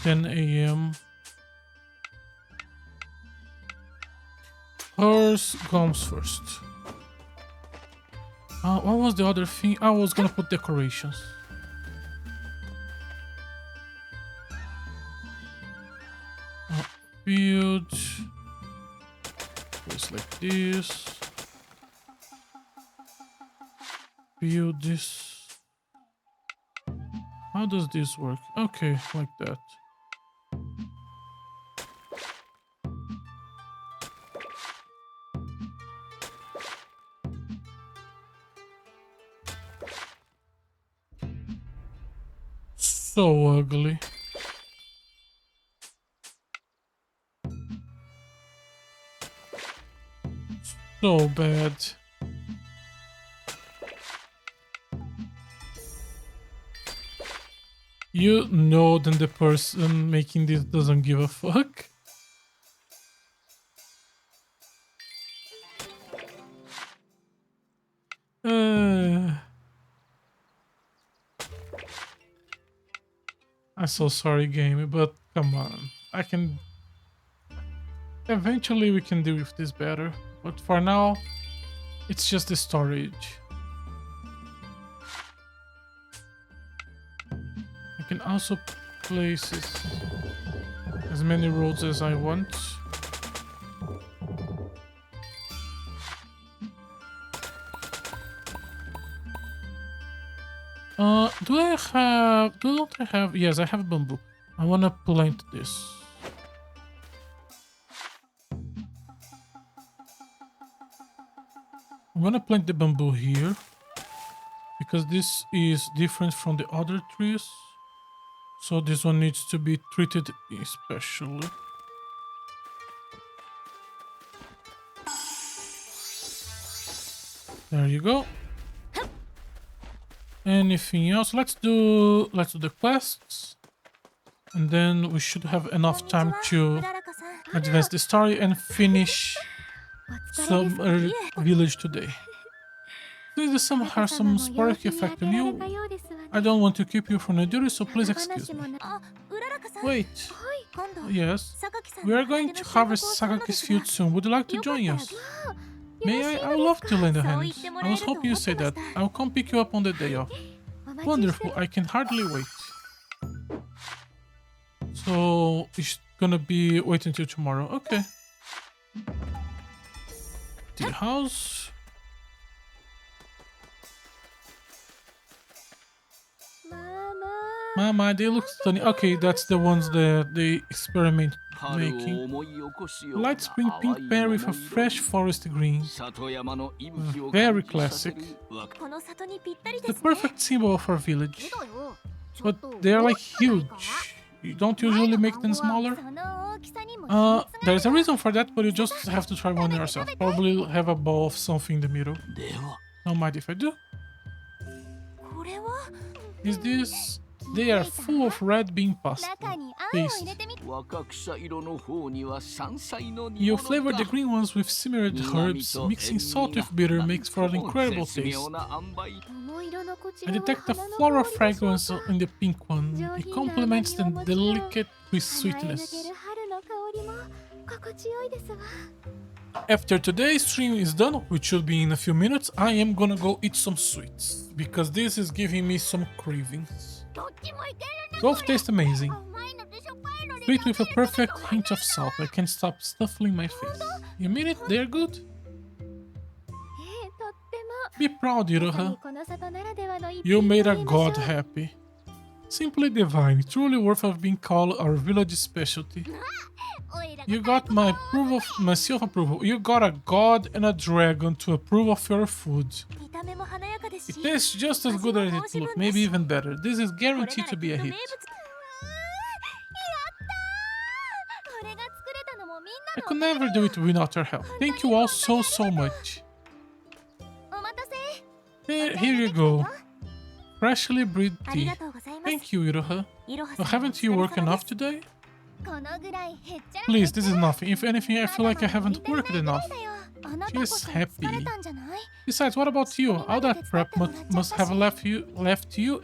10 a.m. Hers comes first. What was the other thing? I was gonna put decorations. Field. Just like this. Build this. How does this work? Okay, like that. So ugly. So bad. You know that the person making this doesn't give a fuck. I'm so sorry, game, but come on. I can... Eventually we can deal with this better. But for now, it's just the storage. I can also place as many roads as I want. Don't I have, yes, I have bamboo. I wanna plant this. I'm gonna plant the bamboo here because this is different from the other trees. So this one needs to be treated especially. There you go. Anything else? Let's do the quests, and then we should have enough time to advance the story and finish some village today. Please, the sun has some sparky effect on you. I don't want to keep you from the duty, so please excuse me. Wait. Yes. We are going to harvest Sakaki's field soon. Would you like to join us? May I? I would love to lend a hand. I was hoping you said that. I'll come pick you up on the day off. Wonderful. I can hardly wait. So it's gonna be wait until tomorrow. Okay. The house. Mama, they look stunning. Okay, that's the ones that they experiment making. Light spring pink pear with a fresh forest green. Very classic. The perfect symbol of our village. But they're like huge. You don't usually make them smaller? There's a reason for that, but you just have to try one yourself. Probably have a ball of something in the middle. Don't mind if I do. Is this... They are full of red bean paste. You flavor the green ones with simmered herbs. Mixing salt with bitter makes for an incredible taste. I detect a floral fragrance in the pink one. It complements the delicate with sweetness. After today's stream is done, which should be in a few minutes, I am gonna go eat some sweets because this is giving me some cravings. どっちもいけるね Both taste amazing. 甘いのとしょっぱいので Sweet with a perfect hint of salt. I can't stop stuffing my face. You mean it? They're good? とっても Be proud, まさ Iroha. にこの里ならではの一 You 品 made と a 言いましょう god happy. Simply divine, truly worth of being called our village specialty. おいらが You got my approval, my seal of approval. You got a god and a dragon to approve of your food. 見た目も華やかです It し tastes just as good as it looks, maybe even better. This is これなら guaranteed き to っと be a 名 hit. 物やったー俺が作れたのもみん I な could の never do it without your help. Thank you all so much. お待たせ Here you go. Freshly brewed あり tea. がとうございます Thank you, Iroha. いろは Well, さん haven't you worked enough today? このぐらいへっちゃら Please, this is nothing. If anything, I feel like I haven't worked enough. あなたこそ She's happy. 疲れたんじゃない Besides, what about you? All that prep must have left you 慣れ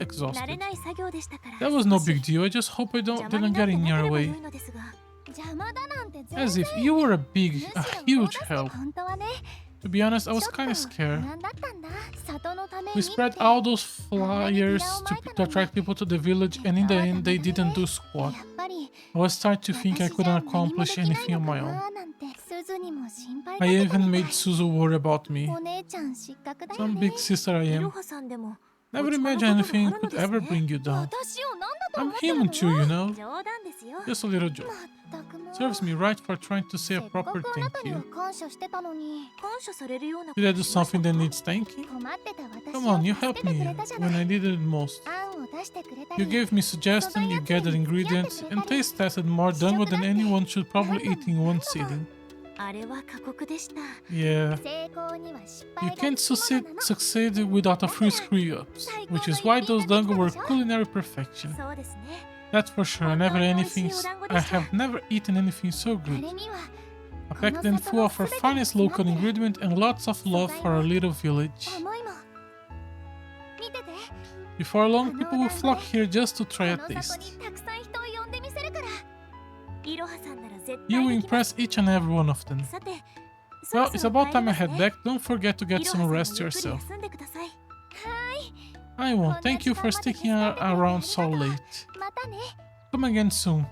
exhausted. ない作業でしたから That was no 少し big deal. I just hope I 邪魔 didn't になっ get て in なけ your れば良 way. いのですが邪魔だなんて全 As 然 if you were a むしろ huge ゴーダスト help. 本当はね To be honest, I ち was ょっと kinda scared. 不安だったんだ里のため We に spread って all those flyers to attract people to the village, and in the end, they didn't do squat. やっぱり I was starting to think I 私じゃ couldn't 何もで accomplish きない anything の on か my な own. なんてすずにも心配 I かけた even みた made い Suzu worry about me. お姉ちゃん失格だよ Some ね big sister I いろ am. はさんでも Never 落ち込む imagined ことも anything あるの could です ever ね bring you down. 私を何だと I'm 思ってる human の too, you know. 冗談ですよ Just a little joke. まったくもう Serves me right for trying to せ say a っか proper くあな thank たには you. 感謝してたのに感謝されるような Did I do something that needs thanking? 困ってた私 Come on, you を助 helped けてく me れたじゃ when な I い needed it most. 案を出してくれた You り gave me suggestions, you gathered ingredients, and taste tested more dango than anyone should probably eat in one sitting. あれは過酷でした Yeah. 成功には失 You 敗が can't つきものなの succeed without a few screw-ups, which is why those dango were culinary perfection. そうですね That's for sure. I have never eeten anything so あ good. れには A packed and full of our finest local ingredient and lots of love for our little village. 思いも見てて Before long, people will flock here just to こ try a の里 taste. にたくさん人を呼んでみせるからいろはさんなら絶 You 対 will できます impress each and every one of them. さて Well, it's about time I head ね back. Don't forget to get いろ some はさん rest もゆっくり yourself. 休んでください I won't. Thank you for sticking around so late. またね Come again soon.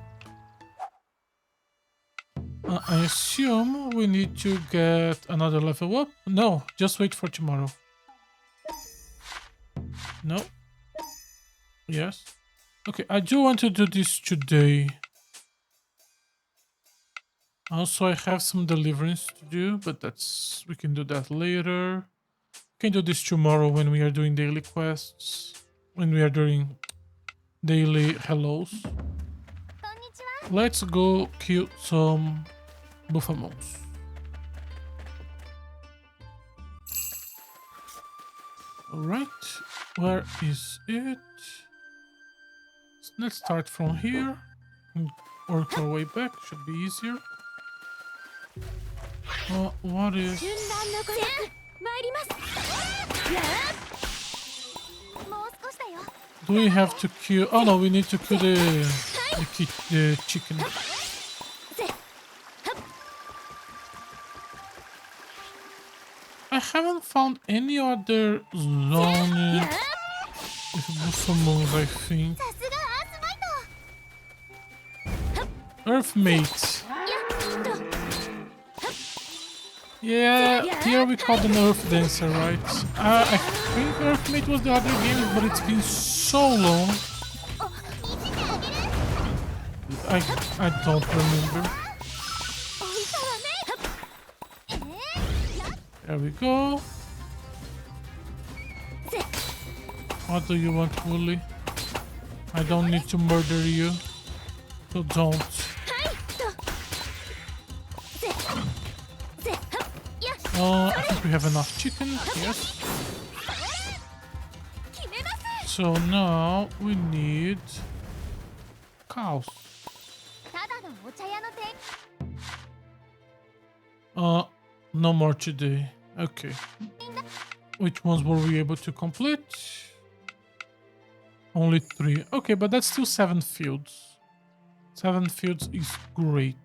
I assume we need to get another level up. No, just wait for tomorrow. No. Yes. Okay, I do want to do this today. Also, I have some deliverance to do, but we can do that later. We can do this tomorrow when we are doing daily quests. When we are doing daily hellos. こんにちは Let's go kill some buffaloes. Alright, where is it? Let's start from here and work our way back, should be easier. What is... 順乱のご役参りますやあもう少しだよ Do we have to kill... Oh no, we need to kill the chicken. I haven't found any other zone with buffaloes, I think. さすがアースマイト Earthmates. やっと Yeah, here we call them Earth Dancer, right? I think Earthmate was the other game, but it's been so long. I don't remember. 置いたわね There we go. What do you want, Wooly? I don't need to murder you, so don't. はいとぜぜはっや I think we have enough chicken. Yes. 決めなさい So now we need cows. ただのお茶屋の店 No more today. Okay. Which ones were we able to complete? Only 3. Okay, but that's still 7 fields. 7 fields is great.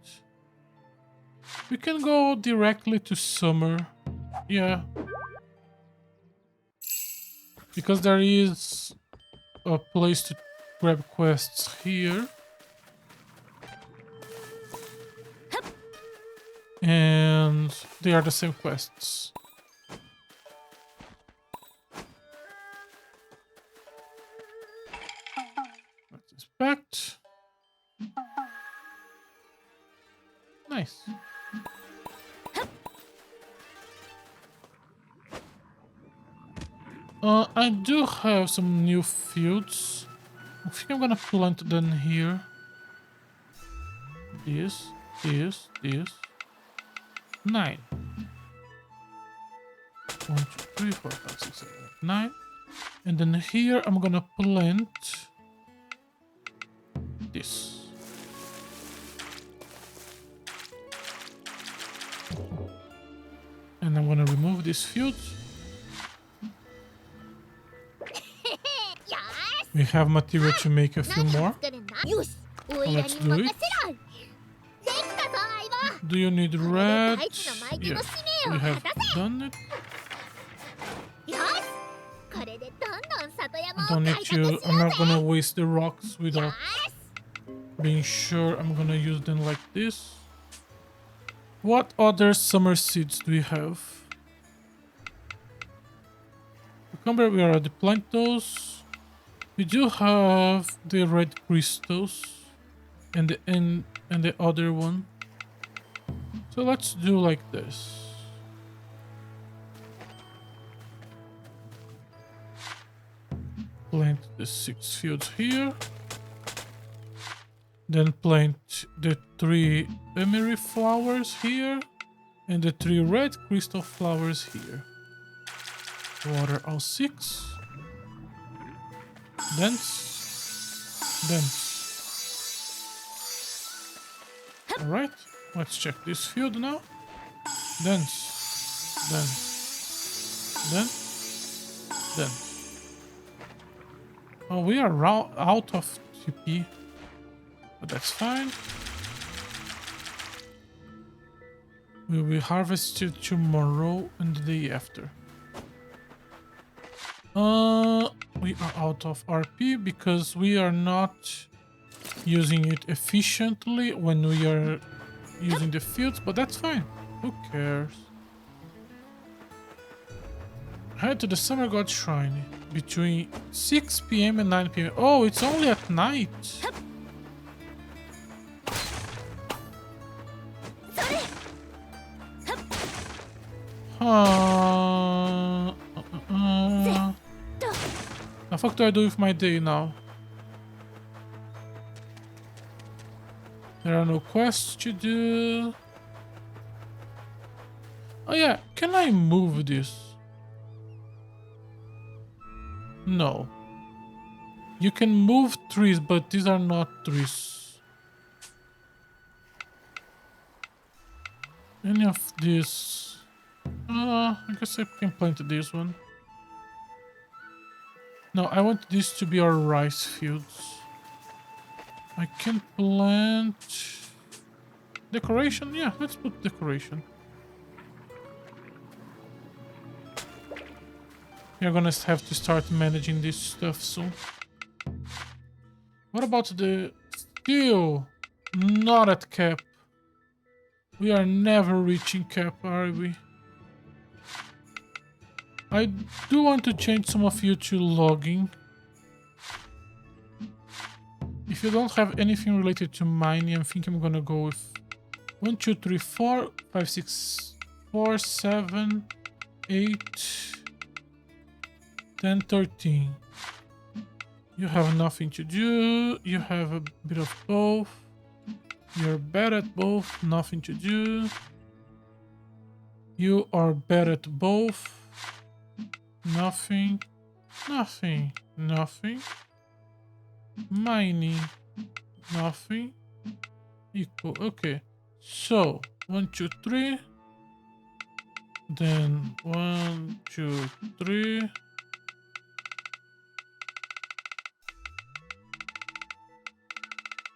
We can go directly to summer. Yeah. Because there is a place to grab quests here. And they are the same quests. Let's inspect. Nice. I do have some new fields. I think I'm gonna plant them here. This. 9. 1, 2, 3, 4, 5, 6, 7, 8, 9. And then here I'm gonna plant this. And I'm gonna remove this field. We have material to make a few more. Let's do it. Do you need red? Yes, we have done it. I don't need to. I'm not gonna waste the rocks without being sure I'm gonna use them like this. What other summer seeds do we have? Cucumber, we already planted those. We do have the red crystals and the other one. So let's do like this. Plant the 6 fields here. Then plant the 3 emery flowers here. And the 3 red crystal flowers here. Water all 6. Dense. Alright, let's check this field now. Dense. Oh, we are out of TP. But that's fine. We will harvest it tomorrow and the day after. We are out of RP because we are not using it efficiently when we are using the fields, but that's fine. Who cares? Head to the Summer God Shrine between 6 p.m. and 9 p.m. Oh, it's only at night. The fuck do I do with my day now? There are no quests to do. Oh yeah, can I move this? No. You can move trees, but these are not trees. Any of this? I guess I can plant this one. No, I want this to be our rice fields. I can plant decoration. Yeah, let's put decoration. We're gonna have to start managing this stuff soon. What about the still not at cap? We are never reaching cap, are we? I do want to change some of you to logging. If you don't have anything related to mining, I think I'm gonna go with 1, 2, 3, 4, 5, 6, 4, 7, 8, 10, 13. You have nothing to do. You have a bit of both. You're bad at both. Nothing to do. You are bad at both. Nothing. Mining. Nothing. Equal. Okay. So 1, 2, 3. Then 1, 2, 3.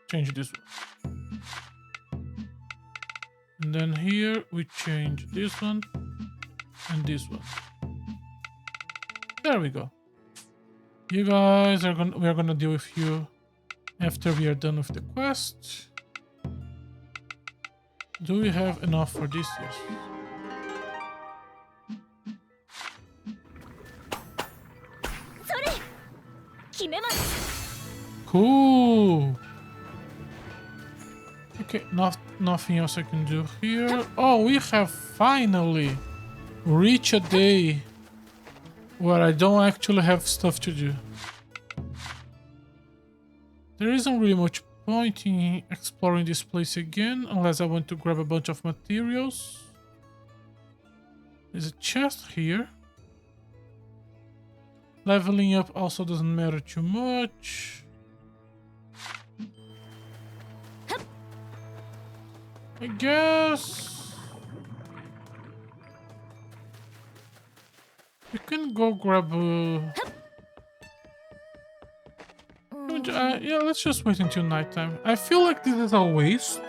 Change this one. And then here we change this one and this one. There we go. You guys are we are gonna deal with you after we are done with the quest. Do we have enough for this? Yes. それ決めます Cool. Okay, nothing else I can do here. Oh, we have finally reached a day where I don't actually have stuff to do. There isn't really much point in exploring this place again, unless I want to grab a bunch of materials. There's a chest here. Leveling up also doesn't matter too much. I guess we can go grab yeah, let's just wait until nighttime. I feel like this is a waste,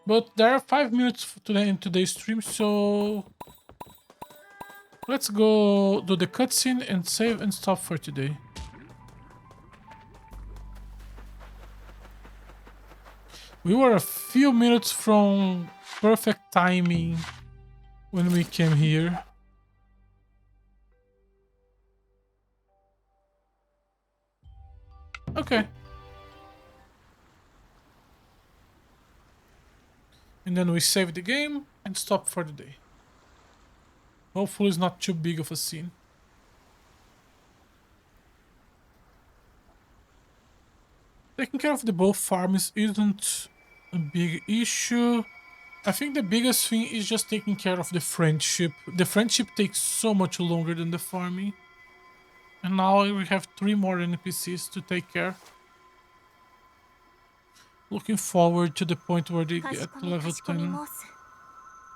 but there are 5 minutes today in today's stream, so let's go do the cutscene and save and stop for today. We were a few minutes from perfect timing when we came here. Okay. And then we save the game and stop for the day. Hopefully it's not too big of a scene. Taking care of the both farms isn't a big issue. I think the biggest thing is just taking care of the friendship. The friendship takes so much longer than the farming. And now we have 3 more NPCs to take care. Looking forward to the point where they get to level 10.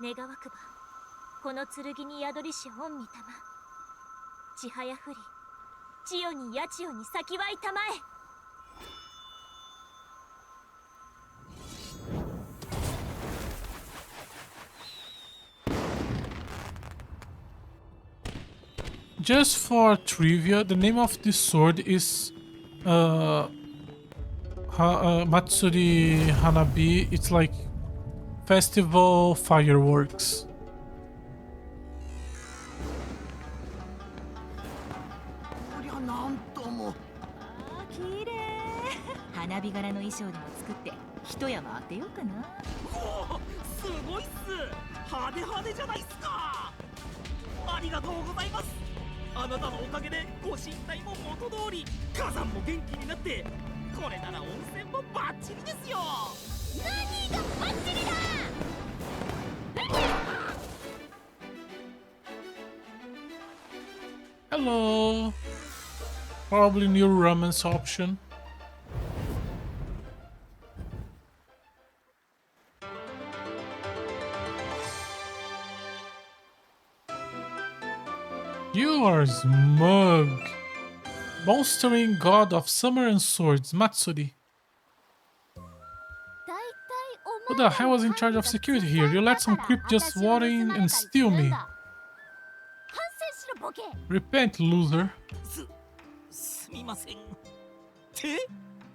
願わくばこの剣に宿りし御御霊ちはやふり千代に八千代に先はいたまえ Just for trivia, the name of this sword is Matsuri Hanabi. It's like festival fireworks. こりゃなんとも。綺麗花火柄の衣装でも作って一山当てようかなすごいっす。派手派手じゃないっすか。ありがとうございます。あなたのおかげでご神体も元通り、火山も元気になって、これなら温泉もバッチリですよ。何がバッチリだ Hello. Probably new romance option. You are smug. Bolstering god of summer and swords, Matsuri. Who the hell was in charge of security here? You let some creep just walk in and steal me. Repent, loser. すみません。って？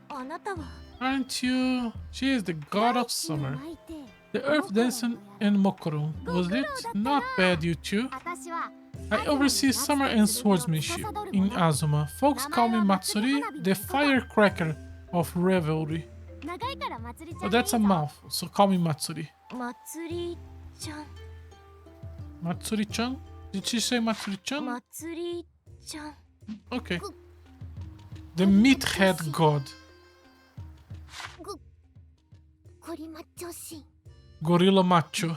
あなたは Aren't you? She is the god of summer. The earth dancing in Mokoron. Was it? Not bad, you two. I oversee summer and swordsmanship in Azuma. Folks call me Matsuri, the firecracker of revelry. But that's a mouthful, so call me Matsuri. 祭りちゃん Matsuri-chan? Did she say Matsuri-chan? 祭りちゃん Okay. The meathead god. ゴリマッチョシン Gorilla macho.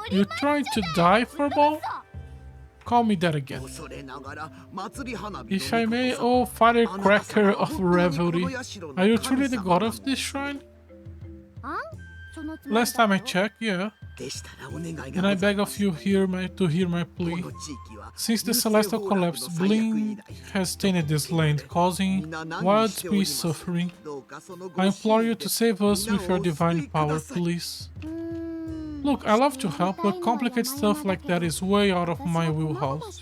You trying to die for a ball? Call me that again. 恐れながら祭り花火の If I may, oh firecracker of revelry, are you truly the god of this shrine? Last time I checked, yeah. And I beg of you to hear my plea. Since the celestial collapse, Blink has tainted this land, causing widespread suffering. I implore you to save us with your divine power, please. Look, I love to help, but complicated stuff like that is way out of my wheelhouse.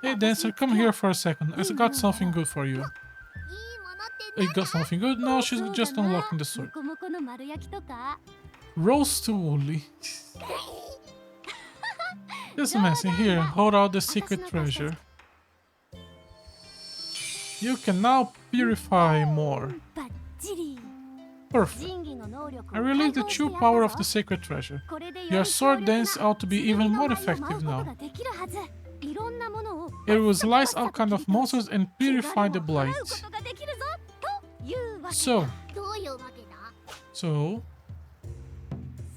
Hey dancer, come here for a second. I got something good for you. You got something good? No, she's just unlocking the sword. Roast woolly. This messy here. Hold out the secret treasure. You can now purify more. Perfect. I release the true power of the sacred treasure. Your sword dance ought to be even more effective now. It will slice all kind of monsters and purify the blight. So,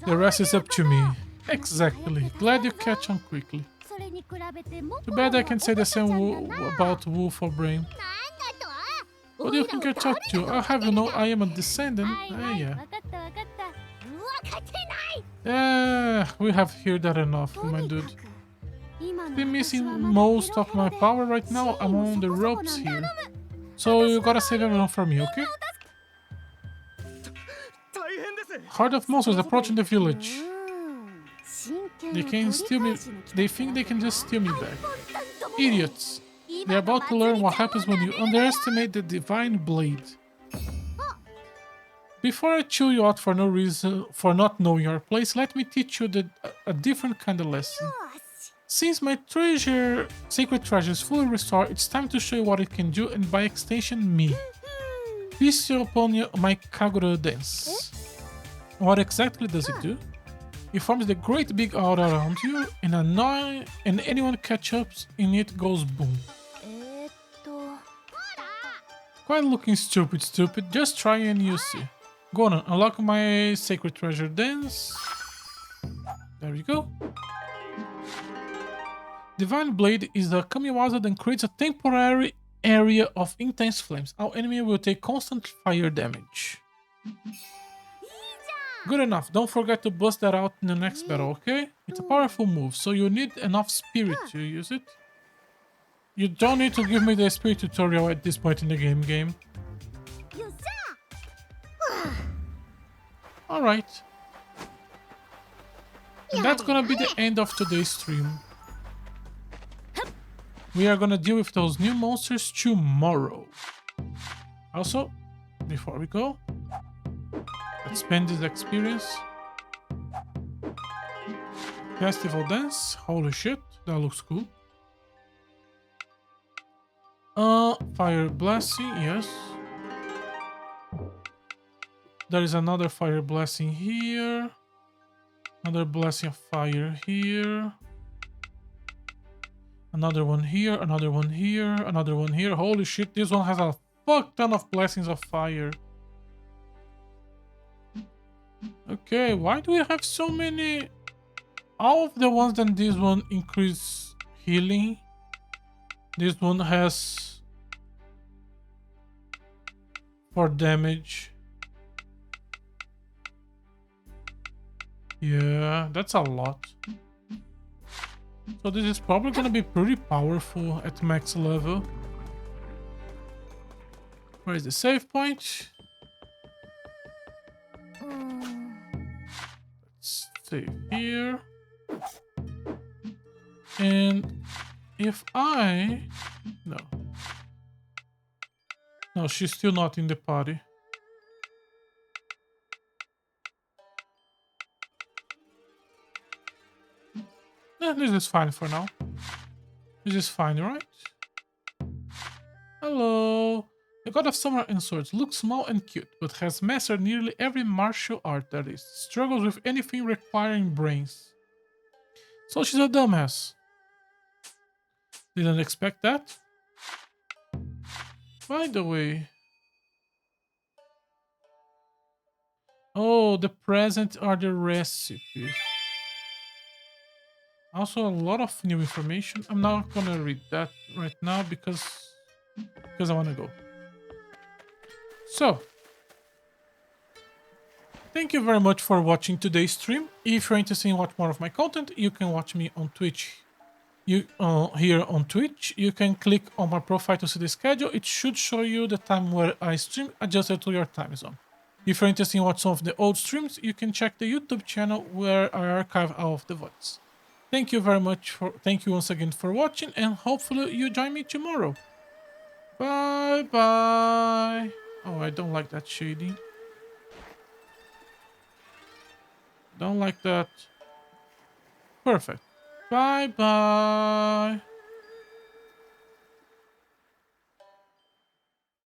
the rest is up to me. Exactly. Glad you catch on quickly. Too bad I can say the same about Wolf or Brain. What do you think you're talking to? I'll have you know I am a descendant. Yeah, we have heard that enough, my dude. Been missing most of my power right now. I'm on the ropes here. So you gotta save everyone for me, okay? Horde of monsters approaching the village. They think they can just steal me back. Idiots. They're about to learn what happens when you underestimate the divine blade. Before I chew you out for no reason, for not knowing your place, let me teach you a different kind of lesson. Since my sacred treasure is fully restored, it's time to show you what it can do and by extension me. Bestow upon you my Kagura dance. What exactly does it do? It forms the great big aura around you, and anyone catch up in it goes boom. Quite looking stupid, just try and you see. Go on, unlock my sacred treasure dance. There we go. Divine Blade is a Kamiwaza that creates a temporary area of intense flames. Our enemy will take constant fire damage. Good enough, don't forget to bust that out in the next battle, okay? It's a powerful move, so you need enough spirit to use it. You don't need to give me the spirit tutorial at this point in the game. Alright. And that's gonna be the end of today's stream. We are gonna deal with those new monsters tomorrow. Also, before we go, let's spend this experience. Festival dance. Holy shit, that looks cool. Fire blessing, yes. There is another fire blessing here. Another blessing of fire here. Another one here, another one here, another one here. Holy shit, this one has a fuck ton of blessings of fire. Okay, why do we have so many? All of the ones than this one increase healing. This one has for damage. Yeah, that's a lot. So this is probably gonna be pretty powerful at max level. Where is the save point? Let's save here. And if I... No, she's still not in the party. This is fine for now. This is fine, right? Hello. The god of summer and swords looks small and cute, but has mastered nearly every martial art that is. Struggles with anything requiring brains. So she's a dumbass. Didn't expect that. By the way... Oh, the present are the recipes. Also, a lot of new information. I'm not gonna read that right now because I want to go. So, Thank you very much for watching today's stream. If you're interested in watch more of my content, you can watch me on Twitch. Here on Twitch, you can click on my profile to see the schedule. It should show you the time where I stream adjusted to your time zone. If you're interested in watch some of the old streams, you can check the YouTube channel where I archive all of the VODs. Thank you once again for watching, and hopefully you join me tomorrow. Bye bye. Oh, I don't like that shading. Don't like that. Perfect. Bye bye.